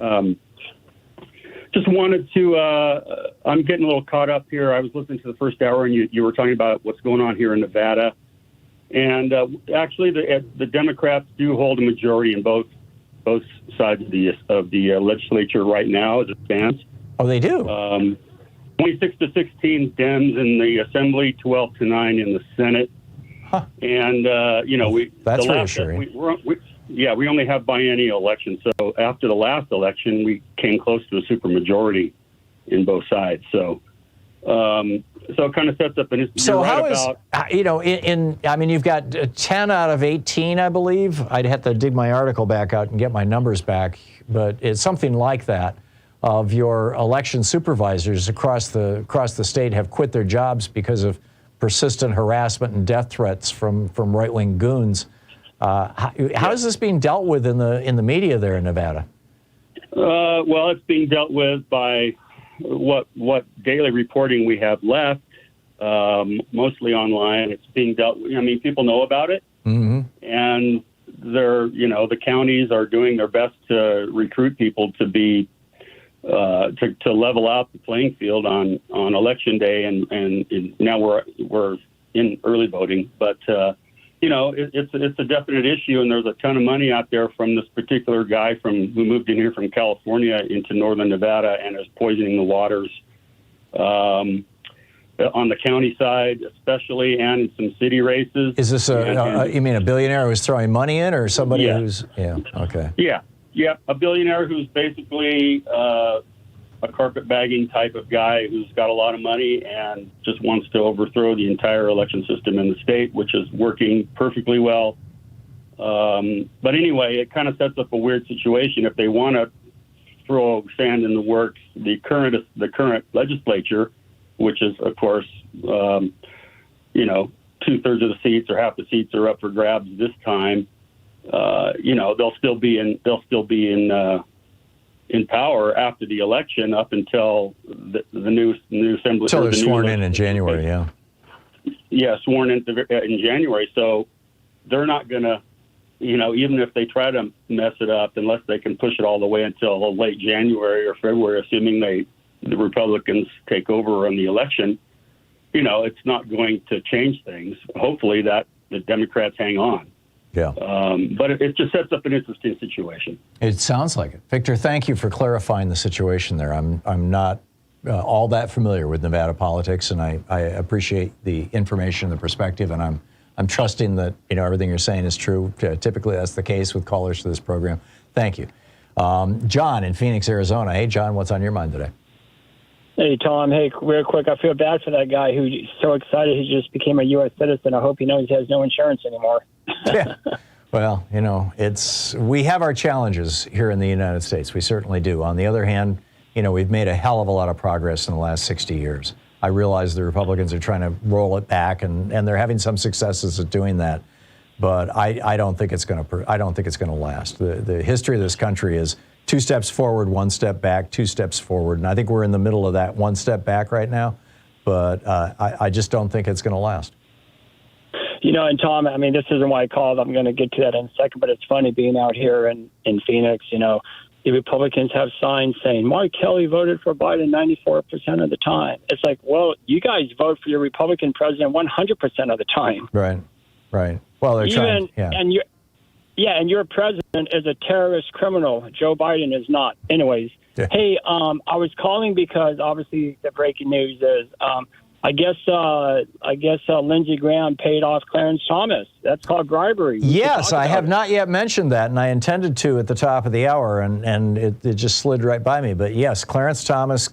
[SPEAKER 11] Just wanted to, I'm getting a little caught up here. I was listening to the first hour, and you were talking about what's going on here in Nevada. And actually, the Democrats do hold a majority in both sides of the legislature right now as it stands.
[SPEAKER 1] Oh, they do?
[SPEAKER 11] 26-16 Dems in the Assembly, 12-9 in the Senate.
[SPEAKER 1] Huh.
[SPEAKER 11] And,
[SPEAKER 1] That's reassuring.
[SPEAKER 11] We only have biennial elections. So after the last election, we came close to a supermajority in both sides. So it kind of sets up an.
[SPEAKER 1] So how is, you've got 10 out of 18, I believe. I'd have to dig my article back out and get my numbers back, but it's something like that. Of your election supervisors across the state have quit their jobs because of persistent harassment and death threats from right-wing goons. How is this being dealt with in the media there in Nevada?
[SPEAKER 11] Well, it's being dealt with by what daily reporting we have left, mostly online. It's being dealt with. I mean, people know about it, and the counties are doing their best to recruit people to be to level out the playing field on election day, and now we're in early voting, but it's a definite issue, and there's a ton of money out there from this particular guy who moved in here from California into northern Nevada and is poisoning the waters on the county side, especially, and in some city races.
[SPEAKER 1] Is this you mean a billionaire who's throwing money in, or somebody who's okay?
[SPEAKER 11] Yeah, a billionaire who's basically a carpetbagging type of guy who's got a lot of money and just wants to overthrow the entire election system in the state, which is working perfectly well. But anyway, it kind of sets up a weird situation. If they want to throw sand in the works, the current legislature, which is, of course, 2/3 of the seats or half the seats are up for grabs this time. They'll still be in power after the election up until the new assembly.
[SPEAKER 1] Until they're sworn in January,
[SPEAKER 11] Yeah, sworn in January. So they're not going to, even if they try to mess it up, unless they can push it all the way until late January or February, assuming the Republicans take over on the election, it's not going to change things. Hopefully that the Democrats hang on.
[SPEAKER 1] Yeah.
[SPEAKER 11] But it just sets up an interesting situation.
[SPEAKER 1] It sounds like it. Victor, thank you for clarifying the situation there. I'm not all that familiar with Nevada politics, and I appreciate the information, the perspective, and I'm trusting that everything you're saying is true. Typically, that's the case with callers to this program. Thank you. John in Phoenix, Arizona. Hey, John, what's on your mind today?
[SPEAKER 12] Hey, Tom. Hey, real quick, I feel bad for that guy who's so excited he just became a U.S. citizen. I hope he knows he has no insurance anymore.
[SPEAKER 1] Yeah. Well, we have our challenges here in the United States. We certainly do. On the other hand, we've made a hell of a lot of progress in the last 60 years. I realize the Republicans are trying to roll it back, and they're having some successes at doing that. But I don't think it's going to last. The history of this country is 2 steps forward, 1 step back, 2 steps forward. And I think we're in the middle of that 1 step back right now. But I just don't think it's going to last.
[SPEAKER 12] And Tom, this isn't why I called. I'm going to get to that in a second. But it's funny being out here in Phoenix, the Republicans have signs saying, Mark Kelly voted for Biden 94% of the time. It's like, well, you guys vote for your Republican president 100% of the time.
[SPEAKER 1] Right. Well, they're trying. Yeah.
[SPEAKER 12] And your president is a terrorist criminal. Joe Biden is not. Anyways, hey, I was calling because obviously the breaking news is I guess Lindsey Graham paid off Clarence Thomas. That's called bribery.
[SPEAKER 1] Yes, I have not yet mentioned that, and I intended to at the top of the hour, and it just slid right by me. But yes, Clarence Thomas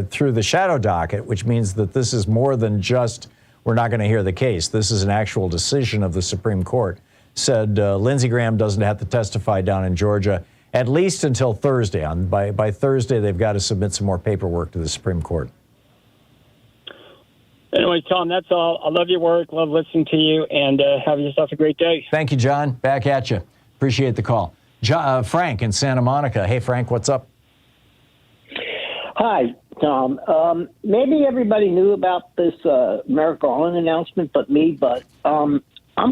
[SPEAKER 1] through the shadow docket, which means that this is more than just we're not going to hear the case. This is an actual decision of the Supreme Court. Said Lindsey Graham doesn't have to testify down in Georgia, at least until Thursday. By Thursday, they've got to submit some more paperwork to the Supreme Court.
[SPEAKER 12] And Anyway, Tom, that's all. I love your work. Love listening to you, and have yourself a great day.
[SPEAKER 1] Thank you, John. Back at you. Appreciate the call. Frank in Santa Monica. Hey, Frank, what's up?
[SPEAKER 13] Hi, Tom. Maybe everybody knew about this Merrick Garland announcement but me, but I'm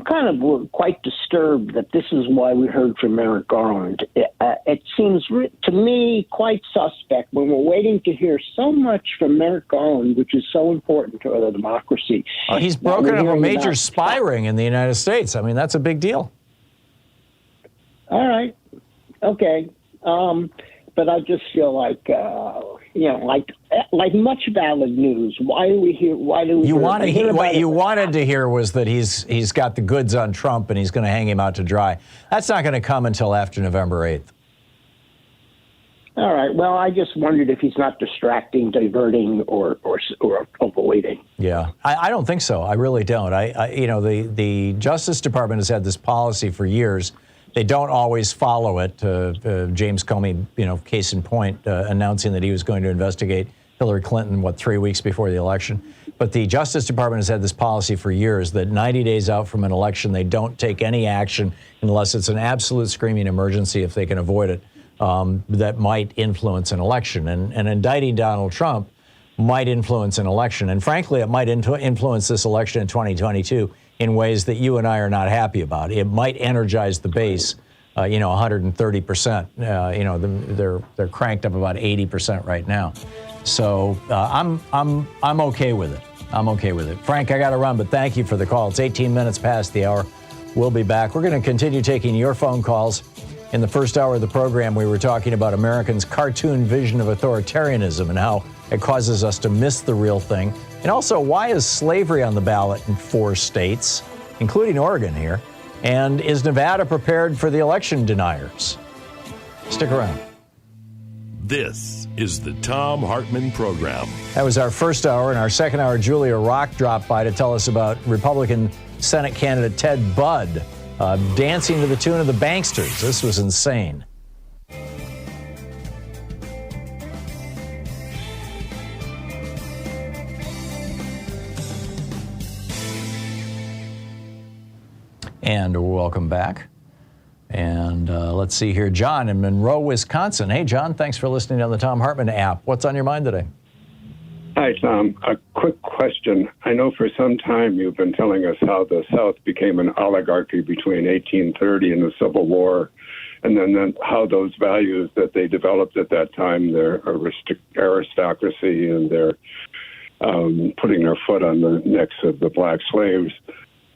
[SPEAKER 13] kind of quite disturbed that this is why we heard from Merrick Garland. It seems to me quite suspect when we're waiting to hear so much from Merrick Garland, which is so important to our democracy.
[SPEAKER 1] He's broken up a major spy ring in the United States. I mean, that's a big deal.
[SPEAKER 13] All right. Okay. But I just feel like, like much valid news. Why do we hear? What you
[SPEAKER 1] wanted to hear was that he's got the goods on Trump and he's going to hang him out to dry. That's not going to come until after November 8th.
[SPEAKER 13] All right. Well, I just wondered if he's not distracting, diverting, or avoiding.
[SPEAKER 1] Yeah, I don't think so. I really don't. The Justice Department has had this policy for years. They don't always follow it. James Comey, case in point, announcing that he was going to investigate Hillary Clinton, 3 weeks before the election. But the Justice Department has had this policy for years that 90 days out from an election, they don't take any action unless it's an absolute screaming emergency, if they can avoid it, that might influence an election. And indicting Donald Trump might influence an election. And frankly, it might influence this election in 2022 in ways that you and I are not happy about. It might energize the base, 130%. They're cranked up about 80% right now. So I'm okay with it. I'm okay with it. Frank, I got to run, but thank you for the call. It's 18 minutes past the hour. We'll be back. We're going to continue taking your phone calls. In the first hour of the program, we were talking about Americans' cartoon vision of authoritarianism and how it causes us to miss the real thing. And also, why is slavery on the ballot in 4 states, including Oregon here? And is Nevada prepared for the election deniers? Stick around.
[SPEAKER 3] This is the Thom Hartmann Program.
[SPEAKER 1] That was our first hour. In our second hour, Julia Rock dropped by to tell us about Republican Senate candidate Ted Budd dancing to the tune of the Banksters. This was insane. And welcome back. And let's see here, John in Monroe, Wisconsin. Hey, John, thanks for listening on the Thom Hartmann app. What's on your mind today?
[SPEAKER 14] Hi, Tom. A quick question. I know for some time you've been telling us how the South became an oligarchy between 1830 and the Civil War, and then how those values that they developed at that time, their aristocracy and their putting their foot on the necks of the black slaves,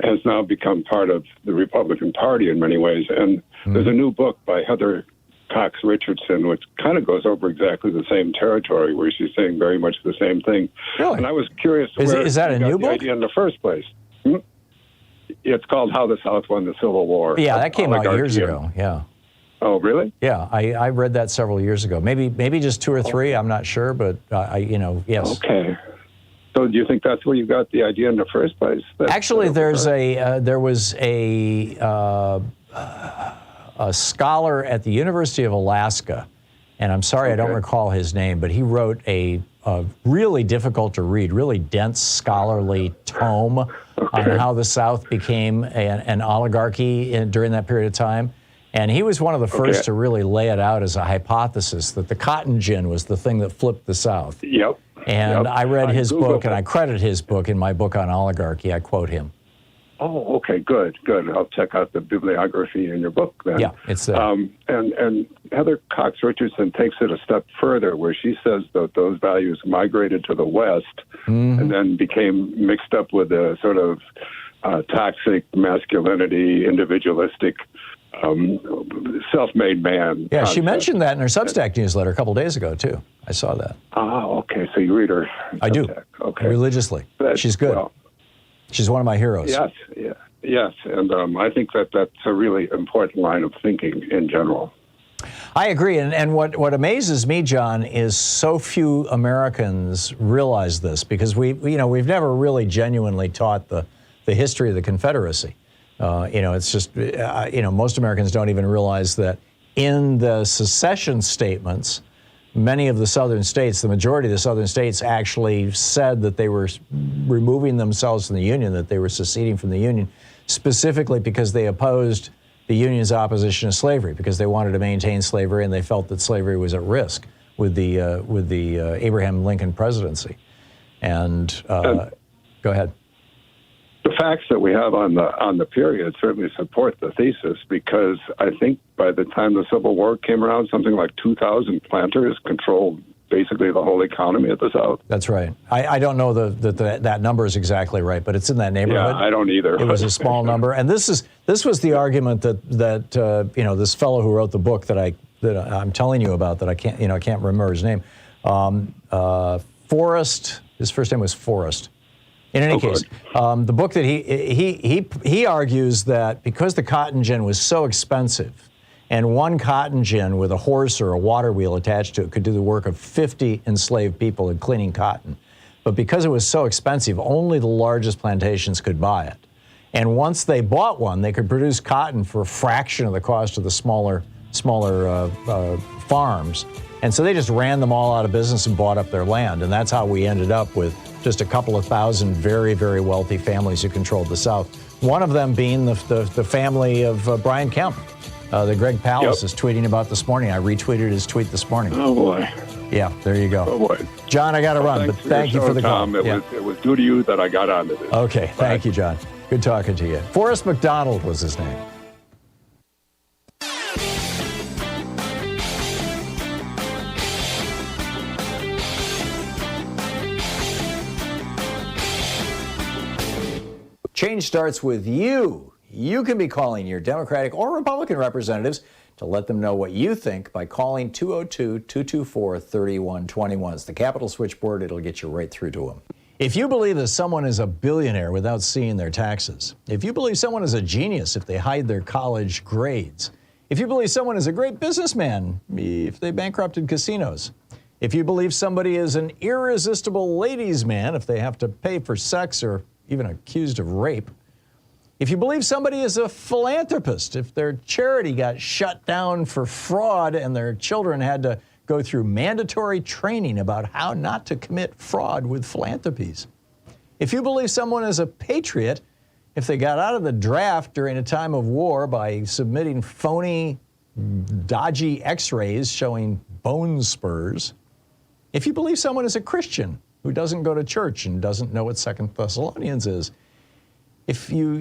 [SPEAKER 14] has now become part of the Republican Party in many ways. And there's a new book by Heather Cox Richardson, which kind of goes over exactly the same territory, where she's saying very much the same thing.
[SPEAKER 1] Really?
[SPEAKER 14] And I was curious where
[SPEAKER 1] is that
[SPEAKER 14] you
[SPEAKER 1] a
[SPEAKER 14] got
[SPEAKER 1] new
[SPEAKER 14] the
[SPEAKER 1] book?
[SPEAKER 14] idea in the first place. It's called How the South Won the Civil War.
[SPEAKER 1] Yeah, that came out years ago. Yeah.
[SPEAKER 14] Oh, really?
[SPEAKER 1] Yeah, I read that several years ago. Maybe just 2 or 3. I'm not sure, but yes.
[SPEAKER 14] Okay. So do you think that's where you got the idea in the first place?
[SPEAKER 1] Actually, there was a scholar at the University of Alaska, and I'm sorry I don't recall his name, but he wrote a really difficult to read, really dense scholarly tome on how the South became an oligarchy during that period of time. And he was one of the first to really lay it out as a hypothesis that the cotton gin was the thing that flipped the South.
[SPEAKER 14] Yep.
[SPEAKER 1] And I read his book, and I credit his book in my book on oligarchy. I quote him.
[SPEAKER 14] Oh, okay, good. I'll check out the bibliography in your book then.
[SPEAKER 1] Yeah, it's there.
[SPEAKER 14] And Heather Cox Richardson takes it a step further, where she says that those values migrated to the West and then became mixed up with a sort of toxic masculinity, individualistic self-made man.
[SPEAKER 1] Yeah, she mentioned that in her Substack newsletter a couple days ago, too. I saw that.
[SPEAKER 14] Oh, okay. So you read her Substack.
[SPEAKER 1] I do.
[SPEAKER 14] Okay.
[SPEAKER 1] Religiously. She's good.
[SPEAKER 14] Well,
[SPEAKER 1] she's one of my heroes.
[SPEAKER 14] Yes. And I think that's a really important line of thinking in general.
[SPEAKER 1] I agree. And what amazes me, John, is so few Americans realize this, because we've never really genuinely taught the history of the Confederacy. It's just, most Americans don't even realize that in the secession statements, many of the southern states, the majority of the southern states, actually said that they were removing themselves from the Union, that they were seceding from the Union, specifically because they opposed the Union's opposition to slavery, because they wanted to maintain slavery and they felt that slavery was at risk with the Abraham Lincoln presidency. And go ahead.
[SPEAKER 14] The facts that we have on the period certainly support the thesis, because I think by the time the Civil War came around, something like 2,000 planters controlled basically the whole economy of the South.
[SPEAKER 1] That's right. I don't know that number is exactly right, but it's in that neighborhood.
[SPEAKER 14] Yeah, I don't either.
[SPEAKER 1] It was a small number, and this was the argument that this fellow who wrote the book that I'm telling you about, that I can't remember his name. Forrest. His first name was Forrest. In any case, the book that he argues that because the cotton gin was so expensive, and one cotton gin with a horse or a water wheel attached to it could do the work of 50 enslaved people in cleaning cotton. But because it was so expensive, only the largest plantations could buy it. And once they bought one, they could produce cotton for a fraction of the cost of the smaller farms. And so they just ran them all out of business and bought up their land. And that's how we ended up with just a couple of thousand very, very wealthy families who controlled the South. One of them being the family of Brian Kemp. That Greg Pallas is tweeting about this morning. I retweeted his tweet this morning.
[SPEAKER 14] Oh, boy.
[SPEAKER 1] Yeah, there you go.
[SPEAKER 14] Oh, boy.
[SPEAKER 1] John, I got to run, but thank you for the call.
[SPEAKER 14] Tom. It was due to you that I got onto this.
[SPEAKER 1] Okay, thank you, John. Good talking to you. Forrest McDonald was his name. Change starts with you. You can be calling your Democratic or Republican representatives to let them know what you think by calling 202-224-3121. It's the Capitol switchboard. It'll get you right through to them. If you believe that someone is a billionaire without seeing their taxes, if you believe someone is a genius if they hide their college grades, if you believe someone is a great businessman if they bankrupted casinos, if you believe somebody is an irresistible ladies' man if they have to pay for sex or even accused of rape, if you believe somebody is a philanthropist, if their charity got shut down for fraud and their children had to go through mandatory training about how not to commit fraud with philanthropies, if you believe someone is a patriot, if they got out of the draft during a time of war by submitting phony, dodgy x-rays showing bone spurs, if you believe someone is a Christian who doesn't go to church and doesn't know what 2 Thessalonians is, if you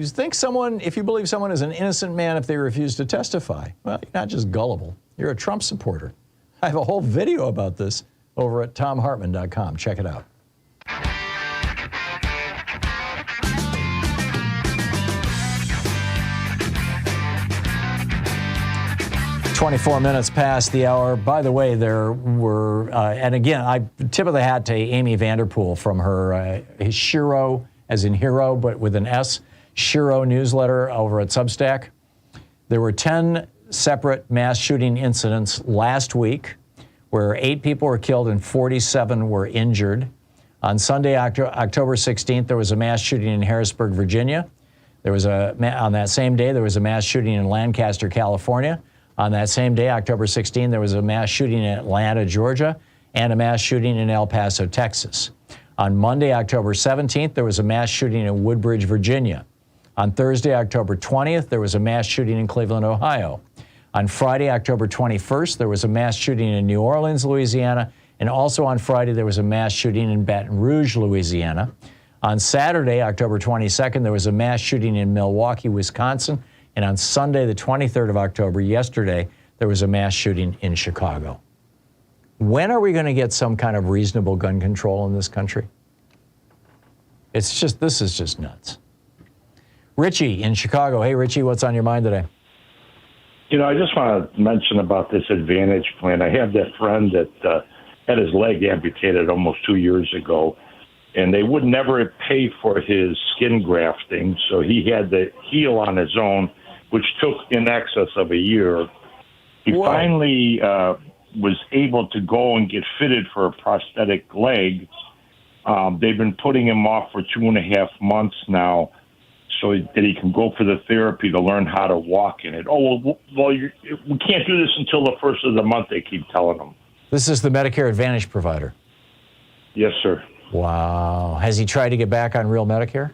[SPEAKER 1] believe someone is an innocent man if they refuse to testify, well, you're not just gullible, you're a Trump supporter. I have a whole video about this over at thomhartmann.com. Check it out. 24 minutes past the hour. By the way, there were, and again, I tip of the hat to Amy Vanderpool from her Shiro, as in hero, but with an S, Shiro newsletter over at Substack. There were 10 separate mass shooting incidents last week where 8 people were killed and 47 were injured. On Sunday, October 16th, there was a mass shooting in Harrisburg, Virginia. On that same day, there was a mass shooting in Lancaster, California. On that same day, October 16th, there was a mass shooting in Atlanta, Georgia, and a mass shooting in El Paso, Texas. On Monday, October 17th, there was a mass shooting in Woodbridge, Virginia. On Thursday, October 20th, there was a mass shooting in Cleveland, Ohio. On Friday, October 21st, there was a mass shooting in New Orleans, Louisiana. And also on Friday, there was a mass shooting in Baton Rouge, Louisiana. On Saturday, October 22nd, there was a mass shooting in Milwaukee, Wisconsin. And on Sunday, the 23rd of October, yesterday, there was a mass shooting in Chicago. When are we going to get some kind of reasonable gun control in this country? This is just nuts. Richie in Chicago. Hey, Richie, what's on your mind today?
[SPEAKER 15] You know, I just want to mention about this Advantage plan. I have that friend that had his leg amputated almost 2 years ago, and they would never pay for his skin grafting, so he had to heal on his own, which took in excess of a year. He finally was able to go and get fitted for a prosthetic leg. They've been putting him off for 2.5 months now so that he can go for the therapy to learn how to walk in it. Oh, well, we can't do this until the first of the month, they keep telling him.
[SPEAKER 1] This is the Medicare Advantage provider.
[SPEAKER 15] Yes, sir.
[SPEAKER 1] Wow. Has he tried to get back on real Medicare?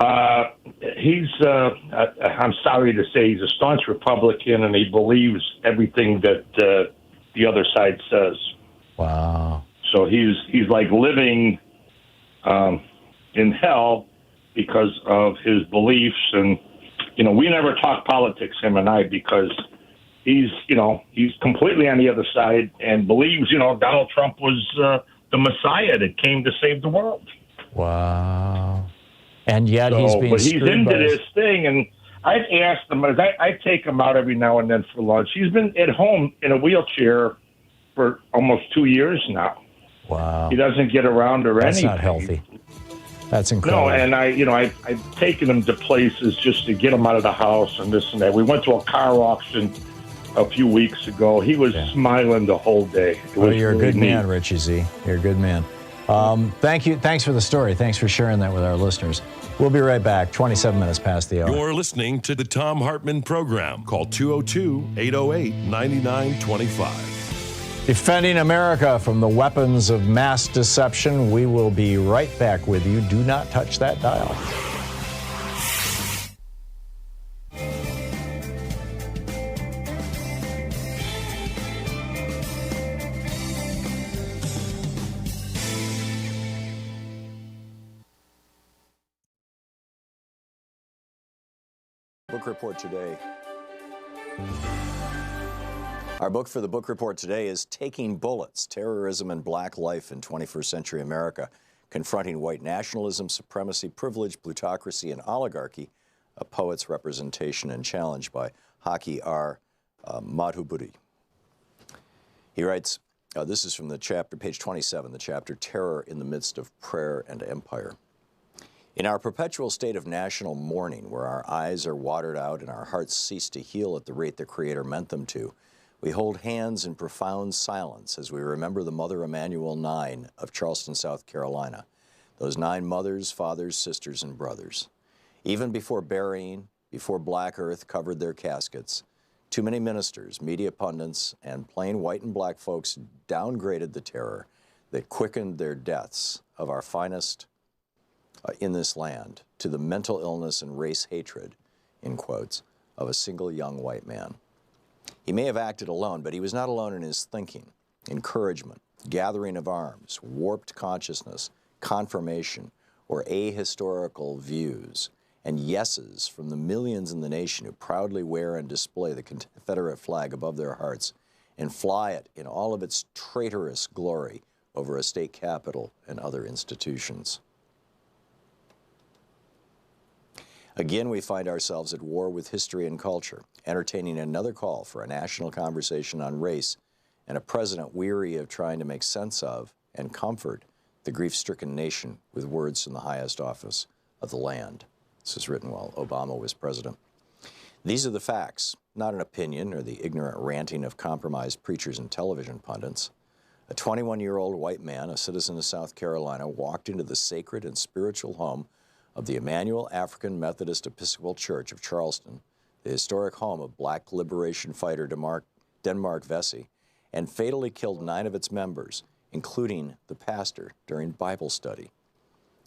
[SPEAKER 15] I'm sorry to say, he's a staunch Republican, and he believes everything that the other side says.
[SPEAKER 1] Wow.
[SPEAKER 15] So he's like living in hell because of his beliefs. And, we never talk politics, him and I, because he's completely on the other side and believes, Donald Trump was the Messiah that came to save the world.
[SPEAKER 1] Wow. And yet he's being
[SPEAKER 15] but he's
[SPEAKER 1] screwed
[SPEAKER 15] into
[SPEAKER 1] by
[SPEAKER 15] this thing, and I've asked him, I take him out every now and then for lunch. He's been at home in a wheelchair for almost 2 years now.
[SPEAKER 1] Wow.
[SPEAKER 15] He doesn't get around or
[SPEAKER 1] That's
[SPEAKER 15] anything.
[SPEAKER 1] not healthy. That's incredible.
[SPEAKER 15] No, and I've taken him to places just to get him out of the house and this and that. We went to a car auction a few weeks ago. He was smiling the whole day.
[SPEAKER 1] Well, you're a good man, Richie Z. You're a good man. Thank you. Thanks for the story. Thanks for sharing that with our listeners. We'll be right back. 27 minutes past the hour.
[SPEAKER 3] You're listening to the Thom Hartmann Program. Call 202-808-9925.
[SPEAKER 1] Defending America from the weapons of mass deception. We will be right back with you. Do not touch that dial. Book report today. Our book for the book report today is Taking Bullets, Terrorism and Black Life in 21st Century America, Confronting White Nationalism, Supremacy, Privilege, Plutocracy, and Oligarchy, a Poet's Representation and Challenge by Haki R. Madhubuti. He writes, this is from the chapter, page 27, the chapter Terror in the Midst of Prayer and Empire. In our perpetual state of national mourning, where our eyes are watered out and our hearts cease to heal at the rate the Creator meant them to, we hold hands in profound silence as we remember the Mother Emanuel 9 of Charleston, South Carolina, those 9 mothers, fathers, sisters, and brothers. Even before burying, before black earth covered their caskets, too many ministers, media pundits, and plain white and black folks downgraded the terror that quickened their deaths of our finest in this land to the mental illness and race hatred, in quotes, of a single young white man. He may have acted alone, but he was not alone in his thinking, encouragement, gathering of arms, warped consciousness, confirmation, or ahistorical views, and yeses from the millions in the nation who proudly wear and display the Confederate flag above their hearts and fly it in all of its traitorous glory over a state capitol and other institutions. Again, we find ourselves at war with history and culture, entertaining another call for a national conversation on race and a president weary of trying to make sense of and comfort the grief-stricken nation with words from the highest office of the land. This was written while Obama was president. These are the facts, not an opinion or the ignorant ranting of compromised preachers and television pundits. A 21-year-old white man, a citizen of South Carolina, walked into the sacred and spiritual home of the Emmanuel African Methodist Episcopal Church of Charleston, the historic home of black liberation fighter Denmark Vesey, and fatally killed 9 of its members, including the pastor, during Bible study.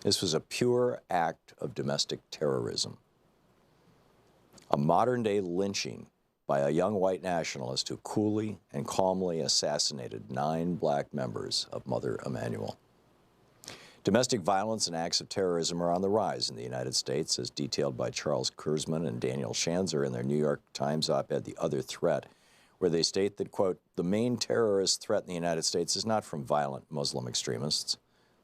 [SPEAKER 1] This was a pure act of domestic terrorism. A modern-day lynching by a young white nationalist who coolly and calmly assassinated 9 black members of Mother Emanuel. Domestic violence and acts of terrorism are on the rise in the United States, as detailed by Charles Kurzman and Daniel Schanzer in their New York Times op-ed, The Other Threat, where they state that, quote, the main terrorist threat in the United States is not from violent Muslim extremists,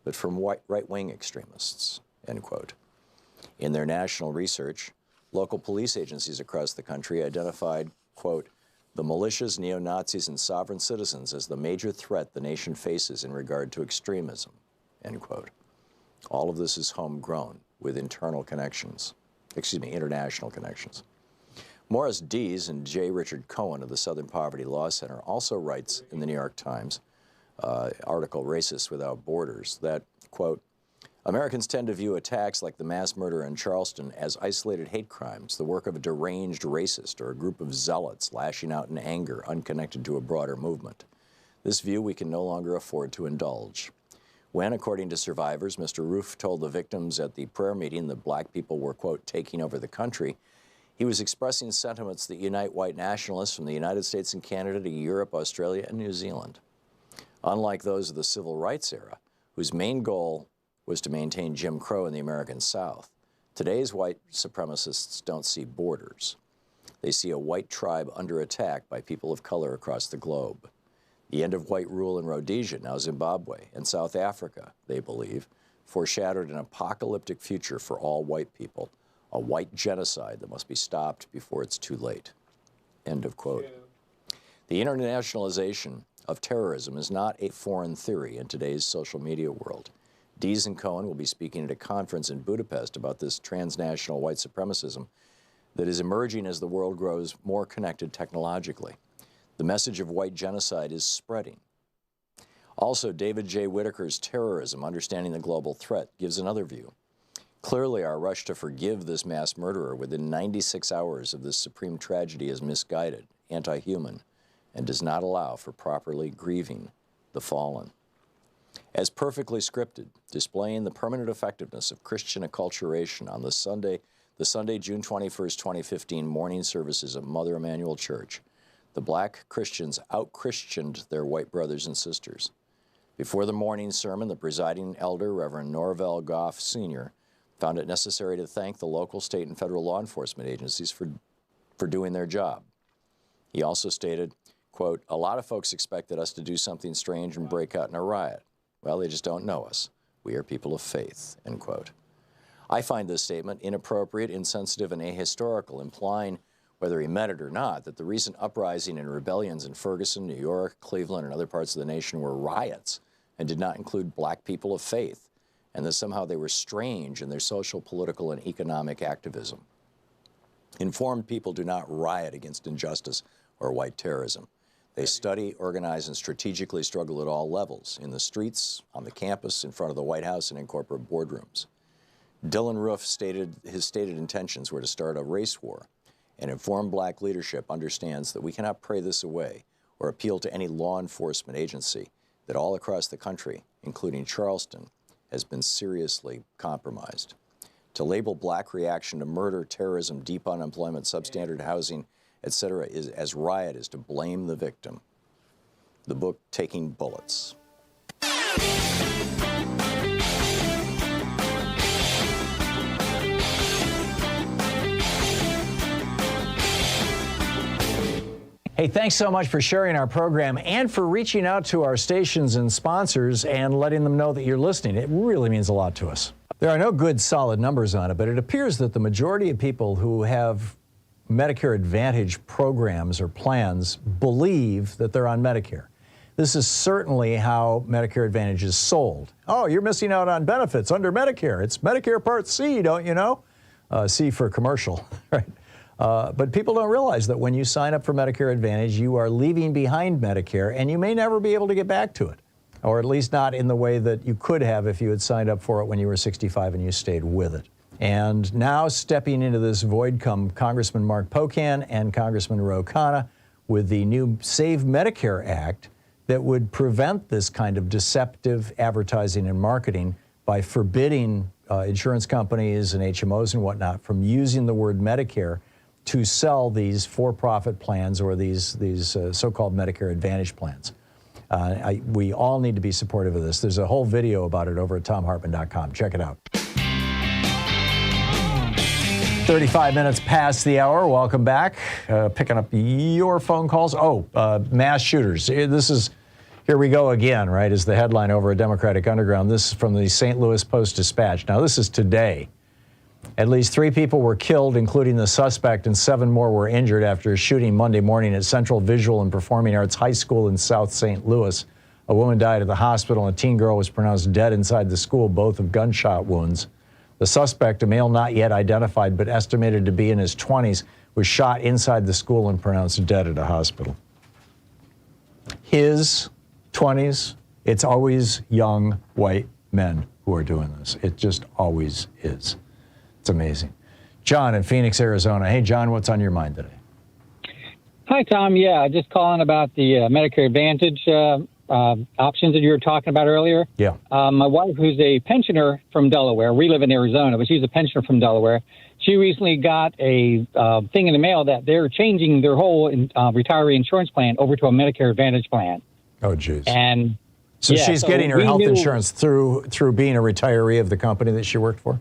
[SPEAKER 1] but from right-wing extremists, end quote. In their national research, local police agencies across the country identified, quote, the militias, neo-Nazis, and sovereign citizens as the major threat the nation faces in regard to extremism, end quote. All of this is homegrown with international connections. Morris Dees and J. Richard Cohen of the Southern Poverty Law Center also writes in the New York Times article, Racists Without Borders, that, quote, Americans tend to view attacks like the mass murder in Charleston as isolated hate crimes, the work of a deranged racist or a group of zealots lashing out in anger unconnected to a broader movement. This view we can no longer afford to indulge. When, according to survivors, Mr. Roof told the victims at the prayer meeting that black people were, quote, taking over the country, he was expressing sentiments that unite white nationalists from the United States and Canada to Europe, Australia, and New Zealand. Unlike those of the civil rights era, whose main goal was to maintain Jim Crow in the American South, today's white supremacists don't see borders. They see a white tribe under attack by people of color across the globe. The end of white rule in Rhodesia, now Zimbabwe, and South Africa, they believe, foreshadowed an apocalyptic future for all white people, a white genocide that must be stopped before it's too late. End of quote. The internationalization of terrorism is not a foreign theory in today's social media world. Dees and Cohen will be speaking at a conference in Budapest about this transnational white supremacism that is emerging as the world grows more connected technologically. The message of white genocide is spreading. Also, David J. Whitaker's Terrorism, Understanding the Global Threat, gives another view. Clearly, our rush to forgive this mass murderer within 96 hours of this supreme tragedy is misguided, anti-human, and does not allow for properly grieving the fallen. As perfectly scripted, displaying the permanent effectiveness of Christian acculturation on the Sunday, June 21st, 2015 morning services of Mother Emanuel Church, the black Christians out-Christianed their white brothers and sisters. Before the morning sermon, the presiding elder, Reverend Norvell Goff Sr., found it necessary to thank the local, state, and federal law enforcement agencies for doing their job. He also stated, quote, "A lot of folks expected us to do something strange and break out in a riot. Well, they just don't know us. We are people of faith," end quote. I find this statement inappropriate, insensitive, and ahistorical, implying, whether he meant it or not, that the recent uprising and rebellions in Ferguson, New York, Cleveland, and other parts of the nation were riots and did not include black people of faith, and that somehow they were strange in their social, political, and economic activism. Informed people do not riot against injustice or white terrorism. They study, organize, and strategically struggle at all levels, in the streets, on the campus, in front of the White House, and in corporate boardrooms. Dylan Roof his stated intentions were to start a race war, and informed black leadership understands that we cannot pray this away or appeal to any law enforcement agency that all across the country, including Charleston, has been seriously compromised. To label black reaction to murder, terrorism, deep unemployment, substandard housing, etc., as riot is to blame the victim. The book, Taking Bullets. Hey, thanks so much for sharing our program and for reaching out to our stations and sponsors and letting them know that you're listening. It really means a lot to us. There are no good, solid numbers on it, but it appears that the majority of people who have Medicare Advantage programs or plans believe that they're on Medicare. This is certainly how Medicare Advantage is sold. Oh, you're missing out on benefits under Medicare. It's Medicare Part C, don't you know? C for commercial, right? But people don't realize that when you sign up for Medicare Advantage, you are leaving behind Medicare, and you may never be able to get back to it, or at least not in the way that you could have if you had signed up for it when you were 65 and you stayed with it. And now stepping into this void come Congressman Mark Pocan and Congressman Ro Khanna with the new Save Medicare Act that would prevent this kind of deceptive advertising and marketing by forbidding insurance companies and HMOs and whatnot from using the word Medicare to sell these for-profit plans or these so-called Medicare Advantage plans. We all need to be supportive of this. There's a whole video about it over at thomhartmann.com. Check it out. 35 minutes past the hour. Welcome back. Picking up your phone calls. Mass shooters. Here we go again, right, is the headline over at Democratic Underground. This is from the St. Louis Post-Dispatch. Now, this is today. At least 3 people were killed, including the suspect, and 7 more were injured after a shooting Monday morning at Central Visual and Performing Arts High School in South St. Louis. A woman died at the hospital, and a teen girl was pronounced dead inside the school, both of gunshot wounds. The suspect, a male not yet identified but estimated to be in his 20s, was shot inside the school and pronounced dead at a hospital. His 20s, it's always young white men who are doing this. It just always is. It's amazing. John in Phoenix, Arizona. Hey, John, what's on your mind today?
[SPEAKER 16] Hi, Tom. Yeah, just calling about the Medicare Advantage options that you were talking about earlier.
[SPEAKER 1] Yeah.
[SPEAKER 16] My wife, who's a pensioner from Delaware, we live in Arizona, but she's a pensioner from Delaware. She recently got a thing in the mail that they're changing their whole retiree insurance plan over to a Medicare Advantage plan.
[SPEAKER 1] Oh, geez.
[SPEAKER 16] And
[SPEAKER 1] so
[SPEAKER 16] yeah,
[SPEAKER 1] she's
[SPEAKER 16] so
[SPEAKER 1] getting her
[SPEAKER 16] we
[SPEAKER 1] health
[SPEAKER 16] knew-
[SPEAKER 1] insurance through being a retiree of the company that she worked for?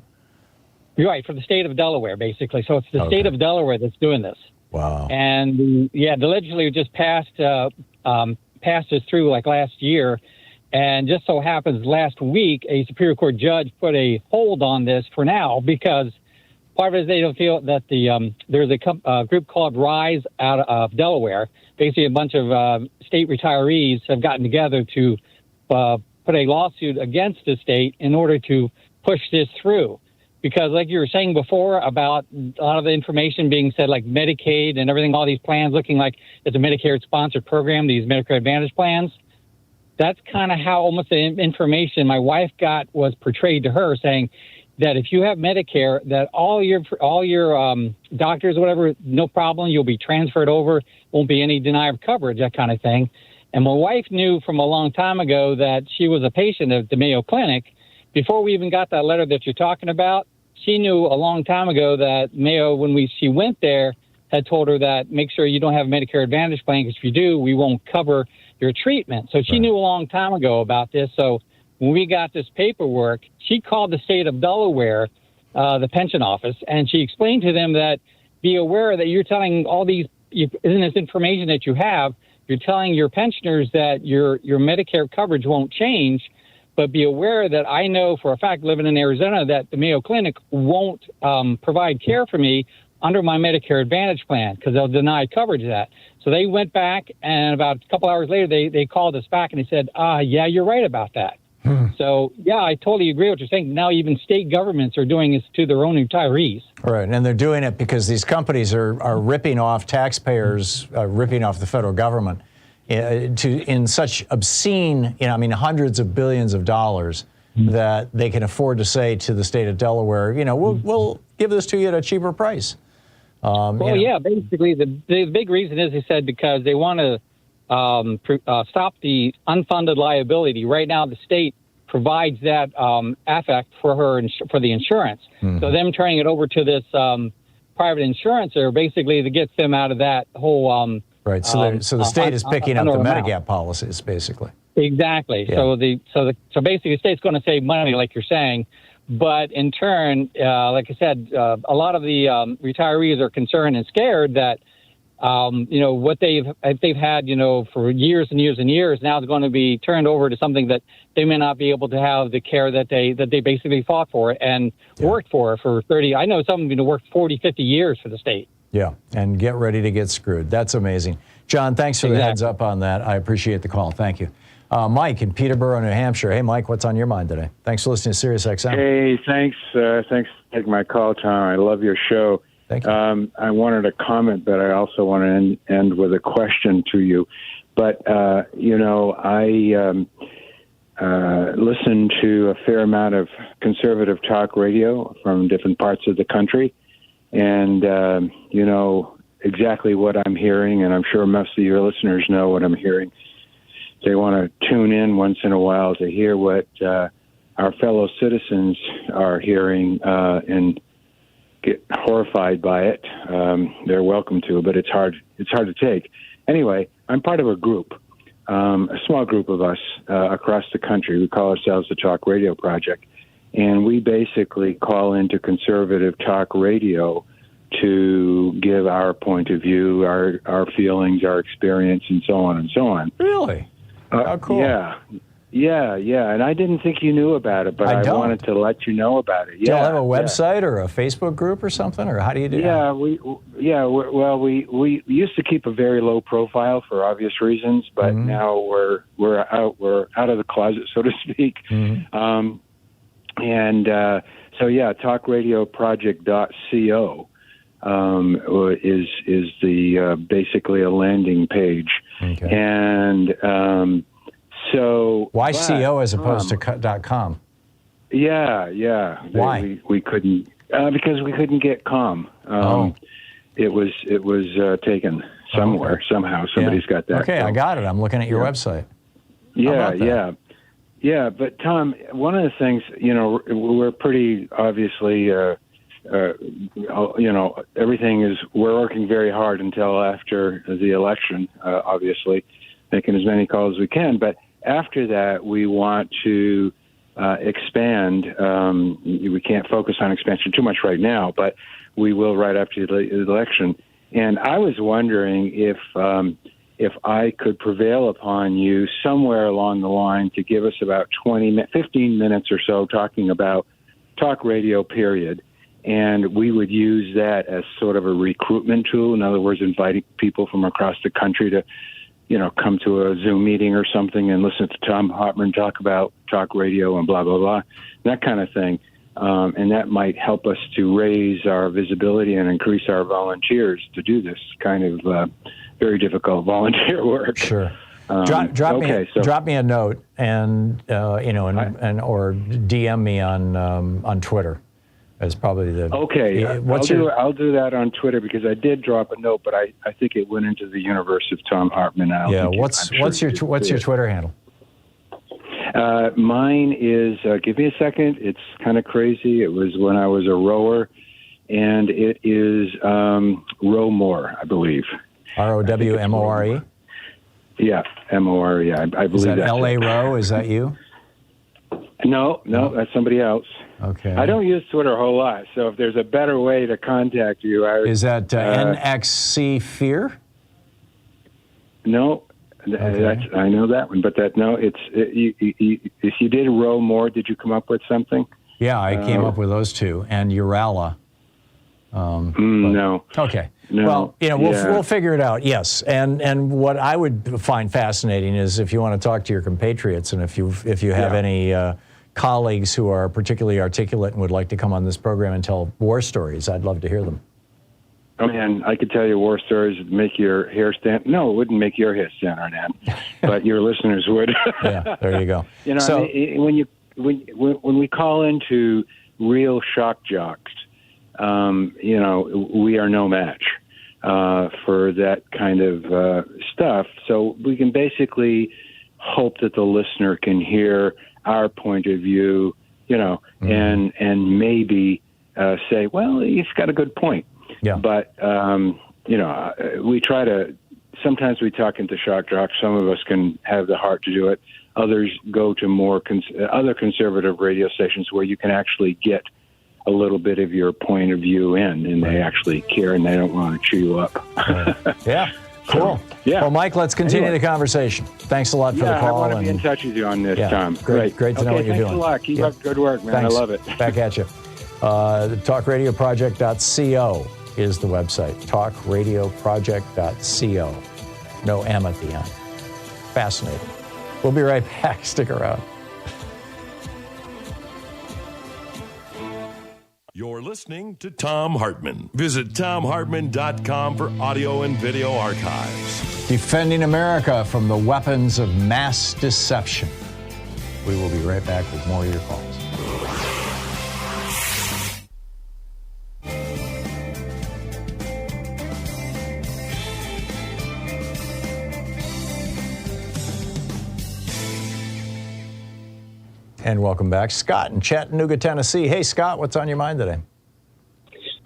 [SPEAKER 16] Right, for the state of Delaware, basically. So it's the
[SPEAKER 1] Okay.
[SPEAKER 16] state of Delaware that's doing this.
[SPEAKER 1] Wow.
[SPEAKER 16] And the legislature just passed this through like last year, and just so happens last week a Superior Court judge put a hold on this for now because part of it is they don't feel that there's a group called Rise out of Delaware. Basically, a bunch of state retirees have gotten together to put a lawsuit against the state in order to push this through. Because like you were saying before about a lot of the information being said, like Medicaid and everything, all these plans looking like it's a Medicare-sponsored program, these Medicare Advantage plans, that's kind of how almost the information my wife got was portrayed to her, saying that if you have Medicare, that all your doctors or whatever, no problem, you'll be transferred over, won't be any denial of coverage, that kind of thing. And my wife knew from a long time ago that she was a patient at the Mayo Clinic. Before we even got that letter that you're talking about, she knew a long time ago that Mayo, when she went there, had told her that make sure you don't have a Medicare Advantage plan, because if you do, we won't cover your treatment. So she knew a long time ago about this. So when we got this paperwork, she called the state of Delaware, the pension office, and she explained to them that be aware that you're telling all these, isn't this information that you have, you're telling your pensioners that your Medicare coverage won't change. But be aware that I know for a fact, living in Arizona, that the Mayo Clinic won't provide care for me under my Medicare Advantage plan because they'll deny coverage of that. So they went back, and about a couple hours later, they called us back and they said, yeah, you're right about that. So, yeah, I totally agree with what you're saying. Now even state governments are doing this to their own retirees.
[SPEAKER 1] Right, and they're doing it because these companies are ripping off taxpayers, ripping off the federal government. In such obscene, hundreds of billions of dollars that they can afford to say to the state of Delaware, we'll give this to you at a cheaper price.
[SPEAKER 16] Yeah, basically the big reason is, they said, because they want to stop the unfunded liability. Right now, the state provides that affect for for the insurance. So them turning it over to this private insurancer, basically, that gets them out of that whole.
[SPEAKER 1] Right, so the state is picking up the Medigap policies, basically.
[SPEAKER 16] Exactly.
[SPEAKER 1] Yeah.
[SPEAKER 16] So basically, the state's going to save money, like you're saying, but in turn, like I said, a lot of the retirees are concerned and scared that what they've had for years and years and years now is going to be turned over to something that they may not be able to have the care that they basically fought for and worked for 30. I know some of them worked 40, 50 years for the state.
[SPEAKER 1] Yeah, and get ready to get screwed. That's amazing. John, thanks for the heads up on that. I appreciate the call. Thank you. Mike in Peterborough, New Hampshire. Hey, Mike, what's on your mind today? Thanks for listening to Sirius XM.
[SPEAKER 17] Hey, thanks. Thanks for taking my call, Tom. I love your show.
[SPEAKER 1] Thank you.
[SPEAKER 17] I wanted to comment, but I also want to end with a question to you. But, I listen to a fair amount of conservative talk radio from different parts of the country. And, exactly what I'm hearing, and I'm sure most of your listeners know what I'm hearing. They want to tune in once in a while to hear what our fellow citizens are hearing and get horrified by it. They're welcome to, but it's hard to take. Anyway, I'm part of a group, a small group of us across the country. We call ourselves the Talk Radio Project. And we basically call into conservative talk radio to give our point of view, our feelings, our experience, and so on and so on.
[SPEAKER 1] Really? How cool.
[SPEAKER 17] Yeah. And I didn't think you knew about it, but I wanted to let you know about it.
[SPEAKER 1] Do you have a website or a Facebook group or something, or how do you do that?
[SPEAKER 17] We used to keep a very low profile for obvious reasons, but now we're out of the closet, so to speak. talkradioproject.co is the basically a landing page.
[SPEAKER 1] Okay.
[SPEAKER 17] And
[SPEAKER 1] why CO as opposed to .com?
[SPEAKER 17] Yeah.
[SPEAKER 1] Why?
[SPEAKER 17] We couldn't because we couldn't get com. It was taken somewhere somehow. Somebody's got that.
[SPEAKER 1] Okay, I got it. I'm looking at your website.
[SPEAKER 17] Yeah. But Tom, one of the things, we're pretty obviously, everything we're working very hard until after the election, obviously, making as many calls as we can. But after that, we want to expand. We can't focus on expansion too much right now, but we will right after the election. And I was wondering if I could prevail upon you somewhere along the line to give us about 15 minutes or so talking about talk radio, period. And we would use that as sort of a recruitment tool. In other words, inviting people from across the country to, come to a Zoom meeting or something and listen to Thom Hartmann talk about talk radio and blah, blah, blah, that kind of thing. And that might help us to raise our visibility and increase our volunteers to do this kind of very difficult volunteer work.
[SPEAKER 1] Sure. Drop me a note and or DM me on Twitter. Is probably the
[SPEAKER 17] okay. I'll do that on Twitter because I did drop a note, but I think it went into the universe of Thom Hartmann.
[SPEAKER 1] What's your Twitter handle?
[SPEAKER 17] Mine is. Give me a second. It's kind of crazy. It was when I was a rower, and it is Rowmore, I believe.
[SPEAKER 1] ROWMORE?
[SPEAKER 17] Yeah, MORE. I believe
[SPEAKER 1] is that
[SPEAKER 17] that's
[SPEAKER 1] LA Row? Is that you?
[SPEAKER 17] No, that's somebody else.
[SPEAKER 1] Okay.
[SPEAKER 17] I don't use Twitter a whole lot, so if there's a better way to contact you,
[SPEAKER 1] is that NXC Fear?
[SPEAKER 17] No, I know that one, but if you did row more, did you come up with something?
[SPEAKER 1] Yeah, I came up with those two, and Urala.
[SPEAKER 17] No.
[SPEAKER 1] Okay.
[SPEAKER 17] No.
[SPEAKER 1] Well, we'll figure it out. Yes, and what I would find fascinating is if you want to talk to your compatriots, and if you have any colleagues who are particularly articulate and would like to come on this program and tell war stories, I'd love to hear them.
[SPEAKER 17] Oh man, I could tell you war stories that make your hair stand. No, it wouldn't make your hair stand on end, but your listeners would.
[SPEAKER 1] Yeah, there you go.
[SPEAKER 17] So when we call into real shock jocks, we are no match for that kind of stuff. So we can basically hope that the listener can hear our point of view, and maybe say, well, he's got a good point.
[SPEAKER 1] Yeah.
[SPEAKER 17] But, we try to, sometimes we talk into shock jocks. Some of us can have the heart to do it. Others go to more other conservative radio stations where you can actually get a little bit of your point of view in, and they actually care and they don't want to chew you up.
[SPEAKER 1] Yeah. Cool.
[SPEAKER 17] Yeah.
[SPEAKER 1] Well, Mike, let's continue the conversation. Thanks a lot for the call.
[SPEAKER 17] I want to be in touch with you on this, Tom.
[SPEAKER 1] Great to know what you're doing.
[SPEAKER 17] Thanks a lot. Keep up good work, man.
[SPEAKER 1] Thanks.
[SPEAKER 17] I love it.
[SPEAKER 1] Back at you. TalkRadioProject.co is the website. TalkRadioProject.co. No M at the end. Fascinating. We'll be right back. Stick around.
[SPEAKER 3] You're listening to Thom Hartmann. Visit ThomHartmann.com for audio and video archives.
[SPEAKER 1] Defending America from the weapons of mass deception. We will be right back with more of your calls. And welcome back. Scott in Chattanooga, Tennessee. Hey, Scott, what's on your mind today?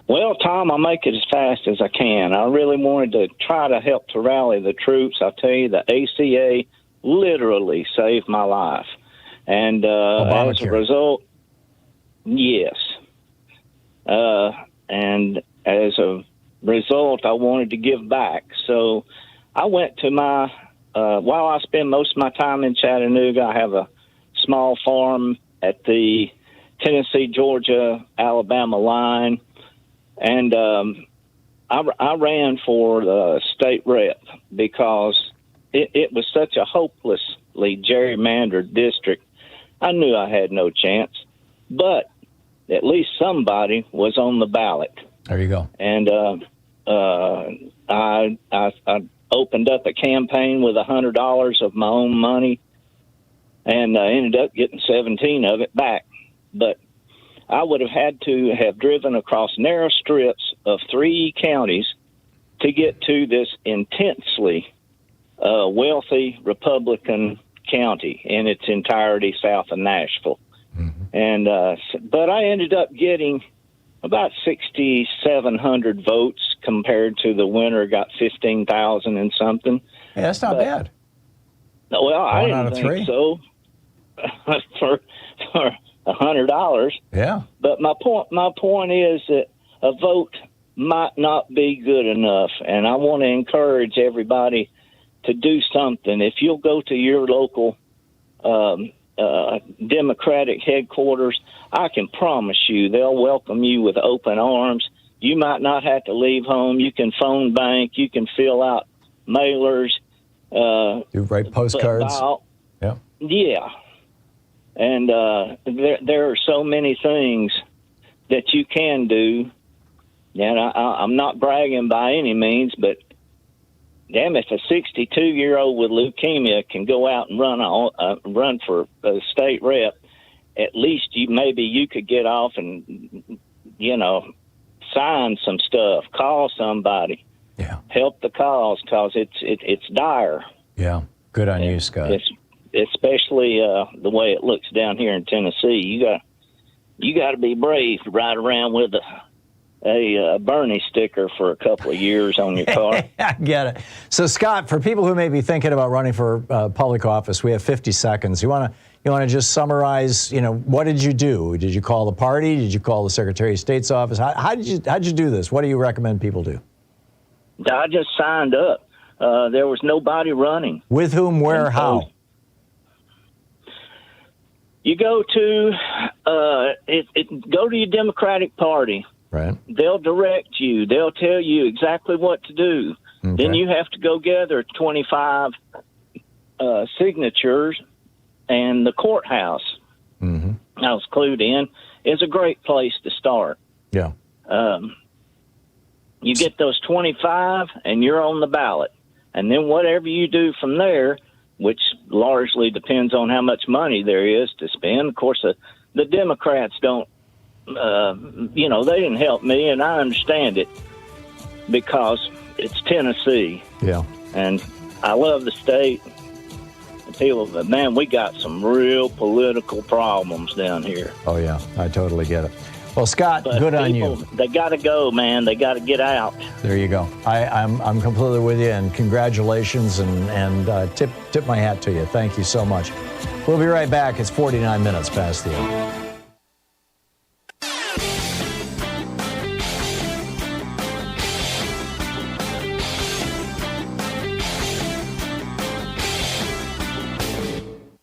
[SPEAKER 18] Well, Tom, I'll make it as fast as I can. I really wanted to try to help to rally the troops. I'll tell you, the ACA literally saved my life. And as a result, yes. And as a result, I wanted to give back. So I went to while I spend most of my time in Chattanooga, I have a small farm at the Tennessee, Georgia, Alabama line. And I ran for the state rep because it was such a hopelessly gerrymandered district. I knew I had no chance, but at least somebody was on the ballot.
[SPEAKER 1] There you go.
[SPEAKER 18] And I opened up a campaign with $100 of my own money, and I ended up getting 17 of it back. But I would have had to have driven across narrow strips of 3 counties to get to this intensely wealthy Republican county in its entirety south of Nashville. And but I ended up getting about 6,700 votes compared to the winner got 15,000 and something.
[SPEAKER 1] Yeah, that's not bad.
[SPEAKER 18] Well, I
[SPEAKER 1] One out
[SPEAKER 18] didn't
[SPEAKER 1] of
[SPEAKER 18] think
[SPEAKER 1] three?
[SPEAKER 18] so for $100.
[SPEAKER 1] Yeah.
[SPEAKER 18] But my point is that a vote might not be good enough, and I want to encourage everybody to do something. If you'll go to your local Democratic headquarters, I can promise you they'll welcome you with open arms. You might not have to leave home. You can phone bank. You can fill out mailers.
[SPEAKER 1] Do write postcards. Yeah.
[SPEAKER 18] Yeah. And there are so many things that you can do. And I'm not bragging by any means, but damn, if a 62-year-old with leukemia can go out and run for a state rep, at least maybe you could get off and, sign some stuff, call somebody, help the cause, because it's dire.
[SPEAKER 1] Yeah, good on you, Scott.
[SPEAKER 18] Especially the way it looks down here in Tennessee. You got to be brave to ride around with a Bernie sticker for a couple of years on your car.
[SPEAKER 1] I get it. So, Scott, for people who may be thinking about running for public office, we have 50 seconds. You want to just summarize? What did you do? Did you call the party? Did you call the Secretary of State's office? How did you do this? What do you recommend people do?
[SPEAKER 18] I just signed up. There was nobody running.
[SPEAKER 1] With whom, where, how?
[SPEAKER 18] You go to go to your Democratic Party.
[SPEAKER 1] Right.
[SPEAKER 18] They'll direct you. They'll tell you exactly what to do. Okay. Then you have to go gather 25 signatures, and the courthouse. I was clued in. Is a great place to start.
[SPEAKER 1] Yeah.
[SPEAKER 18] You get those 25, and you're on the ballot. And then whatever you do from there, which largely depends on how much money there is to spend. Of course, the Democrats don't. They didn't help me, and I understand it because it's Tennessee.
[SPEAKER 1] Yeah.
[SPEAKER 18] And I love the state. But man, we got some real political problems down here.
[SPEAKER 1] Oh, yeah. I totally get it. Well, Scott, good on you.
[SPEAKER 18] They got to go, man. They got to get out.
[SPEAKER 1] There you go. I'm completely with you, and congratulations, and tip my hat to you. Thank you so much. We'll be right back. It's 49 minutes past the hour.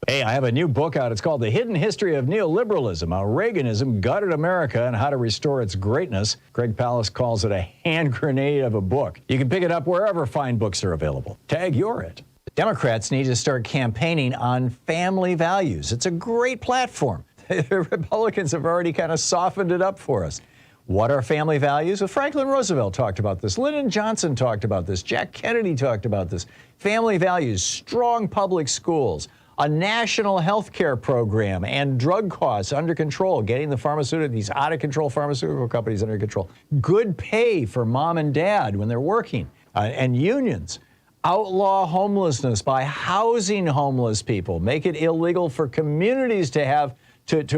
[SPEAKER 1] Hey, I have a new book out. It's called The Hidden History of Neoliberalism, How Reaganism Gutted America and How to Restore Its Greatness. Greg Palast calls it a hand grenade of a book. You can pick it up wherever fine books are available. Tag you're it. Democrats need to start campaigning on family values. It's a great platform. The Republicans have already kind of softened it up for us. What are family values? Well, Franklin Roosevelt talked about this. Lyndon Johnson talked about this. Jack Kennedy talked about this. Family values, strong public schools, a national health care program, and drug costs under control, getting these out-of-control pharmaceutical companies under control. Good pay for mom and dad when they're working, and unions. Outlaw homelessness by housing homeless people. Make it illegal for communities to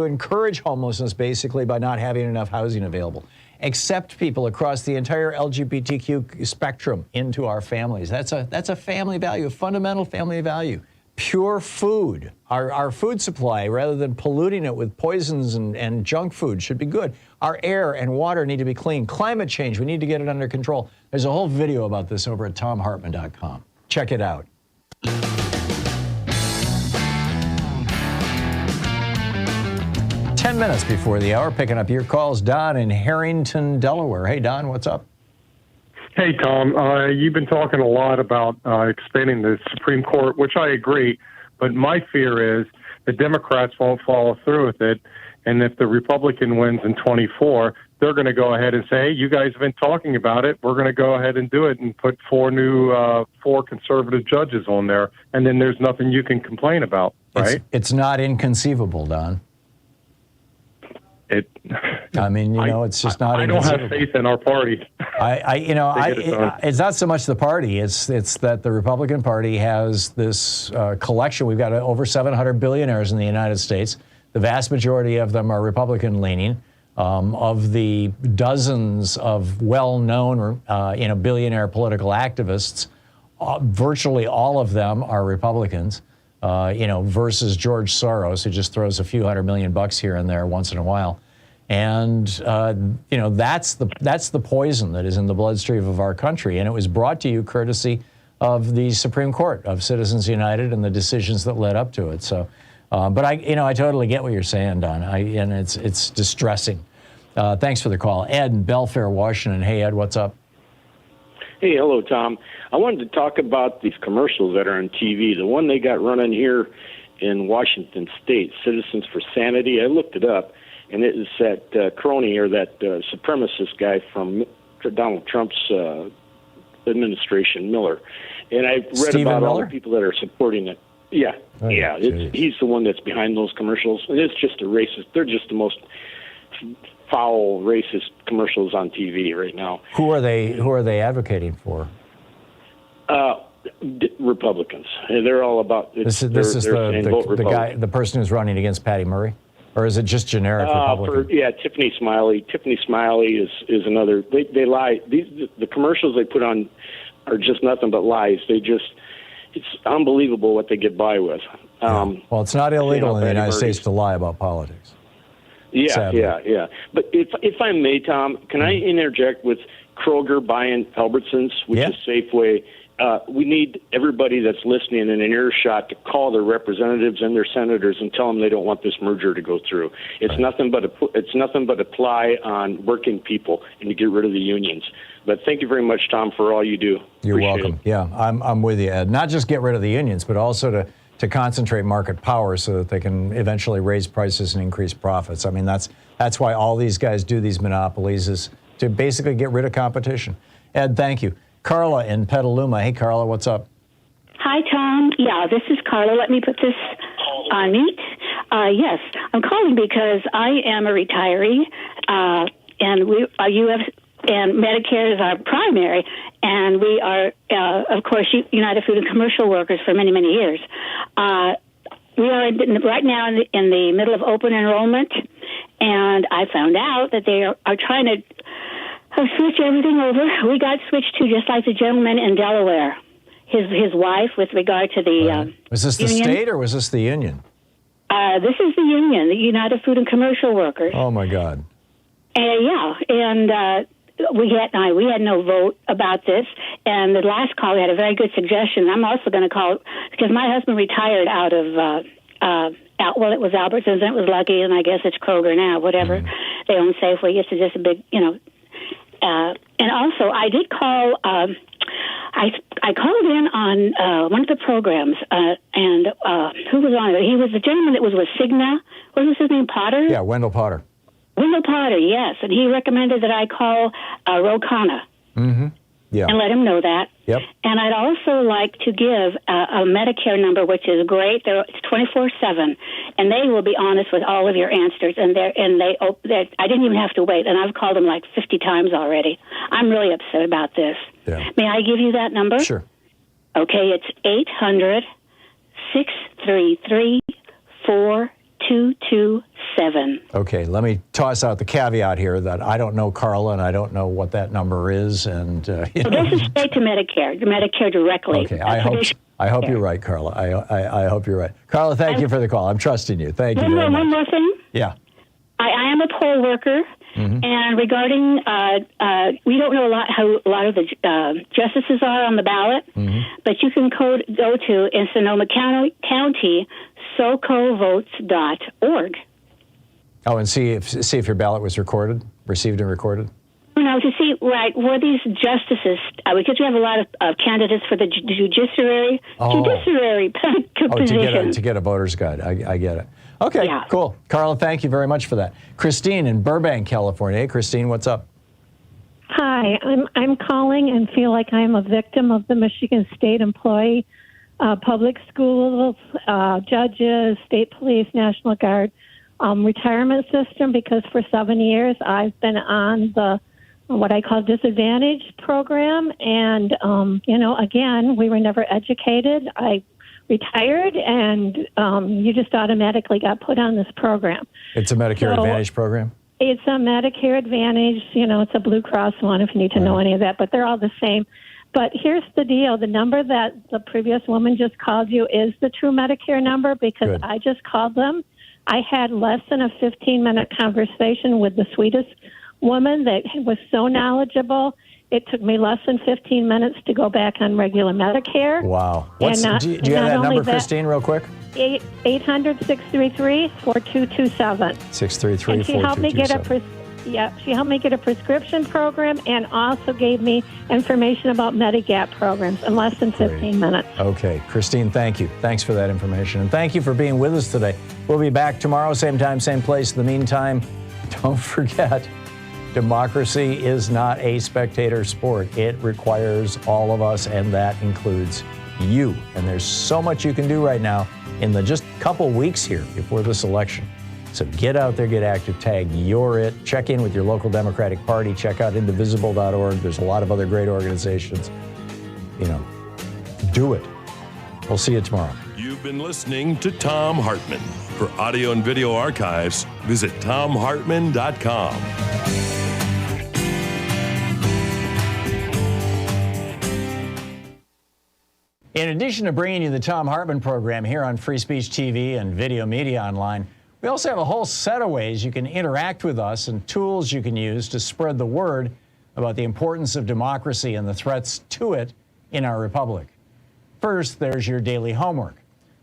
[SPEAKER 1] encourage homelessness, basically, by not having enough housing available. Accept people across the entire LGBTQ spectrum into our families. That's a family value, a fundamental family value. Pure food. Our food supply, rather than polluting it with poisons and junk food, should be good. Our air and water need to be clean. Climate change, we need to get it under control. There's a whole video about this over at thomhartmann.com. Check it out. 10 minutes before the hour, picking up your calls. Don in Harrington, Delaware. Hey, Don, what's up?
[SPEAKER 19] Hey, Tom, you've been talking a lot about expanding the Supreme Court, which I agree, but my fear is the Democrats won't follow through with it, and if the Republican wins in 24, they're going to go ahead and say, hey, you guys have been talking about it, we're going to go ahead and do it and put four conservative judges on there, and then there's nothing you can complain about, right?
[SPEAKER 1] It's not inconceivable, Don. I mean, it's just not.
[SPEAKER 19] I don't have faith in our party.
[SPEAKER 1] It's not so much the party. It's that the Republican Party has this collection. We've got over 700 billionaires in the United States. The vast majority of them are Republican leaning. Of the dozens of well-known, billionaire political activists, virtually all of them are Republicans. Versus George Soros, who just throws a few $100 million here and there once in a while. And, that's the poison that is in the bloodstream of our country. And it was brought to you courtesy of the Supreme Court, of Citizens United, and the decisions that led up to it. So, but I totally get what you're saying, Don. And it's distressing. Thanks for the call. Ed in Belfair, Washington. Hey, Ed, what's up?
[SPEAKER 20] Hey, hello, Tom. I wanted to talk about these commercials that are on TV. The one they got running here in Washington State, Citizens for Sanity. I looked it up, and it is that crony or that supremacist guy from Donald Trump's administration, Miller. And I read about all the people that are supporting it. Yeah, he's the one that's behind those commercials. And it's just a racist. They're just the most foul, racist commercials on TV right now.
[SPEAKER 1] Who are they advocating for?
[SPEAKER 20] Republicans. They're all about.
[SPEAKER 1] This is the guy, the person who's running against Patty Murray, or is it just generic Republican?
[SPEAKER 20] Tiffany Smiley. Tiffany Smiley is another. They lie. The commercials they put on are just nothing but lies. It's unbelievable what they get by with.
[SPEAKER 1] Well, it's not illegal in the United States to lie about politics.
[SPEAKER 20] Yeah. But if I may, Tom, can I interject with Kroger buying Albertsons, which is Safeway? We need everybody that's listening in an earshot to call their representatives and their senators and tell them they don't want this merger to go through. It's nothing but a ply on working people and to get rid of the unions. But thank you very much, Tom, for all you do.
[SPEAKER 1] You're welcome. Yeah, I'm with you, Ed. Not just get rid of the unions, but also to concentrate market power so that they can eventually raise prices and increase profits. I mean, that's why all these guys do these monopolies, is to basically get rid of competition. Ed, thank you. Carla in Petaluma. Hey, Carla, what's up?
[SPEAKER 21] Hi, Tom. Yeah, this is Carla. Let me put this on mute. Yes, I'm calling because I am a retiree, and and Medicare is our primary, and we are, of course, United Food and Commercial Workers for many, many years. We are right now in the middle of open enrollment, and I found out that they are trying to switch everything over. We got switched to just like the gentleman in Delaware, his wife, with regard to the
[SPEAKER 1] Was this the state or was this the union?
[SPEAKER 21] This is the union, the United Food and Commercial Workers.
[SPEAKER 1] Oh, my God.
[SPEAKER 21] We had no vote about this, and the last call we had a very good suggestion. I'm also going to call, because my husband retired out of, it was Albertsons, and it was Lucky, and I guess it's Kroger now, whatever. They own Safeway. It's just a big, and also I did call, I called in on one of the programs, and who was on it? He was the gentleman that was with Cigna. What was his name, Potter?
[SPEAKER 1] Yeah, Wendell Potter.
[SPEAKER 21] Wendell Potter, yes, and he recommended that I call Ro Khanna and let him know that.
[SPEAKER 1] Yep.
[SPEAKER 21] And I'd also like to give a Medicare number, which is great. It's 24/7, and they will be honest with all of your answers. And I didn't even have to wait, and I've called them like 50 times already. I'm really upset about this.
[SPEAKER 1] Yeah.
[SPEAKER 21] May I give you that number?
[SPEAKER 1] Sure.
[SPEAKER 21] Okay, it's 800-633-4227.
[SPEAKER 1] Okay, let me toss out the caveat here that I don't know Carla and I don't know what that number is. And
[SPEAKER 21] this is straight to Medicare directly.
[SPEAKER 1] Okay, I hope you're right, Carla. I hope you're right. Carla, thank you for the call. I'm trusting you. Thank you very much.
[SPEAKER 21] One more thing.
[SPEAKER 1] Yeah.
[SPEAKER 21] I am a poll worker, and regarding, we don't know how a lot of the justices are on the ballot, but you can go to in Sonoma County, socovotes.org.
[SPEAKER 1] Oh, and see if your ballot was received and recorded?
[SPEAKER 21] To see, were these justices, because we have a lot of candidates for the judiciary position.
[SPEAKER 1] To get a voter's guide. I get it. Okay, cool. Carla, thank you very much for that. Christine in Burbank, California. Hey, Christine, what's up?
[SPEAKER 22] Hi, I'm calling and feel like I'm a victim of the Michigan State employee, public schools, judges, state police, National Guard. retirement system because for 7 years I've been on the what I call disadvantage program. And, again, we were never educated. I retired, and you just automatically got put on this program.
[SPEAKER 1] It's a Medicare Advantage program?
[SPEAKER 22] It's a Medicare Advantage. It's a Blue Cross one if you need to know any of that, but they're all the same. But here's the deal. The number that the previous woman just called you is the true Medicare number because I just called them. I had less than a 15-minute conversation with the sweetest woman that was so knowledgeable. It took me less than 15 minutes to go back on regular Medicare.
[SPEAKER 1] Wow. Do you have that number, Christine, real quick?
[SPEAKER 22] 800-633-4227.
[SPEAKER 1] 633-4227.
[SPEAKER 22] And she helped me get she helped me get a prescription program and also gave me information about Medigap programs in less than 15 minutes.
[SPEAKER 1] Okay. Christine, thank you. Thanks for that information. And thank you for being with us today. We'll be back tomorrow, same time, same place. In the meantime, don't forget, democracy is not a spectator sport. It requires all of us, and that includes you. And there's so much you can do right now in the just couple weeks here before this election. So get out there, get active, tag You're It. Check in with your local Democratic Party. Check out indivisible.org. There's a lot of other great organizations. Do it. We'll see you tomorrow.
[SPEAKER 3] You've been listening to Thom Hartmann. For audio and video archives, visit thomhartmann.com.
[SPEAKER 1] In addition to bringing you the Thom Hartmann Program here on Free Speech TV and Video Media Online, we also have a whole set of ways you can interact with us and tools you can use to spread the word about the importance of democracy and the threats to it in our republic. First, there's your daily homework.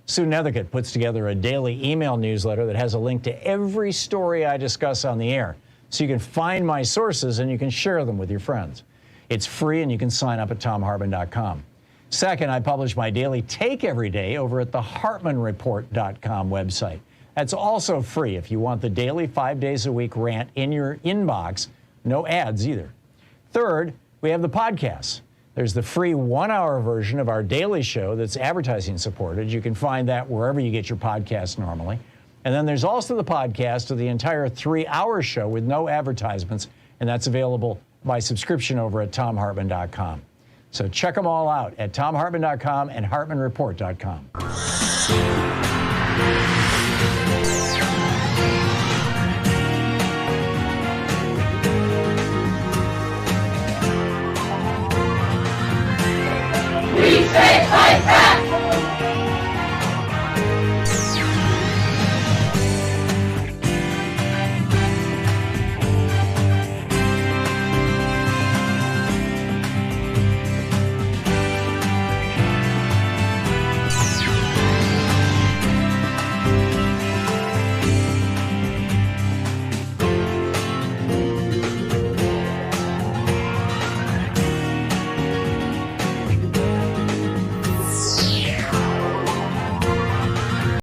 [SPEAKER 1] Sue Nethercutt puts together a daily email newsletter that has a link to every story I discuss on the air, so you can find my sources and you can share them with your friends. It's free and you can sign up at thomhartmann.com. Second, I publish my daily take every day over at the hartmannreport.com website. That's also free if you want the daily 5 days a week rant in your inbox. No ads either. Third, we have the podcasts. There's the free 1-hour version of our daily show that's advertising supported. You can find that wherever you get your podcasts normally. And then there's also the podcast of the entire 3-hour show with no advertisements, and that's available by subscription over at thomhartmann.com. So check them all out at thomhartmann.com and hartmannreport.com.